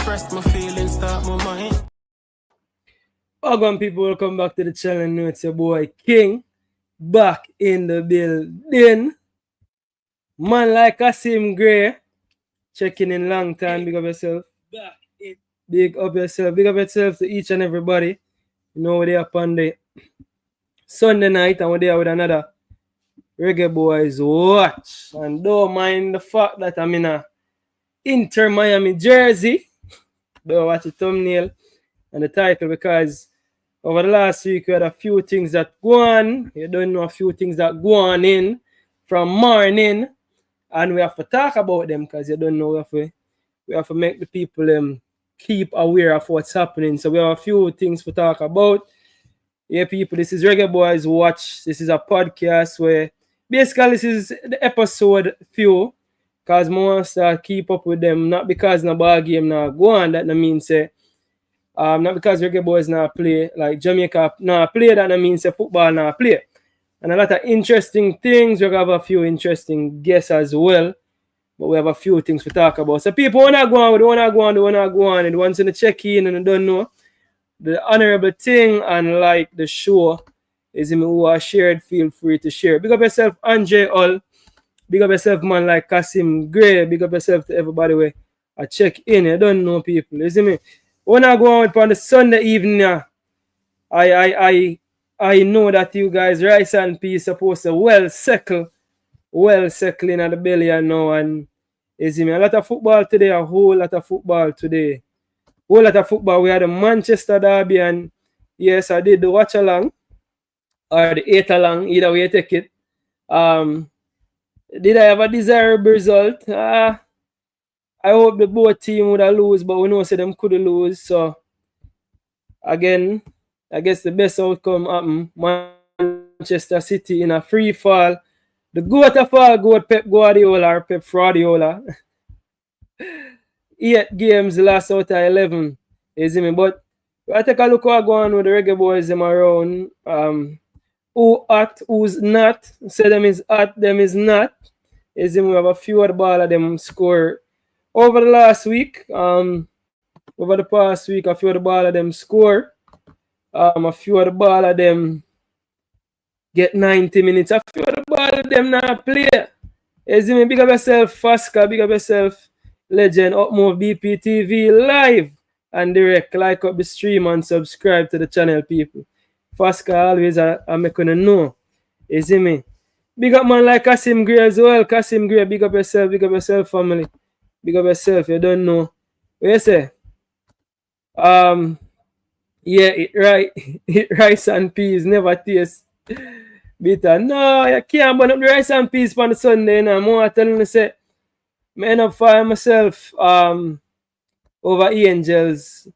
express my feelings, start my mind. Welcome people, welcome back to the channel. Now it's your boy King back in the building. Man like Kasim Gray, checking in long time. Big up yourself. Big up yourself. Big up yourself to each and everybody. You know, we're there upon the Sunday night and we're there with another Reggae Boys watch. And don't mind the fact that I'm in a Inter Miami jersey. Don't watch the thumbnail and the title because over the last week we had a few things that go on. You don't know a few things that go on in from morning. And we have to talk about them because you don't know we have to make the people keep aware of what's happening. So we have a few things to talk about. Yeah, people, this is Reggae Boys Watch. This is a podcast where basically this is the episode few because I want to start keep up with them. Not because no ball game now go on, that no means say not because Reggae Boys now play like Jamaica now play, that no means say football now play. And a lot of interesting things. We have a few interesting guests as well. But we have a few things to talk about. So people wanna go on, and the ones in the check-in and don't know. The honorable thing and like the show is who are shared, feel free to share. Big up yourself, Andre All. Big up yourself, man like Kasim Gray. Big up yourself to everybody where I check in. You don't know people. You see me? When I go out on the Sunday evening, I know that you guys rice and peas supposed to well settle in the belly now, and you see me, a lot of football today, a whole lot of football today. Whole lot of football. We had the Manchester derby, and yes, I did the watch along or the 8 along, either way you take it. Did I have a desirable result? I hope the both team would have lose, but we know say them could lose. So again, I guess the best outcome happened. Manchester City in a free fall. The goat of all goat, Pep Guardiola or Pep Fraudiola. 8 games lost out of 11. You see me? But I take a look what go on with the Reggae Boys them around. Who hot, who's not. Say them is hot, them is not. You see me? We have a few of the ball of them score over the last week. Over the past week, a few of the ball of them score. A few of the ball of them get 90 minutes. A few of the ball of them now play. You see me? Big up yourself, Fasca. Big up yourself, Legend. Upmove BPTV live and direct. Like up the stream and subscribe to the channel, people. Fasca always I make you know. You see me? Big up man like Kasim Gray as well. Kasim Gray, big up yourself, family. Big up yourself. You don't know. What you say? Yeah, it rice and peas never taste bitter. No, you can't burn up the rice and peas on the Sunday. Now, more telling you say, I end up fire myself over Angels,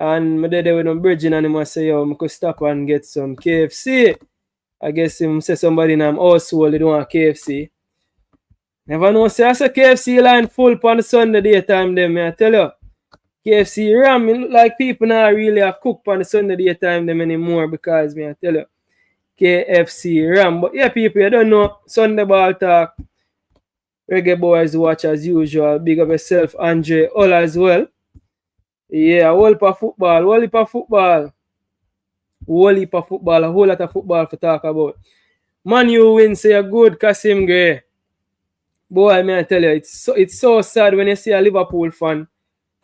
and my daddy with no bridging, and him say, yo, I could stop and get some KFC. I guess him say somebody in my household they don't want KFC. Never know, say I say KFC line full on the Sunday daytime. Them, I tell you. KFC Ram, it look like people now really have cooked on the Sunday daytime them anymore because I tell you, KFC Ram. But yeah, people, you don't know, Sunday Ball Talk, Reggae Boys watch as usual. Big up yourself, Andre, all as well. Yeah, a whole heap of football, a whole heap of football, a whole lot of football to talk about. Man, you win, say a good Kasim Gray. Boy, I tell you, it's so sad when you see a Liverpool fan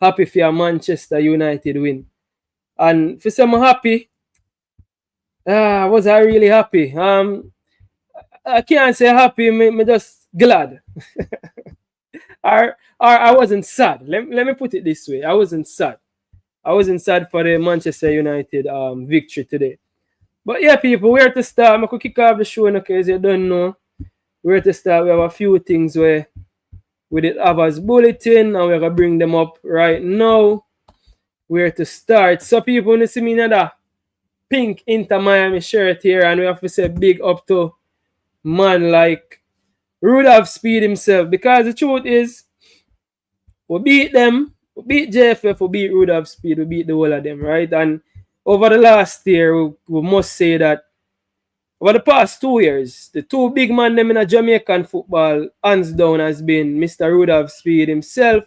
happy for a Manchester United win. And for some happy, was I really happy? I can't say happy, me just glad. or I wasn't sad. Let me put it this way. I wasn't sad. I wasn't sad for the Manchester United victory today. But yeah, people, where to start? I could kick off the show in case you don't know. Where to start? We have a few things where we did have as bulletin, and we're going to bring them up right now. Where to start? So people, when you see me in that pink Inter Miami shirt here, and we have to say big up to man like Rudolph Speed himself. Because the truth is, we beat them, we beat JFF, we beat Rudolph Speed, we beat the whole of them, right? And over the last year, we must say that over the past 2 years, the two big men them in a Jamaican football, hands down, has been Mr. Rudolph Speed himself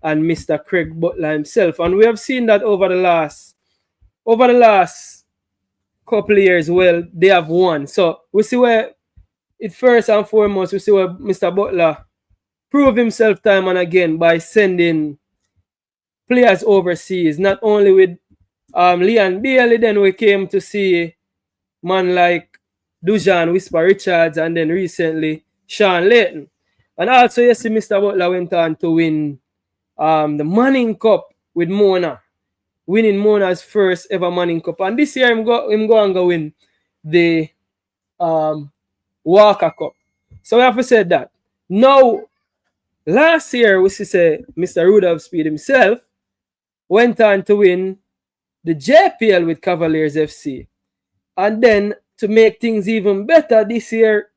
and Mr. Craig Butler himself. And we have seen that over the last couple of years, well, they have won. So we see where it first and foremost, we see where Mr. Butler prove himself time and again by sending players overseas, not only with Leon Bailey, then we came to see man like Dujuan Richards, and then recently Sean Layton. And also you see Mr. Butler went on to win the Manning Cup with Mona, winning Mona's first ever Manning Cup. And this year him go win the Walker Cup. So we have to say that. Now, last year, we see say Mr. Rudolph Speed himself went on to win the JPL with Cavaliers FC. And then to make things even better this year,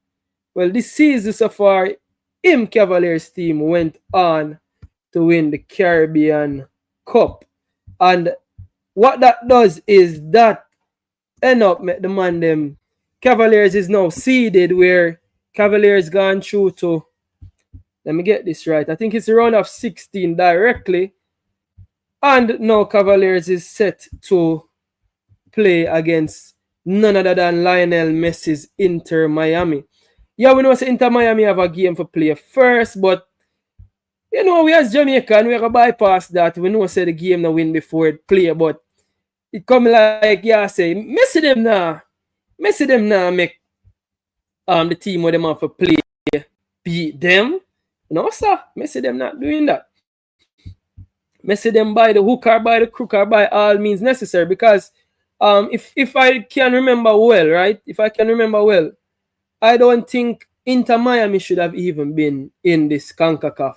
well, this season so far, Cavaliers team went on to win the Caribbean Cup. And what that does is that end up make the man them Cavaliers is now seeded where Cavaliers gone through to, let me get this right, I think it's a round of 16 directly, and now Cavaliers is set to play against none other than Lionel Messi's Inter Miami. Yeah, we know say Inter Miami have a game for play first, but you know, we as Jamaican, we have to bypass that. We know say the game no win before it play, but it come like, yeah, say, Messi them now make the team where them have to play beat them. No, sir. Messi them not doing that. Messi them by the hook or by the crook or by all means necessary, because if I can remember well, right? If I can remember well, I don't think Inter Miami should have even been in this CONCACAF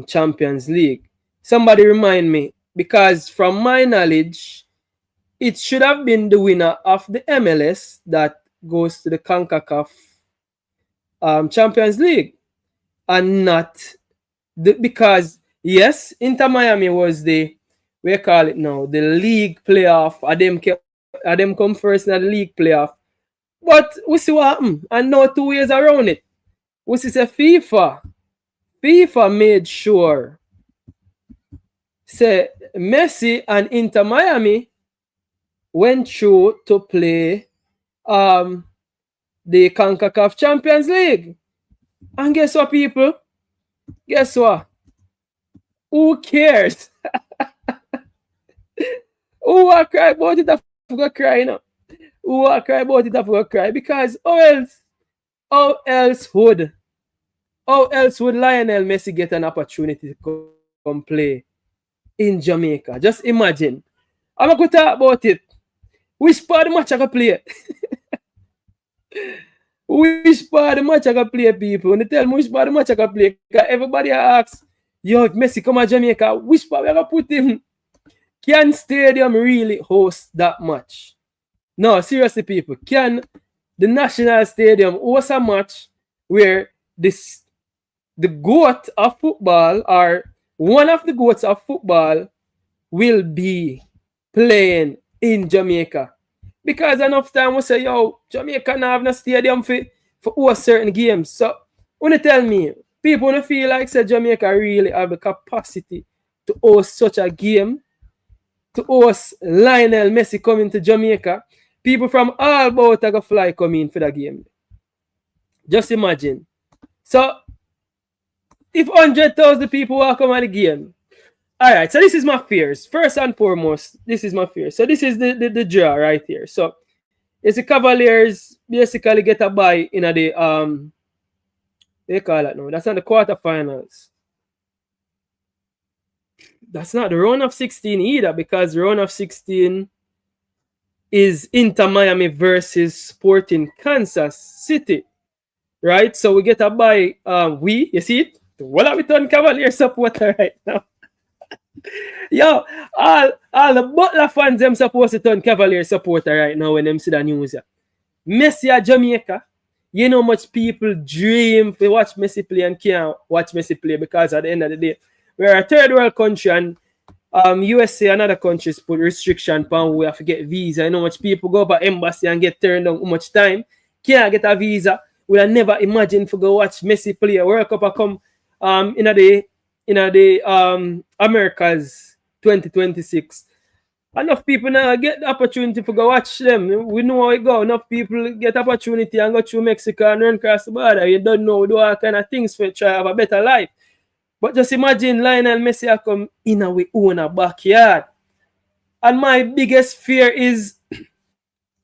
Champions League. Somebody remind me, because from my knowledge, it should have been the winner of the MLS that goes to the CONCACAF Champions League, and not because yes, Inter Miami was the, we call it now, the league playoff. Them come first in the league playoff. But we see what happened, and now 2 years around it, we see say FIFA made sure say Messi and Inter Miami went through to play the CONCACAF Champions League. And guess what, people? Guess what? Who cares? Who will cry about it? I forgot cry, you know. Who will cry about it? I forgot cry. Because how else would Lionel Messi get an opportunity to come play in Jamaica? Just imagine. I'm going to talk about it. Which part of the match I can play? Which part of the match I can play, people? When they tell me which part of the match I can play, because everybody asks, yo, if Messi come to Jamaica, which part we going to put him? Can stadium really host that match? No, seriously, people. Can the National Stadium host a match where the GOAT of football, or one of the GOATs of football, will be playing in Jamaica? Because enough time we say, yo, Jamaica not have no stadium for host certain games. So when you tell me, people don't feel like say Jamaica really have the capacity to host such a game, to host Lionel Messi coming to Jamaica, people from all about are fly come in for the game. Just imagine. So if 100,000 people will come at the game. Alright, so this is my fears. First and foremost, this is my fears. So this is the draw right here. So it's the Cavaliers basically get a bye in the they call it now. That's not the quarterfinals. That's not the round of 16 either, because the round of 16 is Inter Miami versus Sporting Kansas City. Right? So we get a bye. You see it? Well, I'm a Cavaliers supporter right now. Yo, all the Butler fans them supposed to turn Cavaliers supporter right now when them see the news. Messi at Jamaica. You know much people dream to watch Messi play and can't watch Messi play, because at the end of the day, we're a third world country, and USA and other countries put restriction on we have to get visa. You know much people go up at embassy and get turned down how much time. Can't get a visa. We have never imagined to go watch Messi play a World Cup or come in in the Americas 2026. Enough people now get the opportunity to go watch them. We know how it go. Enough people get opportunity and go through Mexico and run across the border. You don't know, do all kind of things for try have a better life. But just imagine Lionel Messi come in our own backyard. And my biggest fear is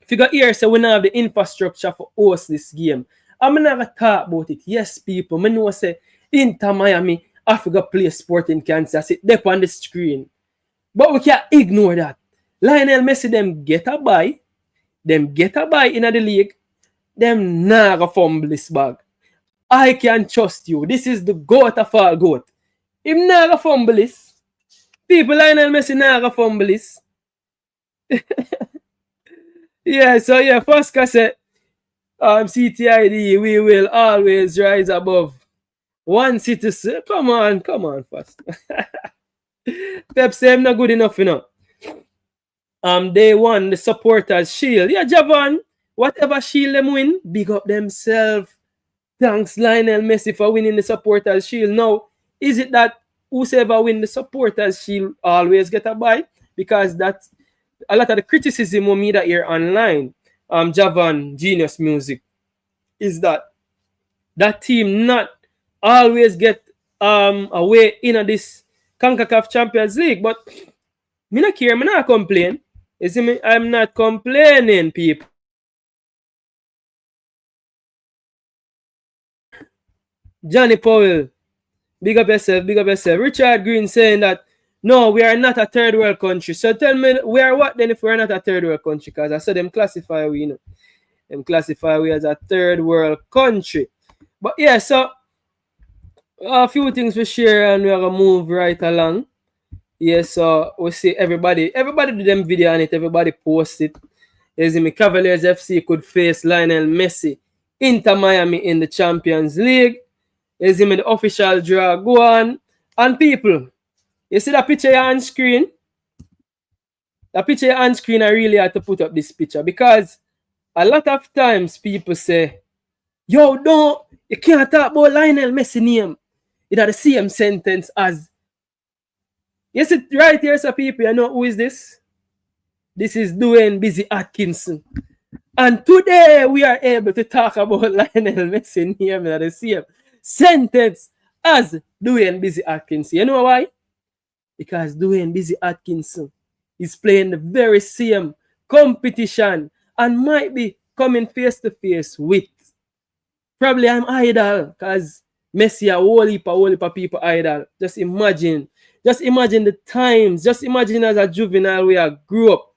figure here, so we don't have the infrastructure for host this game. I'm not gonna talk about it. Yes, people, I know say Inter Miami, Africa play Sporting Kansas City, they on the screen. But we can't ignore that. Lionel Messi, them get a buy in the league, them never fumble this bag. I can trust you. This is the goat of all goat. Him never fumble this. People, Lionel Messi never fumble this. Yeah, so yeah, first cassette, CTID, we will always rise above one citizen. Come on, first. Pep say I'm not good enough, you know. They won the supporters shield. Yeah, Javon, whatever shield them win, big up themselves. Thanks Lionel Messi for winning the supporters shield. Now, is it that whoever win the supporters shield always get a buy? Because that's a lot of the criticism of me that here online, Javon Genius Music, is that team not always get a way in this CONCACAF Champions League. But me not care, me not complain. You see me? I'm not complaining, people. Johnny Powell, big up yourself, big up yourself. Richard Green saying that no, we are not a third world country. So tell me, we are what then if we are not a third world country? Because I saw them classify we, you know. Them classify we as a third world country. But yeah, so a few things we share and we're gonna move right along. Yeah, so we see everybody do them video on it, everybody post it. You see me, Cavaliers FC could face Lionel Messi, Inter Miami in the Champions League. You see me, the official draw go on. And people, you see that picture on screen? The picture on screen, I really had to put up this picture because a lot of times people say, yo, you can't talk about Lionel Messi name in the same sentence as. You see right here, so people, you know who is this? This is Duane Busy Atkinson. And today we are able to talk about Lionel Messi name in the same sentence as Duane Busy Atkinson. You know why? Because Duane Busy Atkinson is playing the very same competition and might be coming face to face with probably I'm idol because Messi a whole heap of people idol. Just imagine the times. Just imagine as a juvenile we are grew up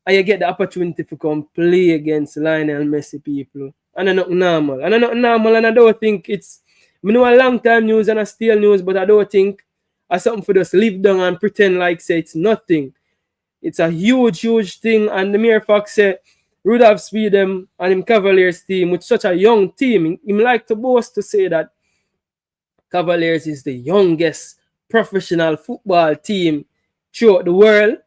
and you get the opportunity to come play against Lionel Messi, people. And I'm not normal. And I don't think it's I know a long time news and a still news, but I don't think it's something for just live down and pretend like say it's nothing. It's a huge thing. And the mere fact say Rudolph Speed them and him Cavaliers team with such a young team, him like to boast to say that Cavaliers is the youngest professional football team throughout the world.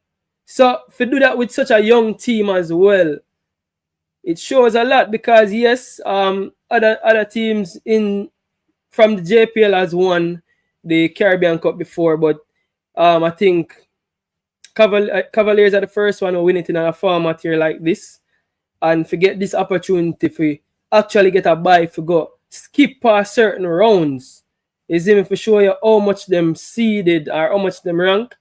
So if you do that with such a young team as well, it shows a lot because yes, other teams from the JPL has won the Caribbean Cup before, but I think Cavaliers are the first one who win it in a format here like this, and forget this opportunity for actually get a bye for go skip past certain rounds. Is even for show you how much them seeded or how much them rank,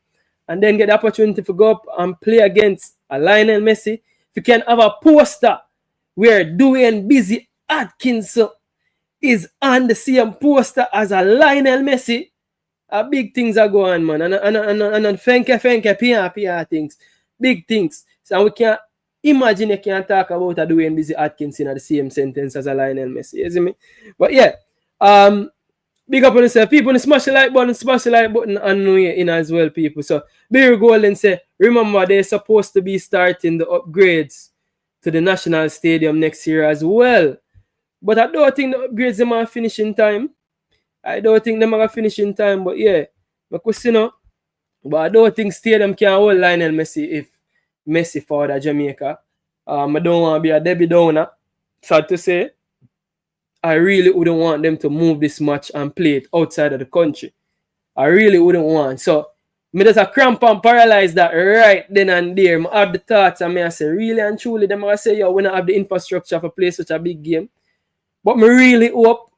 and then get the opportunity to go up and play against a Lionel Messi. If you can have a poster where Duane Busy Atkinson is on the same poster as a Lionel Messi, big things are going on, man. And thank you, PR things. Big things. So we can't imagine you can't talk about a Duane Busy Atkinson in the same sentence as a Lionel Messi. You see me? But yeah, big up on yourself. People, smash the like button and know you in as well, people. So Beer Golden say, remember they're supposed to be starting the upgrades to the National Stadium next year as well. But I don't think the upgrades them are finishing time. I don't think them are finishing time, but yeah. Because you know, but I don't think stadium can hold Lionel Messi if Messi for the Jamaica. I don't want to be a Debbie Downer. Sad to say. I really wouldn't want them to move this match and play it outside of the country. I really wouldn't want. So me just a cramp and paralyze that right then and there. I have the thoughts and I say, really and truly, them I say, yo, we don't have the infrastructure for play such a big game. But me really hope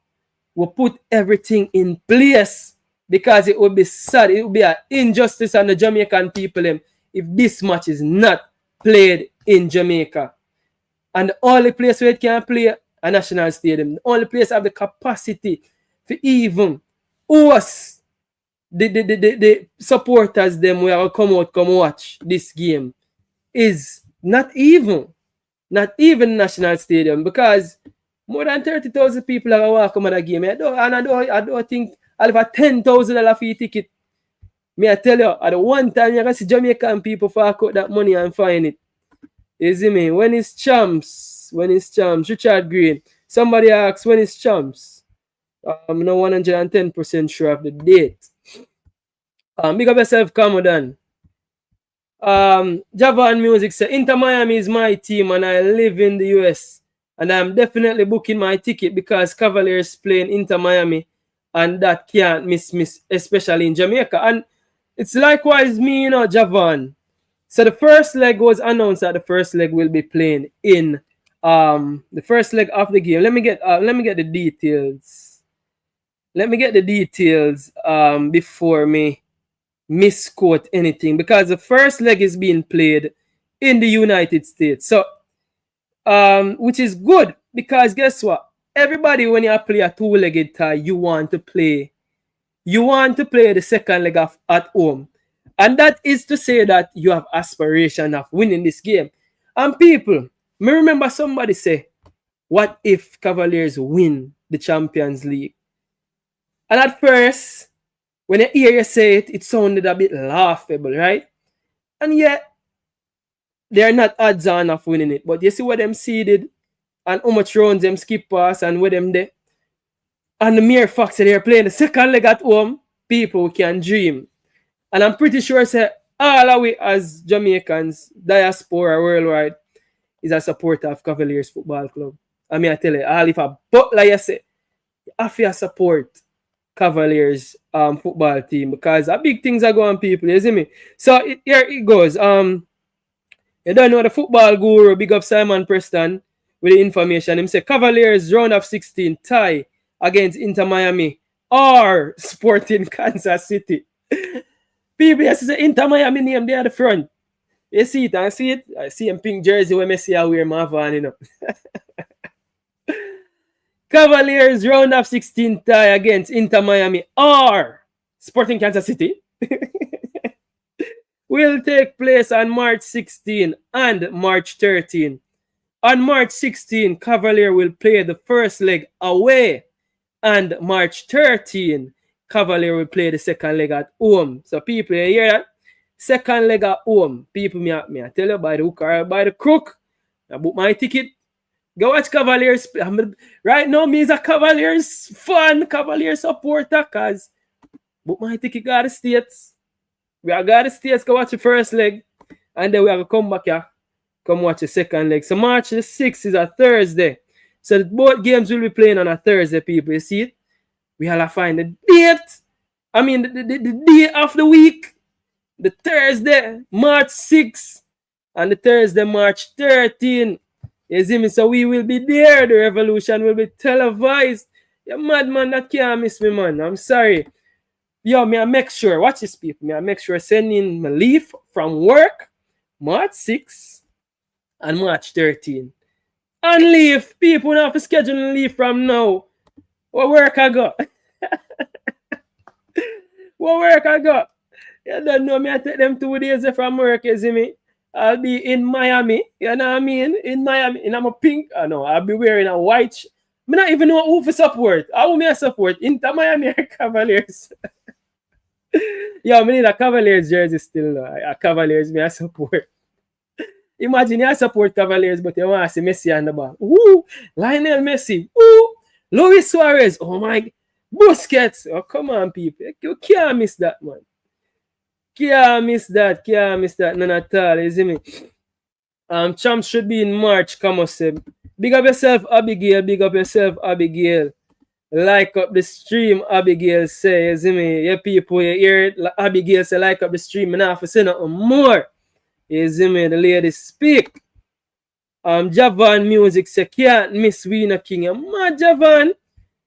we put everything in place, because it would be sad, it would be an injustice on the Jamaican people if this match is not played in Jamaica. And the only place where it can play a national stadium, the only place have the capacity to even us, the supporters them where come watch this game, is not even national stadium, because more than 30,000 people are welcome at the game. I don't think I'll have a $10,000 fee ticket. Me I tell you, at the one time you can see Jamaican people fork out that money and find it. You see me? When it's champs, Richard Green. Somebody asks when it's champs. I'm not 110% sure of the date. Big up yourself, Commodore. Javan Music says, Inter Miami is my team and I live in the US. And I'm definitely booking my ticket because Cavaliers playing Inter Miami and that can't miss, especially in Jamaica. And it's likewise me, Javan. So the first leg was announced that the first leg will be playing in the first leg of the game. Let me get the details. Before me misquote anything, because the first leg is being played in the United States. So which is good, because guess what? Everybody, when you play a two-legged tie, you want to play the second leg at home. And that is to say that you have aspiration of winning this game. And people, me remember somebody say, what if Cavaliers win the Champions League? And at first, when you hear you say it, it sounded a bit laughable, right? And yet, they're not odds on of winning it. But you see what them seeded and how much rounds them skip past and where them there. And the mere fact that they're playing the second leg at home, people can dream. And I'm pretty sure that all of we as Jamaicans, diaspora worldwide, is a supporter of Cavaliers Football Club. I mean, I tell you, all if a butler you say, you have to support Cavaliers football team, because a big things are going on, people, you see me? So here it goes. You don't know the football guru, big up Simon Preston, with the information. Him say Cavaliers round of 16 tie against Inter Miami or Sporting Kansas City. People, you see Inter Miami name there at the front. You see it, I see it. I see him pink jersey where Messi I wear my van, Cavaliers round of 16 tie against Inter Miami or Sporting Kansas City will take place on March 16 and March 13. On March 16, Cavalier will play the first leg away, and March 13, Cavalier will play the second leg at home. So people, you hear that? Second leg at home. People, me I tell you, by the hook or by the crook, I book my ticket. Go watch Cavaliers. Right now, me is a Cavaliers fan, Cavaliers supporter, because book my ticket, got the States. We are got the States, go watch the first leg, and then we are going to come back here, come watch the second leg. So March the 6th is a Thursday. So both games will be playing on a Thursday, people. You see it? We have to find the date. I mean, the day of the week. The Thursday, March 6th, and the Thursday, March 13th. You see me? So we will be there. The revolution will be televised. You mad, man. That can't miss me, man. I'm sorry. Yo, me I make sure. Watch this, people. Me I make sure send in my leave from work March 6th and March 13th. And leave. People don't have to schedule leave from now. What work I got? What work I got? You don't know me. I take them 2 days from work, you see me? I'll be in Miami. You know what I mean? In Miami. And I'm a pink. I know. I'll be wearing a white. I don't even know who to support. How will I support? Inter Miami or Cavaliers? Yo, I need a Cavaliers jersey still. A Cavaliers me I support. Imagine you support Cavaliers, but you want to see Messi on the ball. Woo! Lionel Messi. Woo! Luis Suarez. Oh my. Busquets. Oh, come on, people. You can't miss that, man. Can't miss that. None at all. You see me? Champs should be in March. Come on, say. Big up yourself, Abigail. Like up the stream, Abigail say, you see me? Yeah, people, you hear it? Abigail say, like up the stream, and I have to say nothing more. You see me? The lady speak. Javan music say, can't miss we no king. Man, Javan,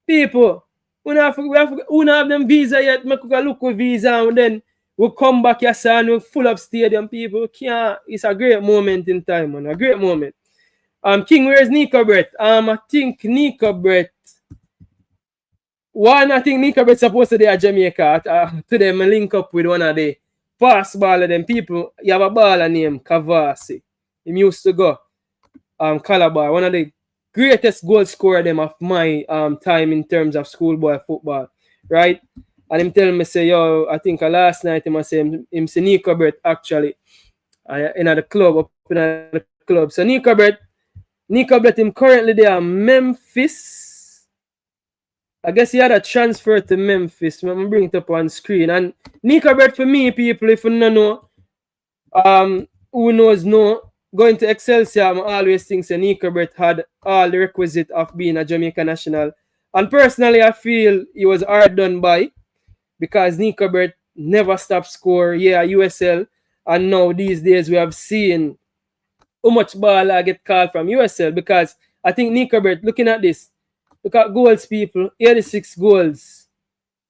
people, we don't have them visa yet. Make we look with visa, and then we come back here, and we full up stadium, people. Can't. It's a great moment in time, man. A great moment. King, where's Neco Brett? I think Neco Brett. I think Neco Brett supposed to be at Jamaica. Today, I link up with one of the pass baller them people. You have a baller named Kavasi. He used to go Calabar. One of the greatest goal scorer them of my time in terms of schoolboy football. Right? And him telling me, say, yo, I think last night him say him say Neco Brett actually in the club, up in the club. So Neco Brett him currently there at Memphis. I guess he had a transfer to Memphis. I'm gonna bring it up on screen. And Neco Brett, for me, people, if you don't know, who knows going to Excelsior, I always think that Neco Brett had all the requisite of being a Jamaica national. And personally, I feel he was hard done by because Neco Brett never stopped score. Yeah, USL. And now these days we have seen how much ball I get called from USL because I think Neco Brett, looking at this, look at goals, people, 86 goals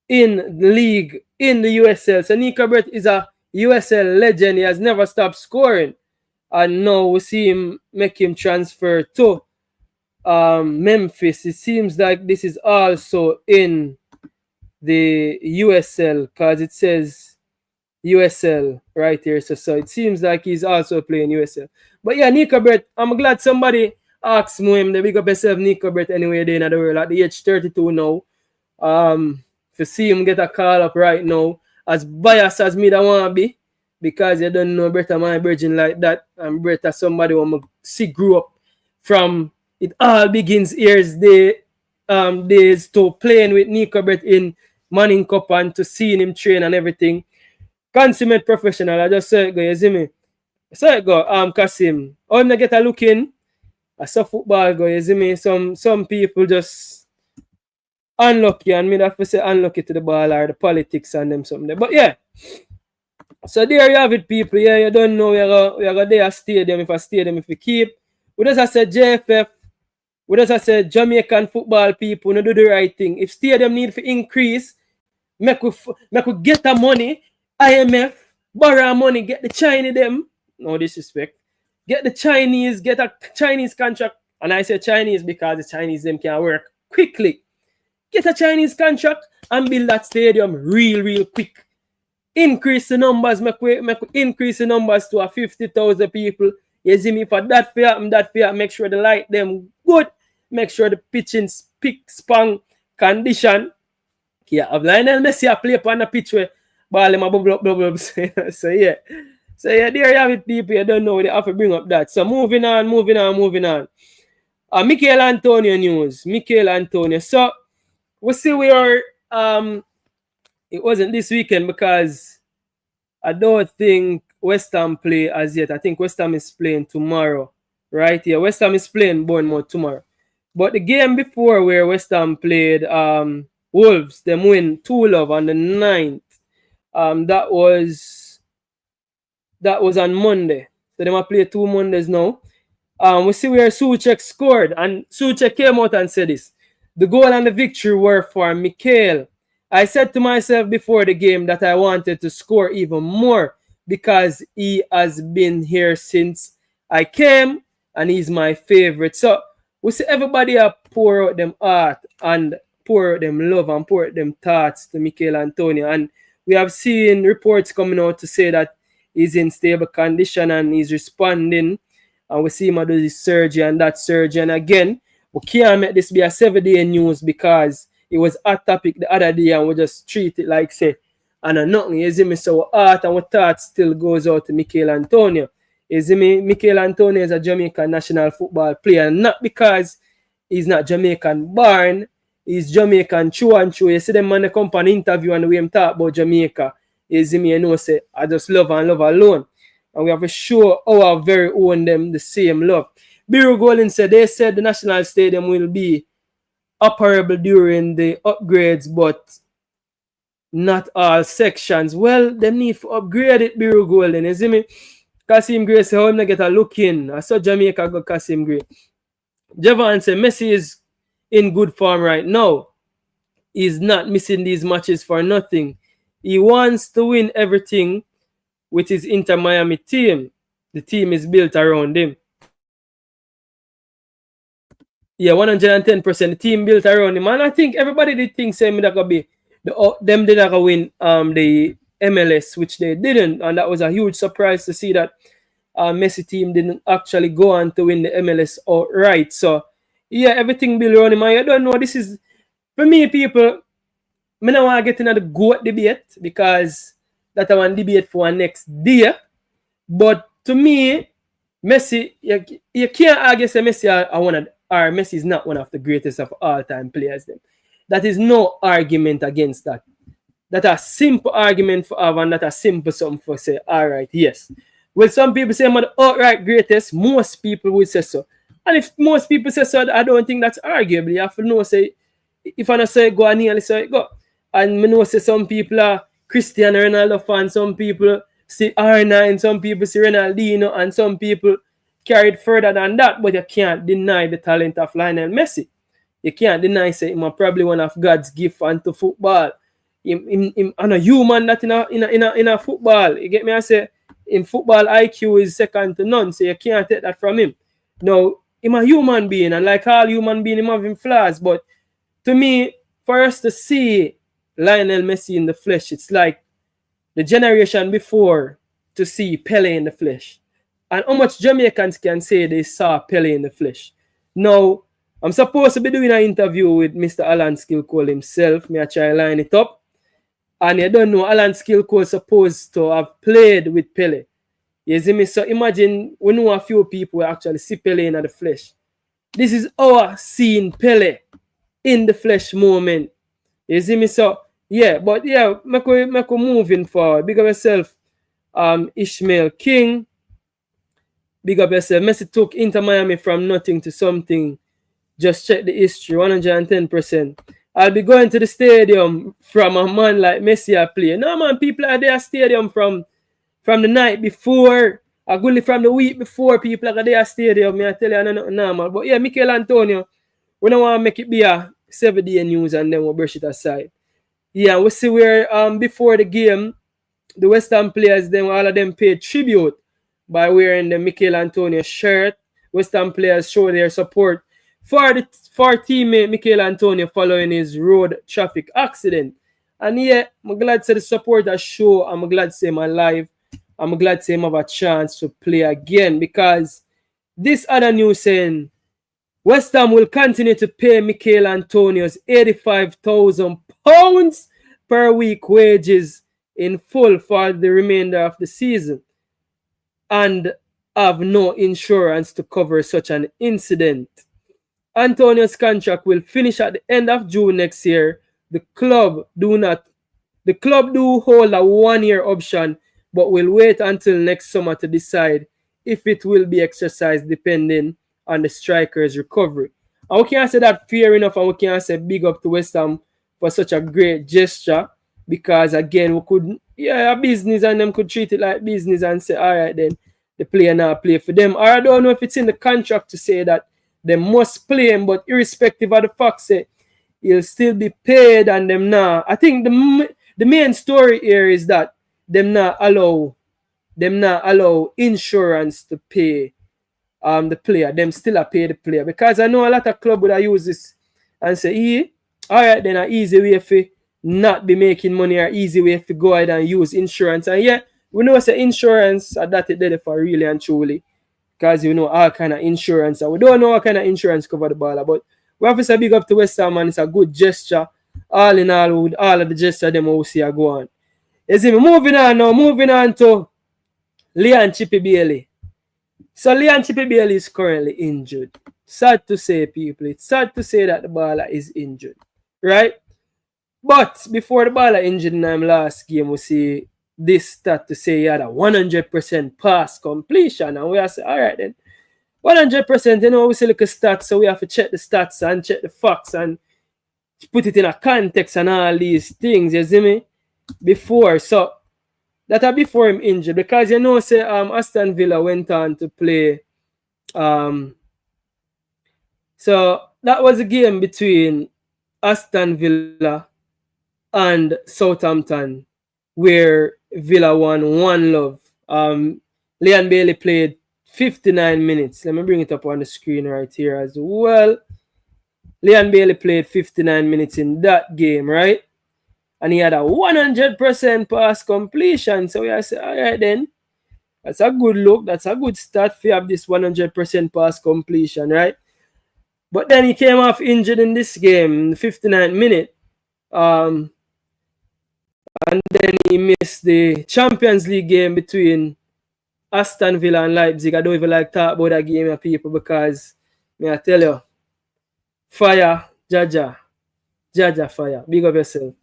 in the league, in the USL. So Neco Brett is a USL legend. He has never stopped scoring. And now we see him make him transfer to Memphis. It seems like this is also in the USL because it says USL right here. So it seems like he's also playing USL. But yeah, Neco Brett, I'm glad somebody asked me him. They big up yourself, Neco Brett, anywhere there in the world. At the age 32 now. To see him get a call up right now, as biased as me that want to be, because you don't know Brett my virgin like that. And Brett as somebody who see grew up from it all begins years days to playing with Neco Brett in Manning Cup and to seeing him train and everything. Consummate professional. I just say it go, you see me? So it go, Kasim. I'm gonna get a look in. I saw football go, you see me? Some people just unlucky, and me have to say unlucky to the ball or the politics and them something. But yeah. So there you have it, people. Yeah, you don't know we are going to stadium if we keep. We just said JFF. We just said Jamaican football people no do the right thing. If stadium need to increase, make we get the money. IMF borrow money, get the Chinese them. No disrespect. Get a Chinese contract. And I say Chinese because the Chinese them can work quickly. Get a Chinese contract and build that stadium real quick. Increase the numbers, make we increase the numbers to a 50,000 people. You see me, for that fair, make sure the light them good. Make sure the pitching spick, span, condition. Yeah, have Lionel Messi a play upon the pitch where ball them a bubble. So yeah, there you have it, people. You don't know they have to bring up that. So moving on. Michail Antonio news. Michail Antonio. So we see where it wasn't this weekend because I don't think West Ham play as yet. I think West Ham is playing tomorrow. Right? Yeah, West Ham is playing Bournemouth tomorrow. But the game before where West Ham played Wolves, them win 2-0 on the 9th. That was on Monday. So they might play 2 Mondays now. We see where Souček scored, and Souček came out and said this. The goal and the victory were for Michail. I said to myself before the game that I wanted to score even more because he has been here since I came and he's my favorite. So we see everybody pour out them heart and pour out them love and pour out them thoughts to Michail Antonio. And we have seen reports coming out to say that he's in stable condition and he's responding. And we see him do this surgery and that surgery. And again, we can't make this be a 7-day news because it was a topic the other day and we just treat it like say, and nothing. You see me? So our heart and our thoughts still goes out to Michail Antonio. You see me? Michail Antonio is a Jamaican national football player, not because he's not Jamaican born, he's Jamaican true and true. You see them man come on interview and the way him talk about Jamaica. You see me? You know, say, I just love and love alone. And we have to show our very own them the same love. Biro Golden said, they said the National Stadium will be operable during the upgrades, but not all sections. Well, they need to upgrade it, Biro Golden, you see me? Kasim Gray say, how him not get a look in? I saw Jamaica go Kasim Gray. Javon say, Messi is in good form right now. He's not missing these matches for nothing. He wants to win everything with his Inter Miami team. The team is built around him. Yeah, 110%. The team built around him. And I think everybody did think same that could be them did not win the MLS, which they didn't. And that was a huge surprise to see that Messi team didn't actually go on to win the MLS outright. So yeah, everything built around him. I don't know. This is for me, people. I don't want to get into the GOAT debate because that's one debate for next day. But to me, Messi, you can't argue say Messi or Messi is not one of the greatest of all-time players. Then that is no argument against that. That's a simple argument for have, and that's a simple something for say, all right, yes. Well, some people say I'm the outright greatest. Most people would say so. And if most people say so, I don't think that's arguable. You have to know, say, if I don't say go, I nearly say go. And I know say some people are Cristiano Ronaldo fans, some people see R9, some people see Ronaldinho, and some people carry it further than that. But you can't deny the talent of Lionel Messi. You can't deny say he's probably one of God's gift unto football. Him a human that in a football. You get me? I say in football IQ is second to none, so you can't take that from him. Now, he's a human being, and like all human beings, he having flaws. But to me, for us to see Lionel Messi in the flesh, it's like the generation before to see Pele in the flesh. And how much Jamaicans can say they saw Pele in the flesh. Now, I'm supposed to be doing an interview with Mr. Alan Skillcole himself. Me I try to line it up. And you don't know, Alan Skillcole supposed to have played with Pele. You see me? So imagine we know a few people who actually see Pele in the flesh. This is our seeing Pele in the flesh moment. You see me? So yeah, but yeah, make we moving forward. Big up yourself, Ishmael King. Big up yourself. Messi took Inter Miami from nothing to something. Just check the history, 110%. I'll be going to the stadium from a man like Messi I play. No man, people are there stadium from the night before. I go from the week before. People are there stadium. Me I tell you, I know normal. But yeah, Michail Antonio, we don't want to make it be a 7-day news and then we'll brush it aside. Yeah, we see where before the game, the West Ham players, then all of them paid tribute by wearing the Michail Antonio shirt. West Ham players show their support for teammate Michail Antonio following his road traffic accident. And yeah, I'm glad to see the supporters show. I'm glad to see him alive. I'm glad to see him have a chance to play again, because this other news saying West Ham will continue to pay Michail Antonio's £85,000 per week wages in full for the remainder of the season and have no insurance to cover such an incident. Antonio's contract will finish at the end of June next year. The club do hold a 1-year option, but will wait until next summer to decide if it will be exercised depending on the striker's recovery. And we can say that fair enough, and we can say big up to West Ham for such a great gesture, because again, we could, a business, and them could treat it like business and say, all right, then the player now play for them. Or I don't know if it's in the contract to say that they must play him, but irrespective of the fact, say he'll still be paid and them now. I think the main story here is that them not allow insurance to pay the player. Them still a pay the player, because I know a lot of club would use this and say, all right, then an easy way for not be making money, or easy way for go ahead and use insurance. And yeah, we know say insurance that it did for really and truly, because you know all kind of insurance. And we don't know what kind of insurance cover the baller, but we have to say big up to West Ham, and it's a good gesture. All in all, with all of the gesture them we see go on. You see me moving on to Leon Chippy Bailey. So Leon Chippy Bailey is currently injured. Sad to say, people. It's sad to say that the baller is injured. Right? But before the baller injured in the last game, we see this stat to say he had a 100% pass completion. And we have to say, all right then. 100%, you know, we see look at stats, so we have to check the stats and check the facts. And put it in a context and all these things, you see me? Before, so that before him injured, because you know, say Aston Villa went on to play. So that was a game between Aston Villa and Southampton, where Villa won 1-0. Leon Bailey played 59 minutes. Let me bring it up on the screen right here as well. Leon Bailey played 59 minutes in that game, right? And he had a 100% pass completion. So we say, all right then, that's a good look. That's a good start for you have this 100% pass completion, right? But then he came off injured in this game, 59th minute. And then he missed the Champions League game between Aston Villa and Leipzig. I don't even like talk about that game, people, because may I tell you, fire, Jaja fire. Big up yourself.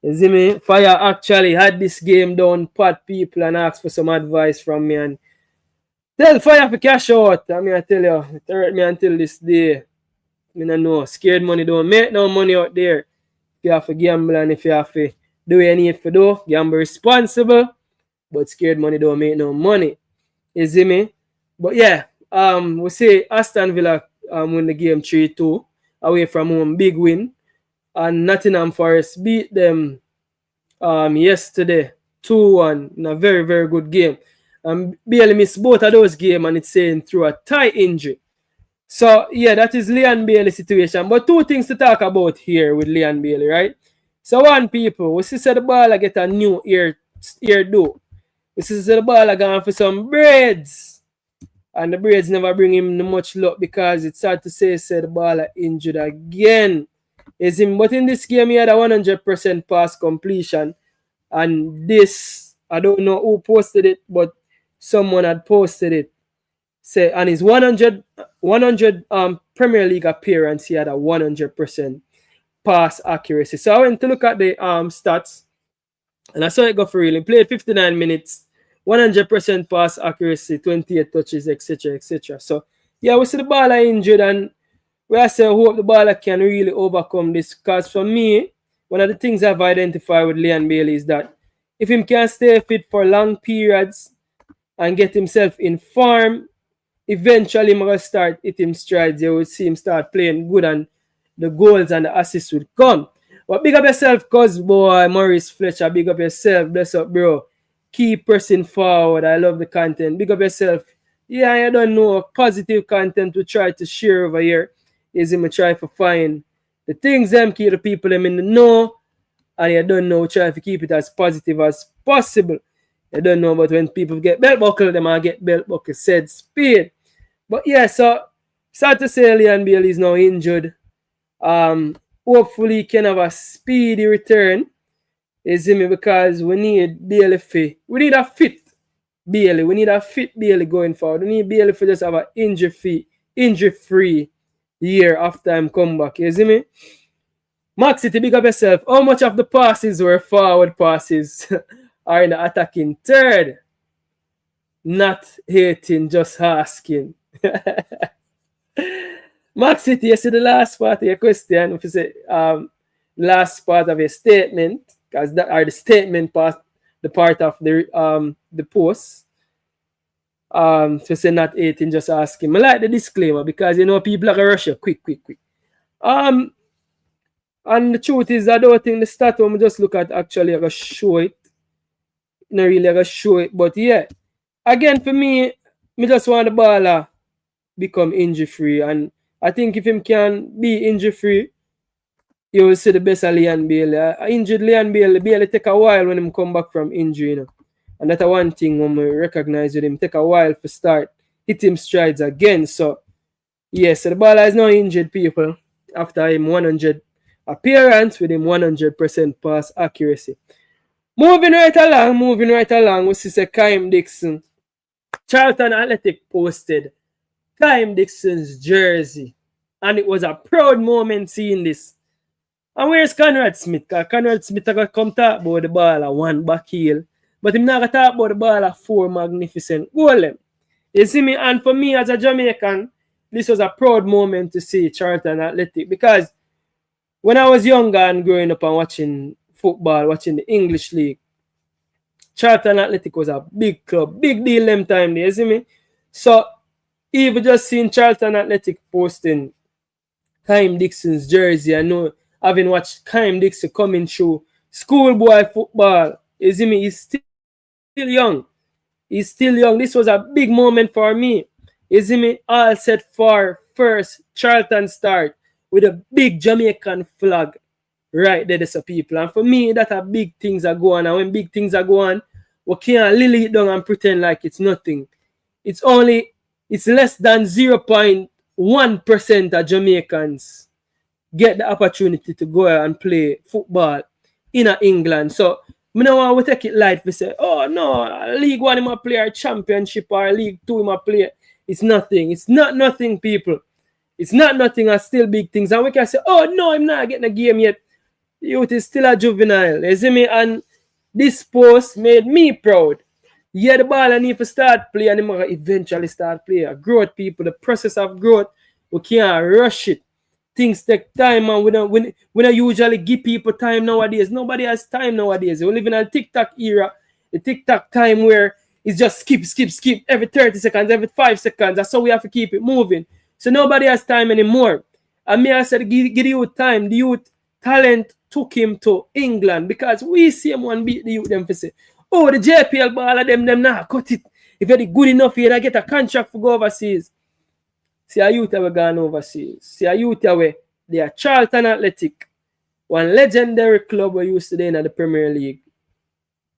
You see me? Fire actually had this game down, pat people and asked for some advice from me and tell Fire to cash out. I mean, I tell you, it hurt me until this day. I don't know. Scared money don't make no money out there. If you have to gamble and if you have to do what you need to do, gamble responsible. But scared money don't make no money. You see me? But yeah, we say Aston Villa win the game 3-2 away from home, big win. And Nottingham Forest beat them yesterday 2-1 in a very, very good game. Bailey missed both of those games and it's saying through a thigh injury. So yeah, that is Leon Bailey's situation. But two things to talk about here with Leon Bailey, right? So one, people, we see the ball get a new ear do. We see the ball going for some braids. And the braids never bring him much luck because it's hard to say the ball injured again. Is him, but in this game he had a 100% pass completion, and this I don't know who posted it, but someone had posted it. Say on his 100 Premier League appearance, he had a 100% pass accuracy. So I went to look at the stats, and I saw it go for real. He played 59 minutes, 100% pass accuracy, 28 touches, etc., etc. So yeah, we see the ball injured and. I say I hope the baller can really overcome this, because for me, one of the things I've identified with Leon Bailey is that if he can stay fit for long periods and get himself in form, eventually I'm going to start hitting strides. You will see him start playing good and the goals and the assists will come. But big up yourself, cuz boy, Maurice Fletcher, big up yourself. Bless up, bro. Keep pressing forward. I love the content. Big up yourself. Yeah, I don't know. Positive content we try to share over here. Is him try to find the things them keep the people them in the know, and you don't know, try to keep it as positive as possible. You don't know, but when people get belt buckle, them I get belt buckle said speed. But yeah, so sad to say Leon Bailey is now injured. Hopefully he can have a speedy return. You see me, because we need Bailey fit. We need a fit Bailey. We need a fit Bailey going forward. We need Bailey for just have an injury-free year after I'm come back. You see me? Max City, big up yourself. How much of the passes were forward passes are in the attacking third? Not hating, just asking. Max City, you see the last part of your question. If you say last part of your statement, because that are the statement part, the part of the post. So say not 18, just asking. I like the disclaimer because you know people are gonna rush you quick. And the truth is I don't think the stat when we just look at actually I gotta show it. Not really I gotta show it, but yeah. Again for me just want the baller become injury free, and I think if him can be injury free, you will see the best of Leon Bailey. Injured Leon Bailey take a while when him come back from injury, you know. And that's one thing when we recognize with him. Take a while to start hit him strides again. So, yes, so the baller is now injured, people, after him 100 appearance with him 100% pass accuracy. Moving right along, we see Kaheim Dixon. Charlton Athletic posted Kaheim Dixon's jersey. And it was a proud moment seeing this. And where's Conrad Smith? Because Conrad Smith is going to come talk about the baller one back heel. But I'm not going to talk about the ball of 4 magnificent goals. You see me? And for me as a Jamaican, this was a proud moment to see Charlton Athletic, because when I was younger and growing up and watching football, watching the English league, Charlton Athletic was a big club, big deal them time there, you see me? So even just seeing Charlton Athletic posting Kaheim Dixon's jersey, I know having watched Kaheim Dixon coming through schoolboy football, you see me? He's still young. He's still young. This was a big moment for me. You see me? All set for first Charlton start with a big Jamaican flag right there, so people. And for me, that are big things are going on. And when big things are going on, we can't lily it down and pretend like it's nothing. It's less than 0.1% of Jamaicans get the opportunity to go and play football in England. So I don't want to take it light to say, oh no, League One in my play or Championship or League Two in my play. It's nothing. It's not nothing, people. It's not nothing. It's still big things. And we can say, oh no, I'm not getting a game yet. Youth is still a juvenile. You see me? And this post made me proud. Yeah, the ball I need to start play and I'm eventually start play. Growth, people, the process of growth, we can't rush it. Things take time, and we don't usually give people time nowadays. Nobody has time nowadays. We live in a TikTok era, the TikTok time where it's just skip every 30 seconds, every 5 seconds. That's how we have to keep it moving. So nobody has time anymore. And me, I said, give the youth time. The youth talent took him to England because we see him one beat the youth them for say, oh, the JPL ball of them nah, cut it. If you're good enough here, I get a contract for go overseas. See a youth have gone overseas. See a youth away. They are Charlton Athletic, one legendary club we used to be in the Premier League.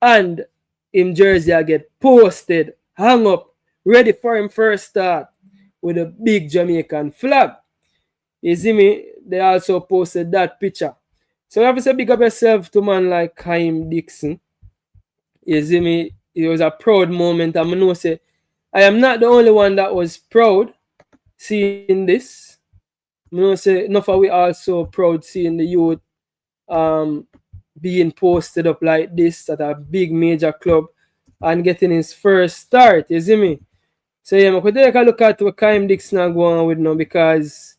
And in Jersey, I get posted, hung up, ready for him first start with a big Jamaican flag. You see me? They also posted that picture. So you have to say big up yourself to man like Kaheim Dixon. You see me? It was a proud moment. I'm going to say, I am not the only one that was proud seeing this. I'm going to say, enough of we also proud seeing the youth being posted up like this at a big major club and getting his first start. You see me? So yeah, I could take a look at what Kaheim Dixon are going on with now because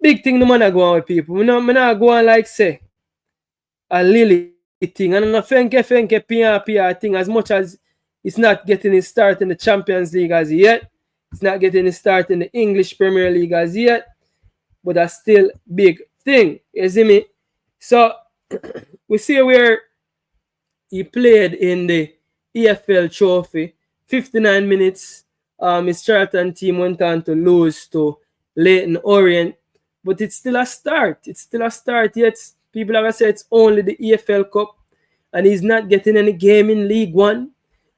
big thing the man are going on with people. I'm not going like say a Lily thing. And I'm not fenke PR thing as much as it's not getting his start in the Champions League as yet. It's not getting his start in the English Premier League as yet. But that's still big thing. You see me? So we see where he played in the EFL Trophy. 59 minutes. His Charlton team went on to lose to Leyton Orient. But it's still a start. It's still a start. Yet people have said it's only the EFL Cup. And he's not getting any game in League One.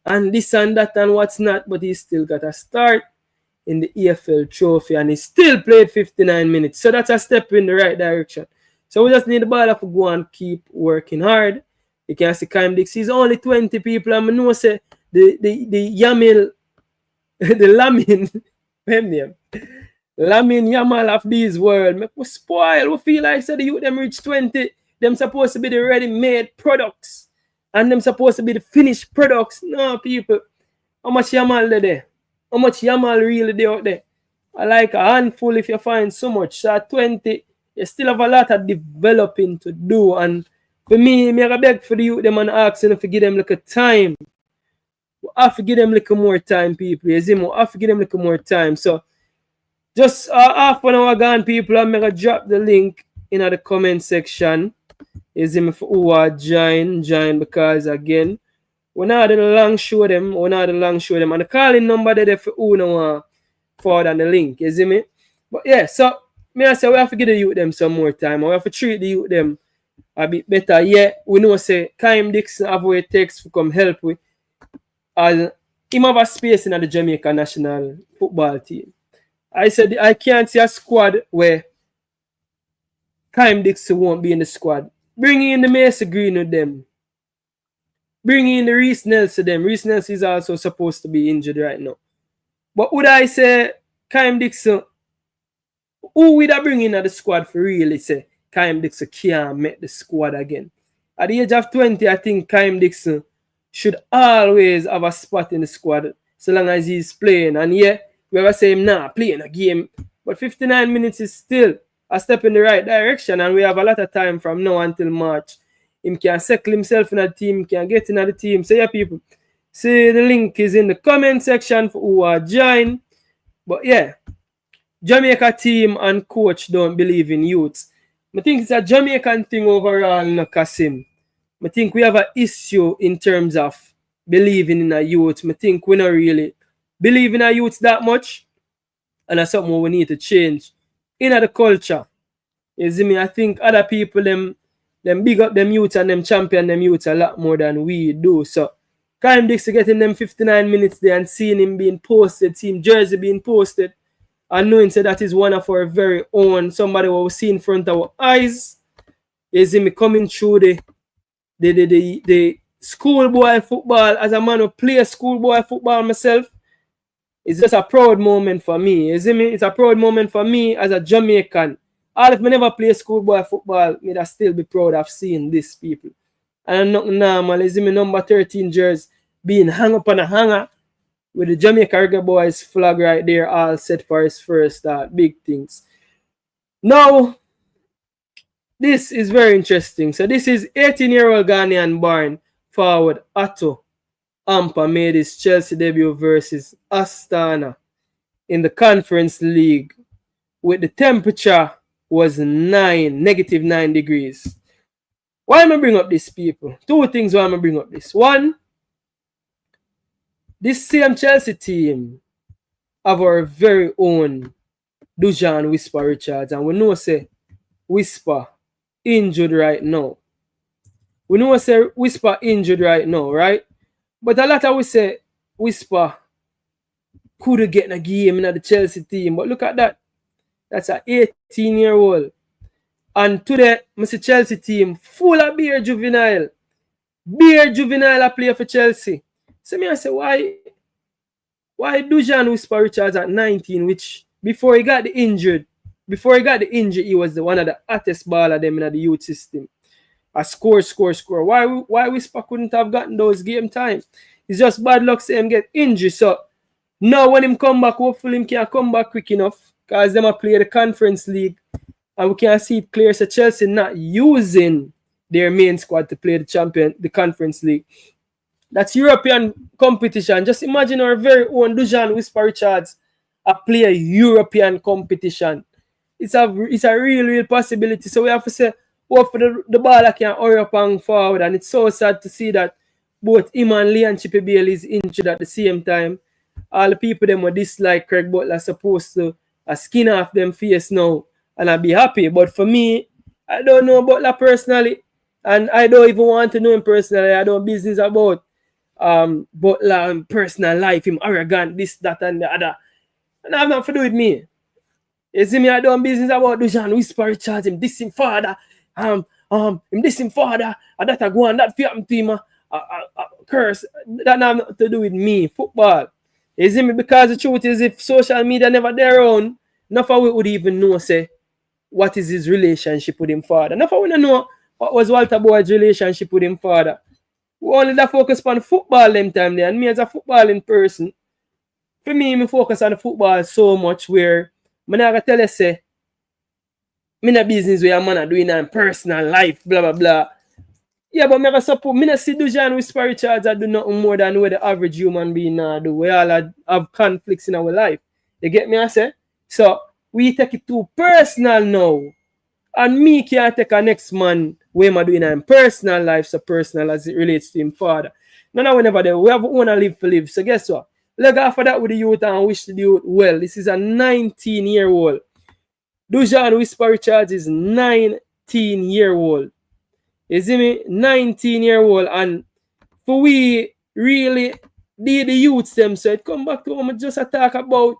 And this and that and what's not. But he's still got a start in the EFL Trophy. And he still played 59 minutes. So that's a step in the right direction. So we just need the ball to go and keep working hard. You can see Kaheim Dixon. He's only 20 people. And I know say the Yamil, the Lamin Yamal of this world. We spoil. We feel like the youth them reach 20. Them supposed to be the ready-made products. And them supposed to be the finished products. No, people. How much Yamal there? How much Yamal really there out there? I like a handful if you find so much. So at 20, you still have a lot of developing to do. And for me, I beg for the youth them and ask them to give them like a time. I have to give them like more time, people. You see me? I have to give them like more time. So just half an hour gone, people. I'm going to drop the link in the comment section. You see me? For who are join because again, we're not the long show them. And the calling number there for who now forward on the link. You see me? But yeah, so I say we have to give the youth them some more time. We have to treat the youth them a bit better. Yeah, we know say Kaheim Dixon have what it takes to come help with. And him have a space in the Jamaica national football team. I said I can't see a squad where Kaheim Dixon won't be in the squad. Bring in the Messi Green with them. Bring in the Reese Nelson them. Reese Nelson is also supposed to be injured right now. But would I say Kaheim Dixon, who would I bring in at the squad for really say Kaheim Dixon can't make the squad again? At the age of 20, I think Kaheim Dixon should always have a spot in the squad so long as he's playing. And yeah, we ever say him playing a game. But 59 minutes is still a step in the right direction, and we have a lot of time from now until March. Him can settle himself in a team, can get in the team. So yeah, people, see the link is in the comment section for who are join. But yeah, Jamaica team and coach don't believe in youths. I think it's a Jamaican thing overall, no Kasim. I think we have an issue in terms of believing in a youth. I think we not really believe in a youth that much, and that's something we need to change in the culture. You see me? I think other people them big up them youth and them champion them youth a lot more than we do. So Kaheim Dixon getting them 59 minutes there and seeing him being posted, team jersey being posted, and knowing so that is one of our very own, somebody what we see in front of our eyes. You see me coming through the schoolboy football as a man who play schoolboy football myself. It's just a proud moment for me. You see me? It's a proud moment for me as a Jamaican. All if me never play schoolboy football, me still be proud of seeing these people. And nothing normal. You see me number 13 jersey being hung up on a hanger with the Jamaica Reggae Boys flag right there, all set for his first start. Big things. Now, this is very interesting. So this is 18-year-old Ghanaian born forward Atto Ampa made his Chelsea debut versus Astana in the Conference League with the temperature was negative 9 degrees. Why am I bring up this, people? Two things why am I bring up this. One, this same Chelsea team have our very own Dujuan Richards, and we know say Whisper injured right now. We know say Whisper injured right now, right? But a lot of we say Whisper could get a game in the Chelsea team. But look at that. That's an 18-year-old. And today, I see Chelsea team full of beer juvenile. Beer juvenile a play for Chelsea. So me I say, why Dujuan Whisper Richards at 19, which before he got the injury, he was one of the hottest baller them in the youth system. A score. Why Whisper couldn't have gotten those game time? It's just bad luck say him get injured. So now when him come back, hopefully him can come back quick enough because them a play the Conference League. And we can see it clear. So Chelsea not using their main squad to play the Conference League. That's European competition. Just imagine our very own Dujuan Whisper Richards play a European competition. It's a real possibility. So we have to say, hopefully the ball can hurry up and forward. And it's so sad to see that both him and Leon Chippy Bailey is injured at the same time. All the people them who dislike Craig Butler are supposed to skin off them face now. And I'll be happy. But for me, I don't know Butler personally. And I don't even want to know him personally. I don't business about Butler and personal life, him arrogant, this, that, and the other. And I have nothing to do with me. You see me, I don't business about Dujuan Whisper Richards, him this him father, him this him father, and that I go on, that fear him to him, curse. That have nothing to do with me, football. You see me, because the truth is, if social media never there around, enough of we would even know, say, what is his relationship with him father. Enough of we don't know what was Walter Boyd's relationship with him father. We only da focus on football them time there, and me as a footballing person, for me focus on the football so much where I'm not going to tell you, say, I'm not business where a man are doing in personal life, blah, blah, blah. Yeah, but I suppose, I not see Dujuan Whisper Richards do nothing more than what the average human being do. We all have conflicts in our life. You get me, I say? So, we take it too personal now. And me can't take a next man where am I doing in personal life, so personal as it relates to him father. No, we never do. We have one to live for live. So guess what? Leg after that with the youth and wish the youth well. This is a 19-year-old. Dujuan Whisper Richards is 19-year-old. You see me? 19-year-old. And for we really did the youths them, so it come back to what I just talk about.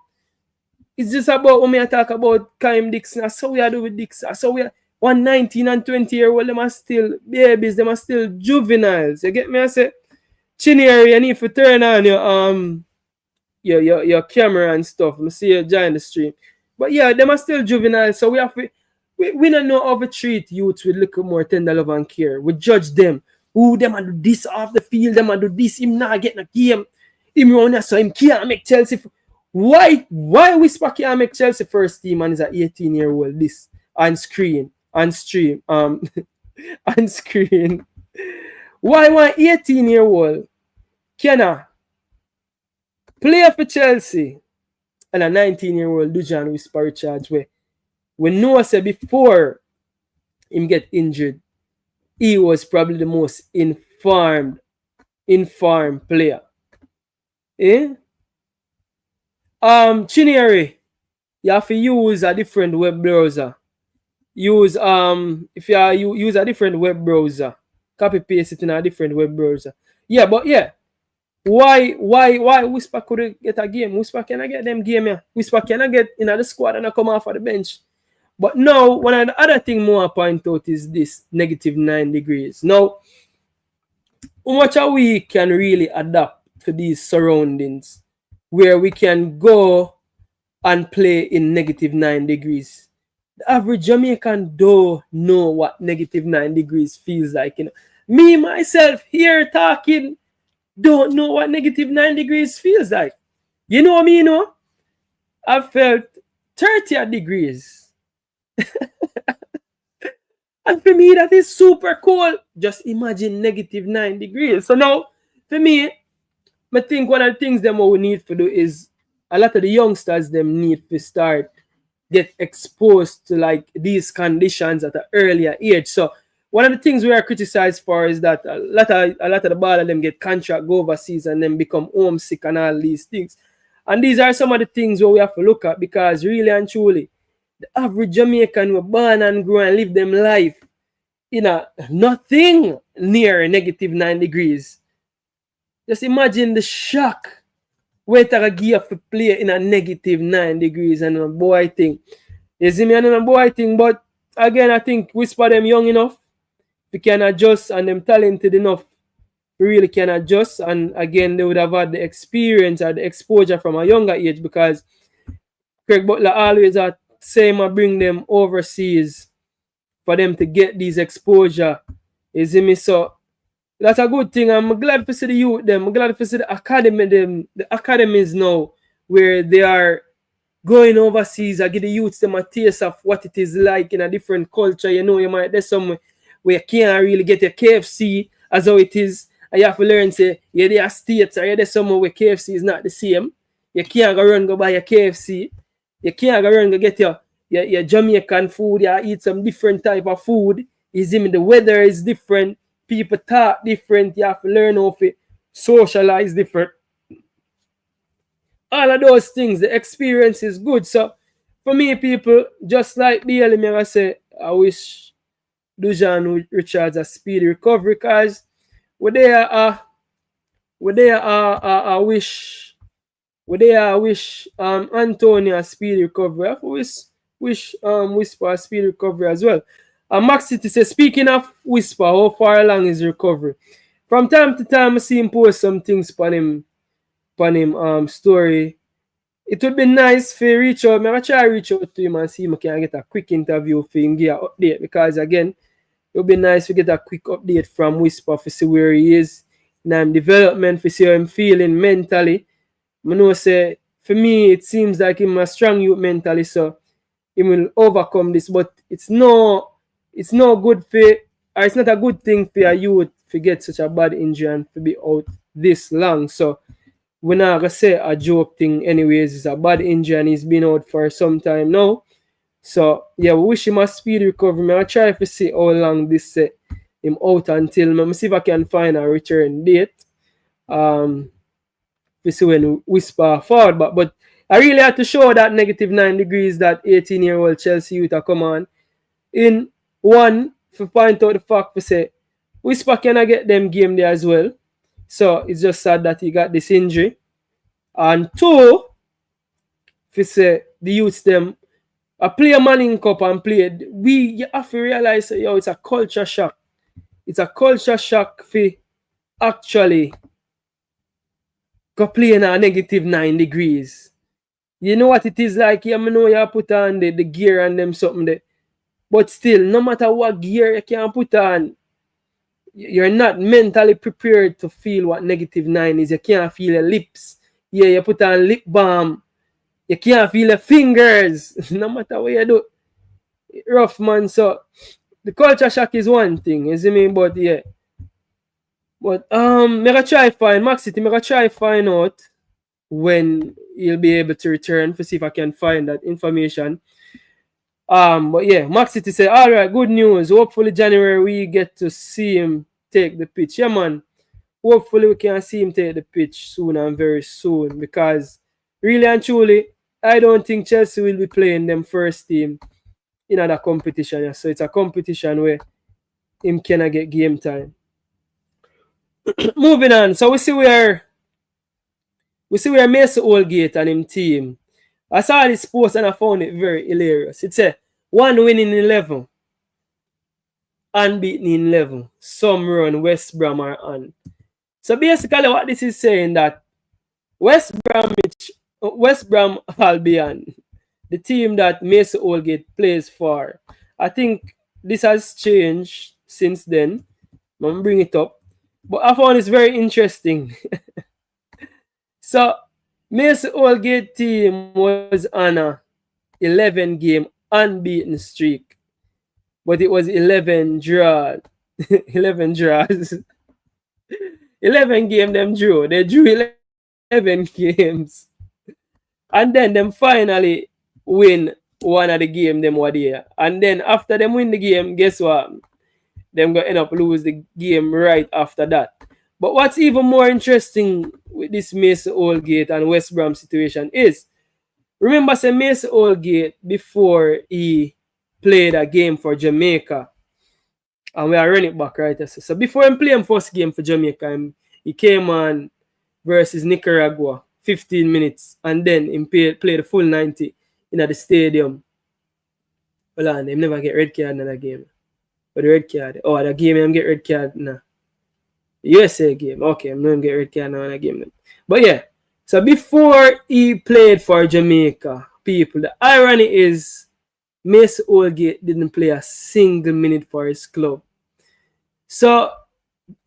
It's just about when I talk about Kaheim Dixon. That's how we are doing with Dixon. So we are 19 and 20-year-old, them are still babies, them are still juveniles. You get me? I say, Chinnery, you need to turn on your camera and stuff. I see you join the stream. But yeah, them are still juveniles. So we have to, we don't know how to treat youths with a little more tender love and care. We judge them. Ooh, them a do this off the field, them a do this, him not getting a game. Him run there, so him can't make Chelsea. Why Whisper can't make Chelsea first team and is an 18-year-old this? on screen, on stream, on screen. Why one 18-year-old can play for Chelsea and a 19-year-old Dujuan Richards where we know say before him get injured, he was probably the most informed player. Eh? Chinere, you have to use a different web browser. Use if you use a different web browser, copy paste it in a different web browser. Yeah, but yeah. Why Whisper couldn't get a game? Whisper cannot get them game here. Whisper cannot get in the squad and come off of the bench. But now, one of the other thing more I point out is this -9 degrees. Now, how much we can really adapt to these surroundings where we can go and play in -9 degrees? The average Jamaican don't know what -9 degrees feels like. You know? Me, myself, here talking, don't know what -9 degrees feels like. You know me, you know? I've felt 30 degrees. And for me, that is super cool. Just imagine -9 degrees. So now, for me, I think one of the things them we need to do is a lot of the youngsters them need to start get exposed to like these conditions at an earlier age. So one of the things we are criticized for is that a lot of the ball of them get contract, go overseas, and then become homesick and all these things. And these are some of the things where we have to look at, because really and truly, the average Jamaican were born and grow and live them life in a nothing near -9 degrees. Just imagine the shock wait a gear for play in a -9 degrees and a boy thing. You see me and a boy thing, but again I think Whisper them young enough, we can adjust, and them talented enough, we really can adjust, and again they would have had the experience or the exposure from a younger age, because Craig Butler always say I bring them overseas for them to get these exposure. You see me? So that's a good thing. I'm glad to see the youth them. I'm glad to see the academy them, the academies now where they are going overseas. I get the youths them a taste of what it is like in a different culture. You know, you might there's somewhere where you can't really get your KFC as how it is. And you have to learn say, yeah, there are states, or yeah, there's somewhere where KFC is not the same. You can't go buy your KFC. You can't go get your Jamaican food. You eat some different type of food. Is even the weather is different. People talk different. You have to learn how to socialize different. All of those things, the experience is good. So for me, people, just like Bailey, I say, I wish Dujuan Richards a speedy recovery, because I wish Antonio a speedy recovery. I wish Whisper a speedy recovery as well. Max City says, speaking of Whisper, how far along is recovery? From time to time, I see him post some things on him story. It would be nice if you reach out. I try to reach out to him and see if I can get a quick interview for him, get an update, because again, it would be nice to get a quick update from Whisper to see where he is in development, to see how I'm feeling mentally. I know say, for me, it seems like he's a strong youth mentally, so he will overcome this, but it's no good for, or it's not a good thing for a youth to get such a bad injury and to be out this long. So we're not gonna say a joke thing anyways. It's a bad injury and he's been out for some time now. So yeah, we wish him a speedy recovery. I'll try to see how long this him out until. Let me see if I can find a return date. We see when Whisper forward, but I really had to show that -9 degrees that 18-year-old Chelsea youth are come on. In one, to point out the fact we say Whisper cannot get them game there as well. So it's just sad that he got this injury. And two, if we say the youths them a player Manning Cup and played, you have to realize it's a culture shock. It's a culture shock for actually go play in a -9 degrees. You know what it is like? I know you put on the gear and them something there. But still, no matter what gear you can put on, you're not mentally prepared to feel what -9 is. You can't feel your lips. Yeah, you put on lip balm. You can't feel your fingers. No matter what you do. rough, man. So the culture shock is one thing, you see me? But yeah. But me gonna try find Max City, me gonna try find out when he'll be able to return to see if I can find that information. But yeah, Max City said, all right, good news. Hopefully January we get to see him take the pitch. Yeah, man. Hopefully we can see him take the pitch soon and very soon, because really and truly, I don't think Chelsea will be playing them first team in other competition. Yeah. So it's a competition where him cannot get game time. Moving on. So we see where Messi Oldgate and him team. I saw this post and I found it very hilarious. It said 1 win in 11. Unbeaten in 11. Some run West Brom are on. So basically what this is saying that West Brom Albion, the team that Messi Oldgate plays for, I think this has changed since then. I'm gonna bring it up. But I found this very interesting. So Messi Oldgate team was on a 11-game unbeaten streak. But it was 11 draws. 11 draws. 11 games them drew. They drew 11 games. And then them finally win one of the game them were there. And then after them win the game, guess what? Them gonna end up lose the game right after that. But what's even more interesting with this Messi Oldgate and West Brom situation is, remember say Messi Oldgate before he played a game for Jamaica, and we are running it back right. So before him playing first game for Jamaica, he came on versus Nicaragua, 15 minutes, and then he played the full 90 in the stadium. Hold on, him never get red card in that game. But the red card, the game him get red card now. USA game, okay, I'm not get red card now in that game. But yeah, so before he played for Jamaica, people, the irony is Messi Oldgate didn't play a single minute for his club. So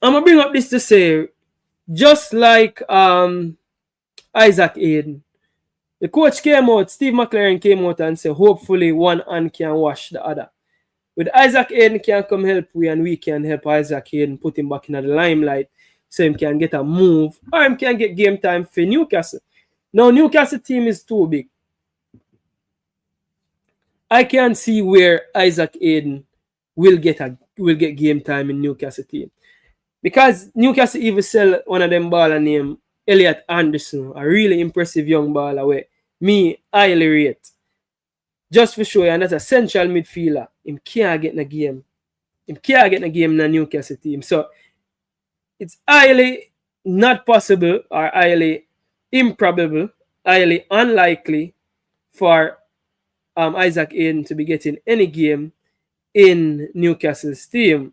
I'm gonna bring up this to say, just like Isaac Hayden, the coach came out, Steve McLaren came out and said, hopefully one hand can wash the other. With Isaac Hayden can come help we, and we can help Isaac Hayden put him back in the limelight so he can get a move, or he can get game time for Newcastle. Now Newcastle team is too big. I can't see where Isaac Hayden will get game time in Newcastle team. Because Newcastle even sell one of them baller named Elliot Anderson, a really impressive young baller where me highly rate. Just for sure, and that's a central midfielder. Him can't get in the game. Him can't get in the game in the Newcastle team. So it's highly not possible or highly improbable, highly unlikely for Isaac Hayden to be getting any game in Newcastle's team.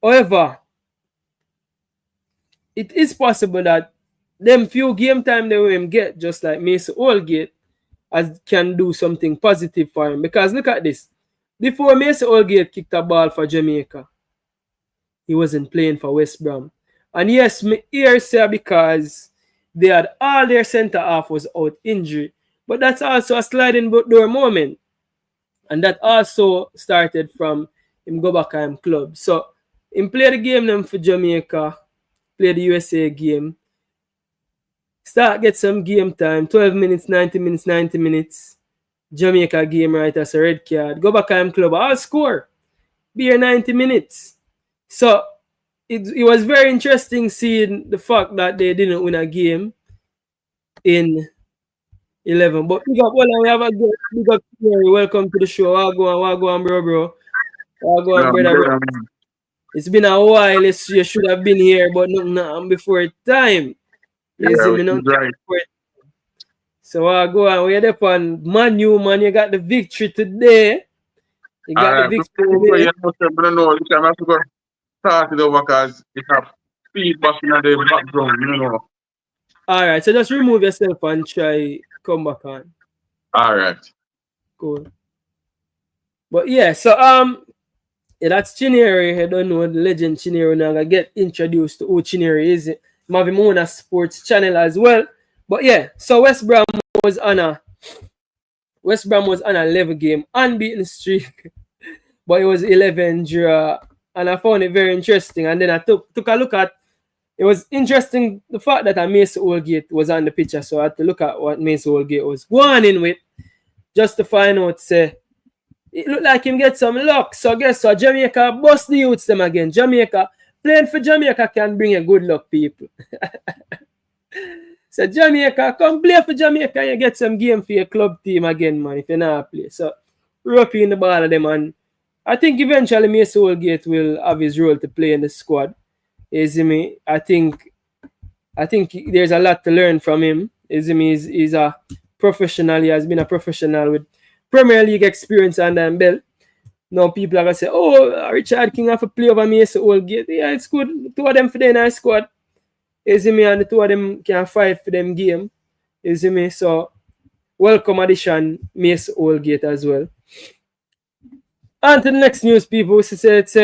However, it is possible that them few game time they will him get, just like Messi Oldgate, as can do something positive for him. Because look at this. Before Messi Oldgate kicked a ball for Jamaica, he wasn't playing for West Brom. And yes, me here say because they had all their centre half was out injury. But that's also a sliding door moment. And that also started from him go back home club. So him play the game them for Jamaica, play the USA game, start get some game time, 12 minutes, 90 minutes, 90 minutes. Jamaica game right as a red card. Go back home club, I'll score. Be here 90 minutes. So it was very interesting seeing the fact that they didn't win a game in 11. But we have a good big up here. Welcome to the show. Wagwan, bro. Wagwan, brother. It's been a while. You should have been here, but not before time. You see me not right. So Wagwan, we're there on Manu, man. You got the victory today. You got the victory today. I have to go start it over because it has feedback in the background, you know. Alright, so just remove yourself and try come back on. Alright. Cool. But yeah, so yeah, that's Chineri. I don't know the legend Chineri. Now I get introduced to who Chineri is. Mavimona Sports channel as well. But yeah, so West Brom was on a 11 game unbeaten streak. but it was 11 draw, and I found it very interesting. And then I took a look at. It was interesting the fact that Mason Holgate was on the picture, so I had to look at what Mason Holgate was going in with, just to find out. Say it looked like him get some luck. So guess what? Jamaica bust the youths them again. Jamaica playing for Jamaica can bring a good luck, people. So Jamaica, come play for Jamaica and you get some game for your club team again, man, if you're not play. So rope in the ball of them, and I think eventually Mason Holgate will have his role to play in the squad. You see me? I think there's a lot to learn from him. You see me? He's a professional. He has been a professional with Premier League experience under his belt. Now people are gonna say, "Oh, Richard King have to play over Mason Holgate." Yeah, it's good. Two of them for the nice squad. You see me? And the two of them can fight for them game. You see me? So welcome addition, Mason Holgate as well. On to the next news, people. We say it's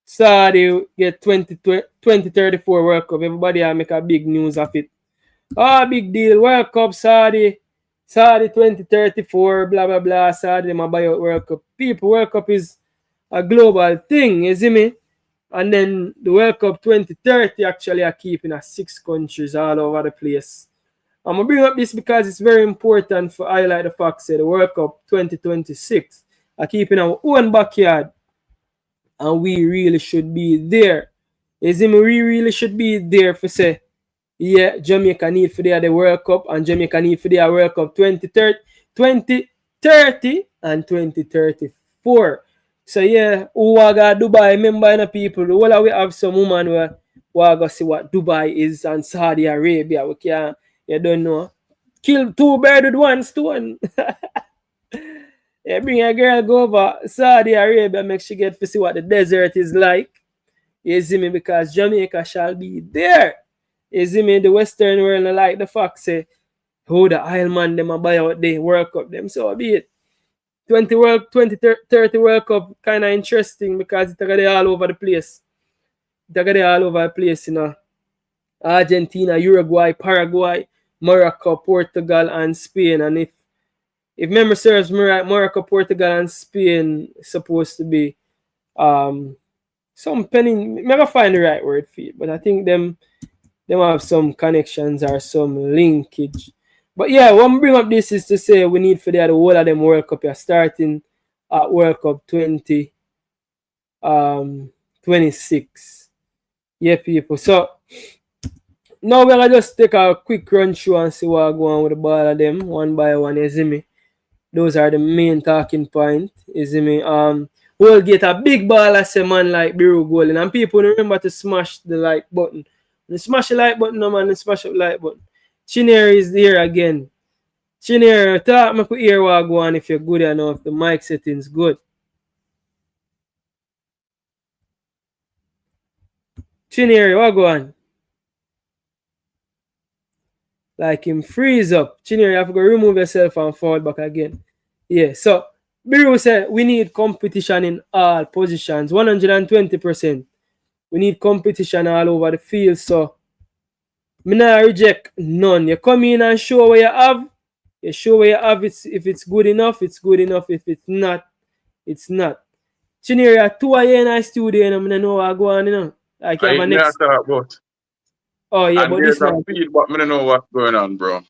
Saudi get 2034 World Cup. Everybody make a big news of it. Big deal. World Cup, Saudi 2034, blah, blah, blah. Saudi, them buy out World Cup. People, World Cup is a global thing, you see me? And then the World Cup 2030 actually are keeping 6 countries all over the place. I'm going to bring up this because it's very important for highlight the fact that the World Cup 2026 are keeping our own backyard. And we really should be there. You see me? We really should be there for say, yeah, Jamaica need for the World Cup, and Jamaica need for the World Cup 2030 and 2034. So yeah, who got Dubai, remember the people, well, we have some woman who go see what Dubai is and Saudi Arabia. We can, you don't know. Kill 2 birds with 1 stone. Yeah, bring a girl go over Saudi Arabia, make she get to see what the desert is like. You see me? Because Jamaica shall be there. You see me? The Western world like the fact say, who the Isleman them a buy out the World Cup them. So be it. 2030 World Cup kind of interesting because it's all over the place. It's all over the place, you know. Argentina, Uruguay, Paraguay, Morocco, Portugal, and Spain. And if memory serves me right, Morocco, Portugal, and Spain supposed to be some penny. Never find the right word for it, but I think them have some connections or some linkage. But yeah, what I bring up this is to say we need for the whole of them World Cup here, starting at World Cup 2026. Yeah, people. So now we're gonna just take a quick run through and see what go on with the ball of them one by one. You see me? Those are the main talking point. You see me? We'll get a big ball as a man like Biru Golden. And people remember to smash the like button. When you smash the like button, no man, you smash up the like button. Chinere is here again. Chinere, talk me could hear what go on if you're good enough. The mic settings good. Chinere, what go on? Like him freeze up. Chinere, you have to go remove yourself and forward back again. Yeah, so Biru said we need competition in all positions. 120%. We need competition all over the field. So me not reject none. You come in and show what you have. You show what you have. If it's good enough, it's good enough. If it's not, it's not. Chinere, 2 a.m. in the studio and I don't know what go on, you know. Like I my next. Oh yeah, and but there's this a feedback, I don't know what's going on, bro.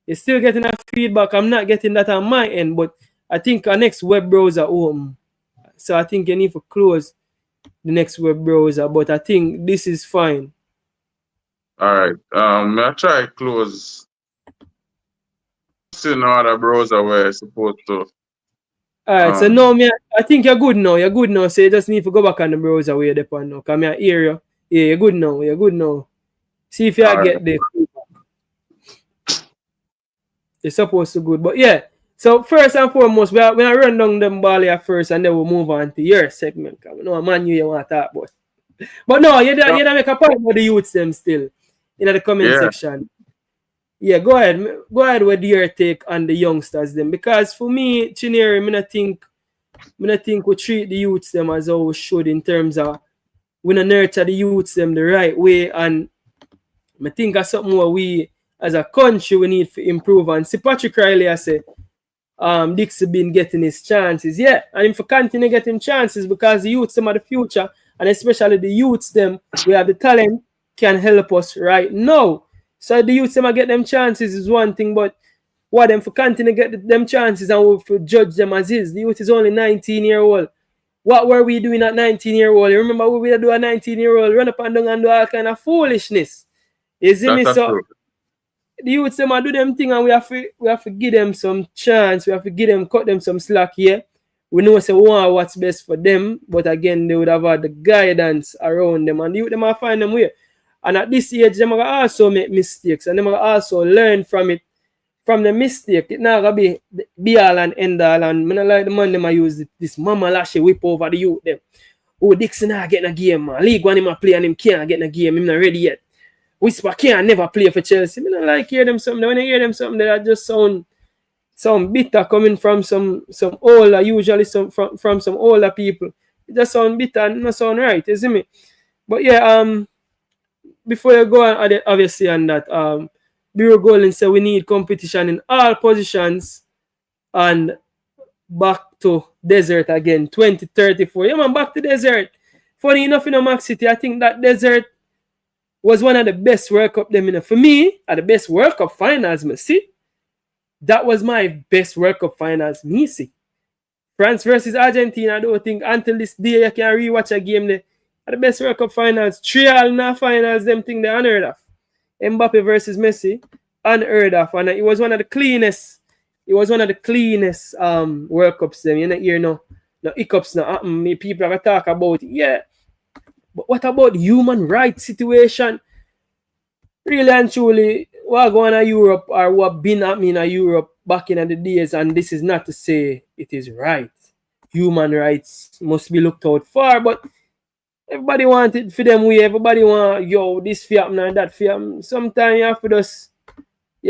You're still getting that feedback. I'm not getting that on my end, but I think our next web browser open. So I think you need to close the next web browser, but I think this is fine. Alright. I try close. Still no other browser where I'm supposed to. Alright, so now I think you're good now. You're good now. So you just need to go back on the browser where you're on now. Come here, hear you. Yeah, you're good now. You're good now. See if you get the feedback. You're supposed to good. But yeah. So first and foremost, we're run down them ball here first and then we'll move on to your segment. I know a man you want to talk about. But no, you don't make a point for the youths them still in the comment section. Yeah, go ahead. Go ahead with your take on the youngsters them. Because for me, Chinere, I think we treat the youths them as how we should in terms of we nurture the youths them the right way, and I think that's something where we as a country we need to improve. And see Patrick Riley I say Dixon been getting his chances. Yeah, and if we continue getting chances because the youths them are the future, and especially the youths them, we have the talent, can help us right now. So the youths them are get them chances is one thing, but what them for continue get them chances and we for judge them as is. The youth is only 19-year-old. What were we doing at 19-year-old? You remember what we do at 19-year-old? Run up and down and do all kind of foolishness. You see me? So true. the youths them do them thing and we have to give them some chance. We have to give them, cut them some slack here. We know say we want what's best for them, but again they would have had the guidance around them and the youth them will find them way. And at this age, them will also make mistakes and them will also learn from it. From the mistake, it not gonna be all and end all. And I don't like the man them I use this mama lashy whip over the youth them. Oh, Dixon not getting a game, man. League one him a play and him can't get a game. Him not ready yet. Whisper can't never play for Chelsea. I don't like hear them something. When I hear them something that just sound bitter coming from some older, usually from some older people. It just sound bitter and not sound right, you see me? But yeah, before you go on obviously on that, Bureau Golden said we need competition in all positions and back to desert again, 2034. Yeah, man, back to desert. Funny enough, in Max City, I think that desert was one of the best World Cup them. For me, at the best World Cup finals, me see. That was my best World Cup finals, me see. France versus Argentina, I don't think until this day you can rewatch a game there. At the best World Cup finals, 3-all in the finals, them thing they unheard of. Mbappe versus Messi, unheard of, and it was one of the cleanest. It was one of the cleanest World Cups. Them, you know, here no hiccups now happen. People have to talk about it. Yeah, but what about the human rights situation? Really and truly, what going on in Europe or what been happening in Europe back in the days, and this is not to say it is right. Human rights must be looked out for, but everybody want it for them way. Everybody want, yo, this for happen and that for happen. Sometimes you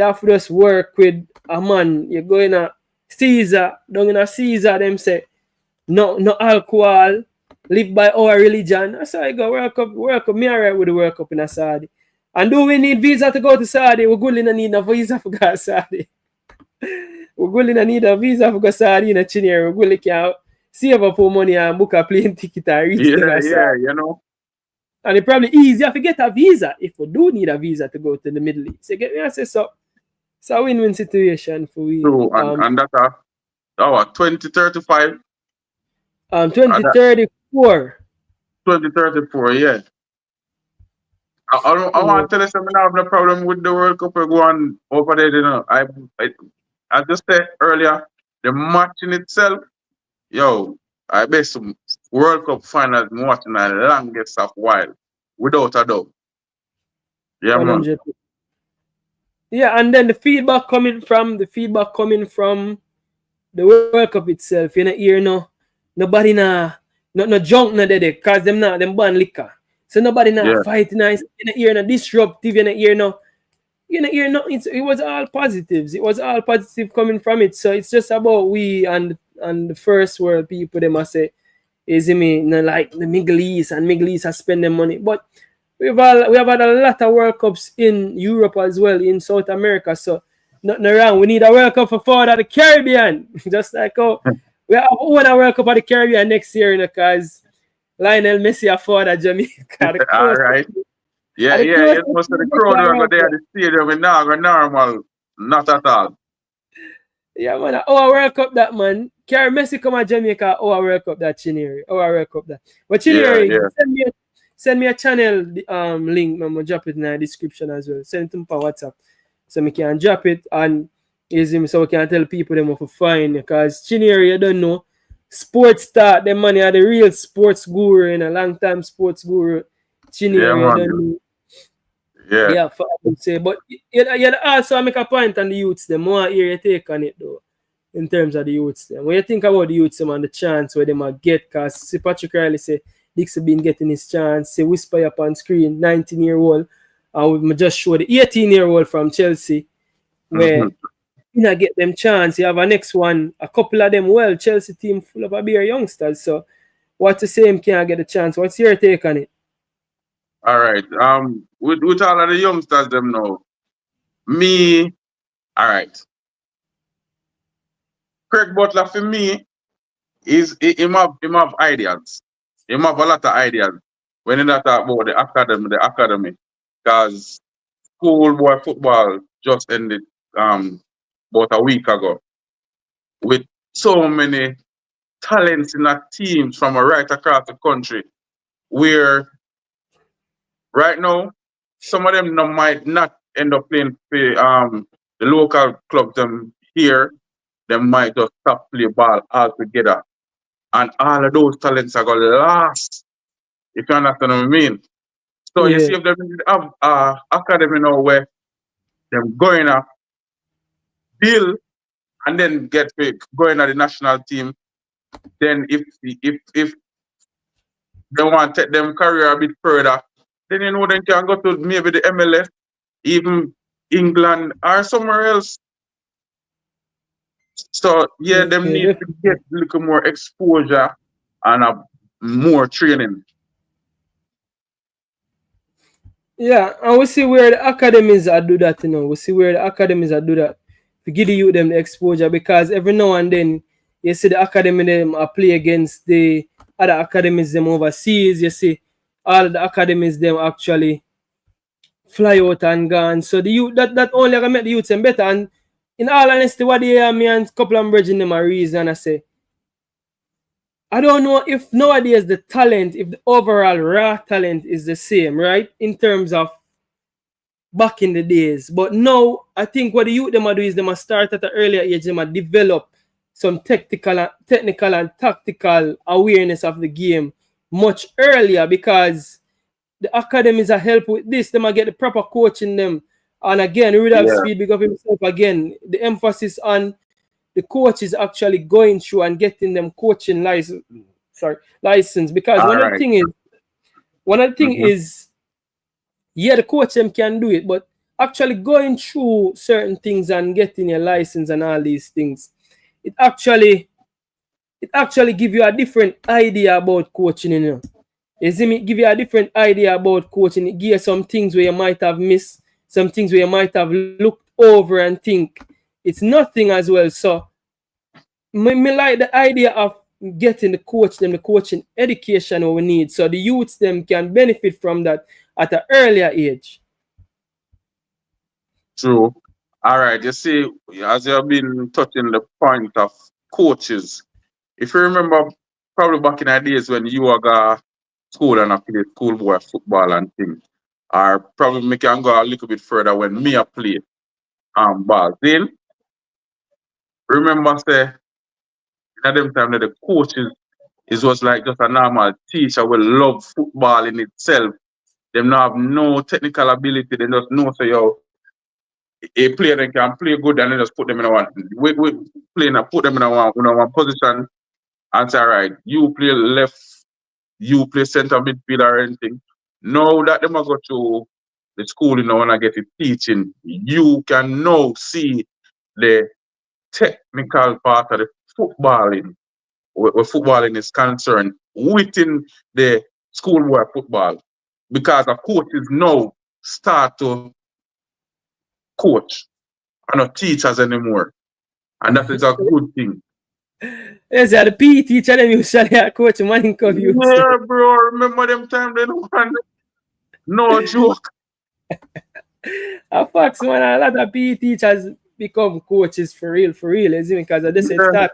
have to just work with a man. You go in a Caesar, down in a Caesar, them say, no alcohol, live by our religion. That's how I go work up. Me alright with the work up in a Saudi. And do we need visa to go to Saudi? We're going to need a visa for go to Saudi. We're going to need a visa for go to Saudi in a Chinese. We're going to save up for money and book a plane ticket and reach Yeah, you know. And it's probably easier to get a visa if we do need a visa to go to the Middle East. You get me? I say so. It's a win-win situation for we. True, and that's our 2035. 2034. 2034, yeah. I want to tell you something. I have no problem with the World Cup going over there. You know, I just said earlier, the match in itself, yo, I bet some World Cup finals I'm watching the longest of while, without a doubt. Yeah, 100%. Man. Yeah, and then the feedback coming from the World Cup itself. You know, here nobody no junk no there because them ban liquor. So nobody fight nice in the ear, no disruptive in the ear, no. In the ear, no. It was all positives. It was all positive coming from it. So it's just about we and the first world people. They must say, is me, no, like the Middle East and Middle East are spending money. But we have had a lot of World Cups in Europe as well, in South America. So nothing wrong. We need a World Cup for forward of the Caribbean, just like how we have a World Cup of the Caribbean next year, because Lionel Messi afford at Jamaica. All right. Yeah. It's most of the crowd over there at the stadium is not normal. Not at all. Yeah, man. Our World Cup that, man. Carry Messi come at Jamaica. Our World Cup that, Chineri. Our World Cup that. But Chineri, send me a channel link. I'm going to drop it in the description as well. Send it to me for WhatsApp. So we can drop it and so we can tell people them what to find. Because Chineri, you don't know. Sports star, them money are the real sports guru and a long time sports guru. Chineri, yeah, for I would say. But you also make a point on the youths, them more here you take on it though. In terms of the youths, them. When you think about the youths, them and the chance where they might get, because Patrick Riley say Dixon been getting his chance, say whisper up on screen, 19-year-old, and we just show the 18-year-old from Chelsea, where you know, get them chance. You have a next one, a couple of them, Chelsea team full of a beer youngsters. So what to say him can't get a chance? What's your take on it? All right. With all of the youngsters them now, me, all right. Craig Butler for me is him have ideas. Him have a lot of ideas when you talk about the academy. Because schoolboy football just ended about a week ago with so many talents in that teams from right across the country. Where right now some of them might not end up playing for the local clubs them here. They might just stop play ball altogether. And all of those talents are gonna last. If you understand what I mean. So you Yeah. see if they have academy now where them going up, build and then get going at the national team, then if they want to take them career a bit further, then you know they can go to maybe the MLS, even England or somewhere else. So yeah, them Yeah, need to get definitely. a little more exposure and more training. Yeah, and we see where the academies are do that, you know. We see where the academies are do that to give the youth them the exposure because every now and then you see the academy them are play against the other academies them overseas. You see all the academies them actually fly out and gone. So the youth that only gonna make the youth them better. And in all honesty, what they hear me and couple of bridging them a reason I say I don't know if nowadays the talent, if the overall raw talent is the same, right? In terms of back in the days. But now I think what the youth them do is them start at an earlier age, them develop some technical and tactical awareness of the game much earlier because the academies are help with this. Them get the proper coaching them. And again, Rid of Yeah. Speed, big up himself again. The emphasis on the coach is actually going through and getting them coaching license. Because All right. one of the thing Mm-hmm. is yeah, the coach them can do it, but actually going through certain things and getting your license and all these things, it actually give you a different idea about coaching, you know. You see me give you a different idea about coaching. It gives you some things where you might have missed, some things where you might have looked over and think it's nothing as well. So me like the idea of getting the coaching education what we need so the youths them can benefit from that at an earlier age. True. All right. You see, as you have been touching the point of coaches, if you remember, probably back in the days when you were at school and I played schoolboy football and things, or probably me can go a little bit further when me I played ball. Then remember say at them time that the coaches it was like just a normal teacher will love football in itself. Them not have no technical ability. They just know so yo a player that can play good and then just put them in a one we playing put them in a one position and say, all right, you play left, you play center midfield or anything. Now that them are go to the school, you know, when I get it teaching, you can now see the technical part of the footballing, where footballing is concerned within the schoolboy football. Because the coaches now start to coach and not teachers anymore. And that is a good thing. Yes, yeah, the PE teacher them usually are coach man youths. Yeah, bro, remember them time then one? No joke. A facts man, a lot of PE teachers become coaches for real, is it? Because I just said Yeah, start.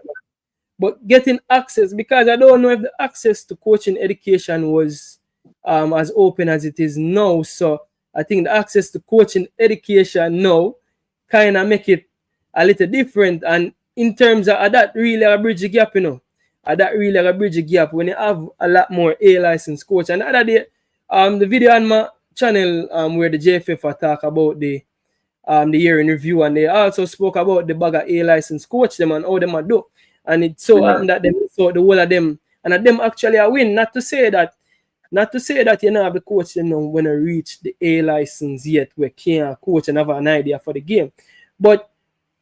But getting access, because I don't know if the access to coaching education was as open as it is now. So I think the access to coaching education now kind of make it a little different. And in terms of that really a bridge the gap, you know. That really a bridge the gap when you have a lot more A license coach. And the other day, the video on my channel where the JFF talk about the year in review, and they also spoke about the bag of A license coach them and how them are do. And it so yeah, happened that they saw the whole of them and that them actually a win. Not to say that you know have the coach them know when I reach the A license yet we can't coach and have an idea for the game. But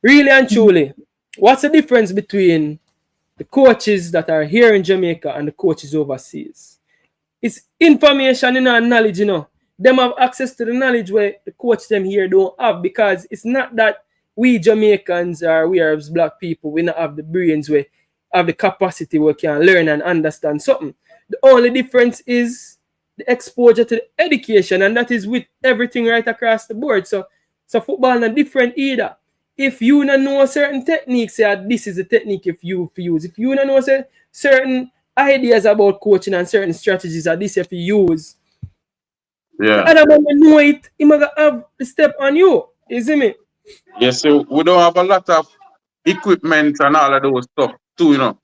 really and truly, what's the difference between the coaches that are here in Jamaica and the coaches overseas? It's information, you know, and knowledge, you know. Them have access to the knowledge where the coach them here don't have because it's not that we Jamaicans or we as black people, we not have the brains, we have the capacity we can learn and understand something. The only difference is the exposure to the education, and that is with everything right across the board. So football not different either. If you don't know certain techniques, say this is the technique if you use. If you don't know certain ideas about coaching and certain strategies that this if you use, the Yeah. other man will know it, he might have the step on you. You see me? Yes, so we don't have a lot of equipment and all of those stuff too, you know.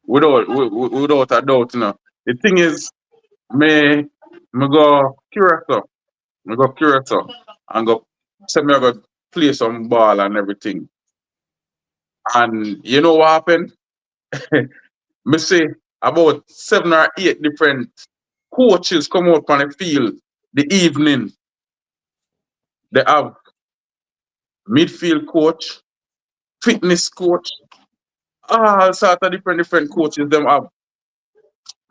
Without a doubt, you know. The thing is, me go curator. Me go curator and go say me I go play some ball and everything. And you know what happened? Me say about 7 or 8 different coaches come out on the field the evening. They have midfield coach, fitness coach, all sorts of different coaches them have.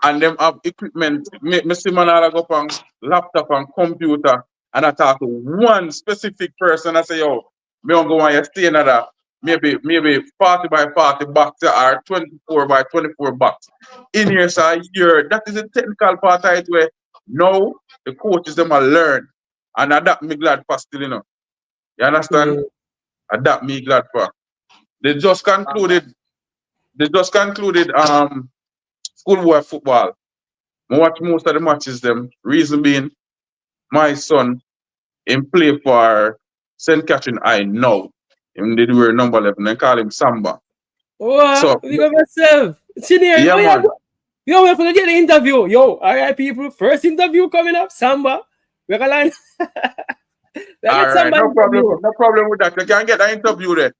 And them have equipment. Me see man all go up on laptop and computer and I talk to one specific person. I say, yo, me don't go on you stay another maybe 40 by 40 box or 24 by 24 box. In here, so here, that is the technical part of it where now the coaches them are learn. And that me glad for still, you know. You understand? Yeah. And that me glad for. They just concluded schoolboy football. I watch most of the matches them. Reason being, my son him play for St. Catherine I know. Him did wear number 11 and call him Samba. What? So We got myself. Senior, yeah oh yeah, man. yo, we're gonna get the interview. Yo, all right, people. First interview coming up, Samba. We're gonna line. We'll get Alright, Samba interview. no problem with that. You can get an interview there.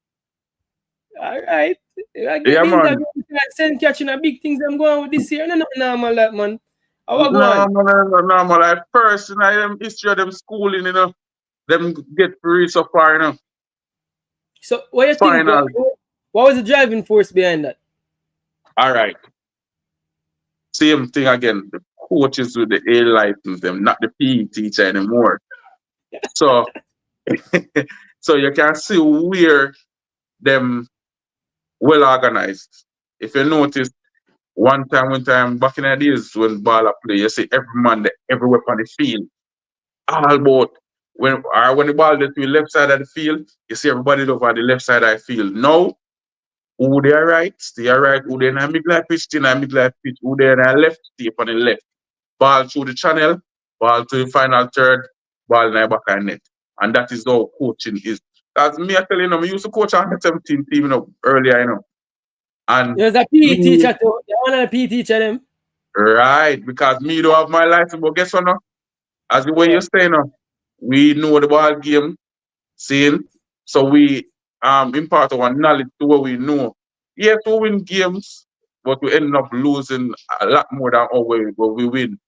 All right. I get Yeah the man. interview. Send catching a big things I'm going with this year. No, no, normal that man. How I go No, on? no, man. Like first, you know, them history of them schooling, you know, them get free so far, you know. So what you think? Final. What was the driving force behind that? Alright. Same thing again. The coaches with the A license, them, not the PE teacher anymore. So so you can see where them well organized. If you notice, one time back in the days when ball play, you see every man there, everywhere on the field. All about when the ball gets to the left side of the field, you see everybody over on the left side of the field. Now, who they are right, stay right. Who they in the middle pitch, stay in the middle pitch. Who they in the left, stay on the left. Ball through the channel, ball to the final third, ball in the back of the net. And that is how coaching is. Because me, I tell you, I used to coach on the 17 team, you know, earlier, you know. And There's a PE me, teacher too. You want a PE teacher them? right, because me don't have my license, but guess what now? As the way Yeah. you say now, we know the ball game, seeing, so we impart our knowledge to what we know. Yes, we win games, but we end up losing a lot more than what we win.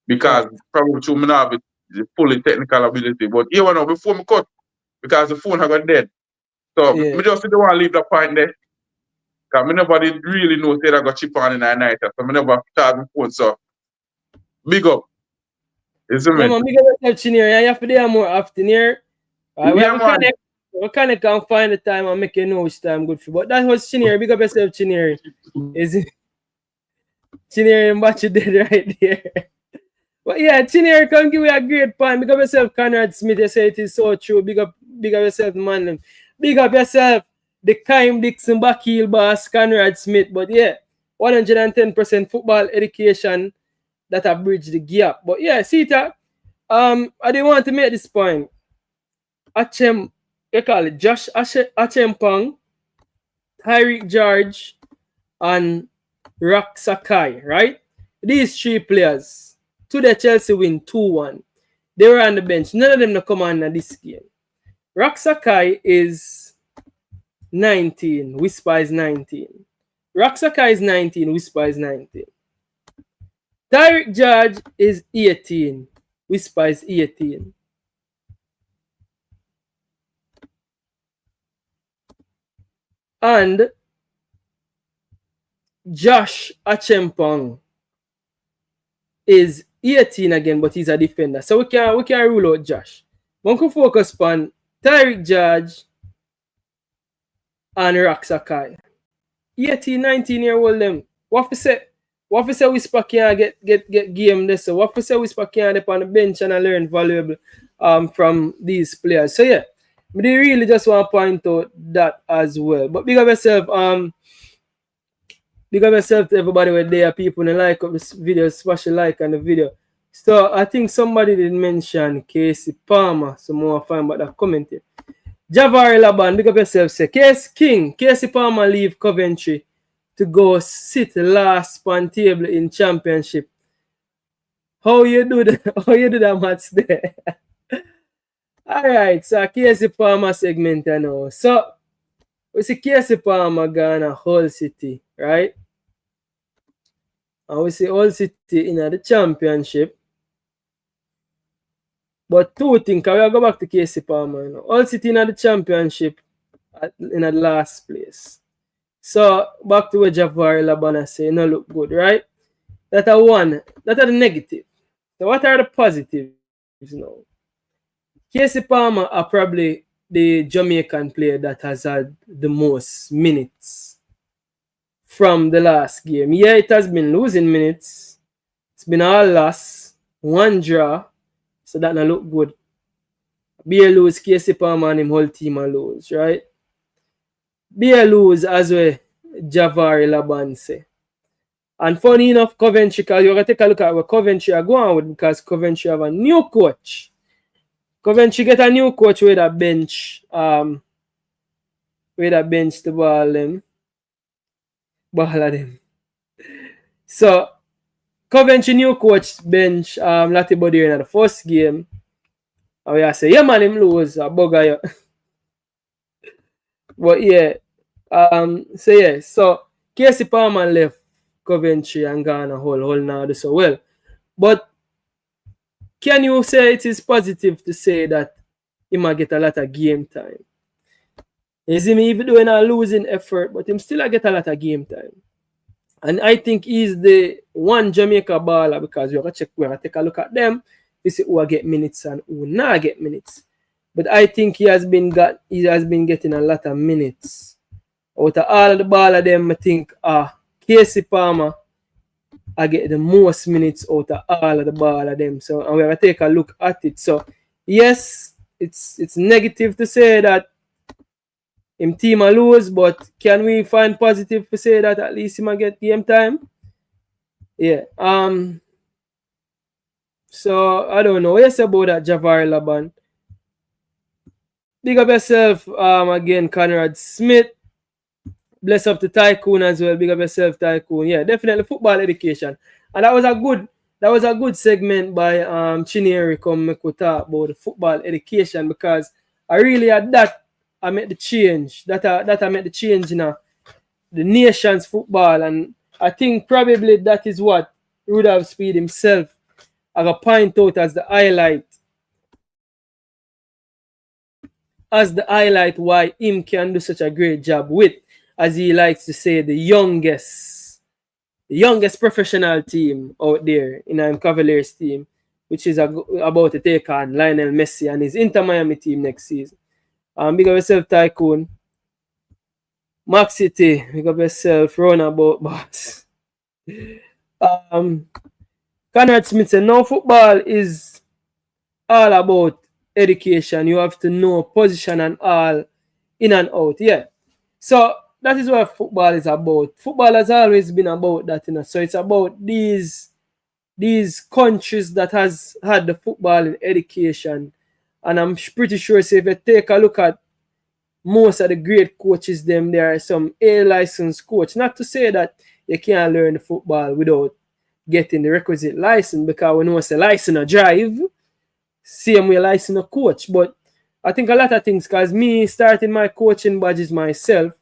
Because Fact. probably to me now have the fully technical ability. But here now, before me cut, because the phone have got dead. So Yeah. me just don't want to leave the point there. Because me nobody really knows that I got chip on in the night. So me never charge my phone. So big up. You see Yeah, me? man, big up yourself, Chinere. You have to do more often here. We Yeah, have a man. connect. We connect and find the time and make you know which time good for. But that was Chinere. Big up yourself, Chinere. Is it Chinere and Bachi dead right there? But yeah, Chinere can give you a great point. Big up yourself, Conrad Smith. You say it is so true. Big up yourself, man. Big up yourself, the Kaheim Dixon backheel boss, Conrad Smith. But yeah, 110% football education that have bridged the gap. But yeah, see that. I didn't want to make this point. Achem, you call it Josh Achempong, Tyreek George, and Rock Sakai, right? These three players, today Chelsea win 2-1. They were on the bench. None of them no come on in this game. Rock Sakai is 19. Whisper is 19. Rock Sakai is 19. Whisper is 19. Tyreek George is 18. Whisper is 18. And Josh Achempong is 18 again, but he's a defender. So we can rule out Josh. One can focus on Tyreek George and Raksakai. 18, 19-year-old them. What we say? What we say Whisper can get game this? So what we say Whisper can dip on the bench and I learn valuable from these players. So yeah, but they really just want to point out that as well. But big up yourself, to everybody where there, people who like up this video, special like on the video. So I think somebody did mention Casey Palmer, so more fine about that comment here. Javari Laban, big up yourself, say Casey Palmer leave Coventry to go sit last on table in championship. How you do that? How you do that match there? Alright, so Casey Palmer segment I know. So we see Casey Palmer gonna Hull City, right? And we see Hull City in the championship. But two things, we'll go back to Casey Palmer. You know. Hull City in the championship in the last place. So back to what Javari Labana say, no look good, right? That are one. That are the negative. So what are the positives now? Casey Palmer are probably the Jamaican player that has had the most minutes from the last game. Yeah, it has been losing minutes. It's been all loss, one draw. So that not look good. Beer lose, Casey Palmer and him whole team a lose, right? Beer lose as well, Javari Laban say. And funny enough, Coventry, because you're going to take a look at what Coventry are going with, because Coventry have a new coach. Coventry get a new coach with a bench, the ball them. So Coventry new coach bench Latibody in the first game. And we say, yeah man, him lose a bugger you. But yeah. So Casey Palmer left Coventry and gone a whole now do so well. But can you say it is positive to say that he might get a lot of game time? Is him even doing a losing effort, but him still get a lot of game time. And I think he's the one Jamaica baller because we're gonna take a look at them. We see who get minutes and who not get minutes. But I think he has been getting a lot of minutes. Out of all the baller them, I think Casey Palmer I get the most minutes out of all of the baller them. So and we're gonna take a look at it. So yes, it's negative to say that him team a lose, but can we find positive to say that at least he might get game time? Yeah. So I don't know. What you say about that, Javari Laban? Big up yourself, again, Conrad Smith. Bless up to Tycoon as well. Big up yourself, Tycoon. Yeah, definitely football education. And that was a good segment by Chineri come make we talk about the football education because I really had that. I made the change. That I made the change in the nation's football, and I think probably that is what Rudolph Speed himself I got point out as the highlight why him can do such a great job with, as he likes to say, the youngest professional team out there in our Cavaliers team, which is about to take on Lionel Messi and his Inter Miami team next season. Big up yourself, Tycoon. Max City, big up yourself, Runabout Boss. Conrad Smith said, no, football is all about education. You have to know position and all in and out. Yeah. So that is what football is about. Football has always been about that, you know. So it's about these countries that has had the football in education. And I'm pretty sure, if you take a look at most of the great coaches, there are some A-licensed coach. Not to say that you can't learn football without getting the requisite license, because we know it's a license a drive, same way license a coach. But I think a lot of things, because me starting my coaching badges myself,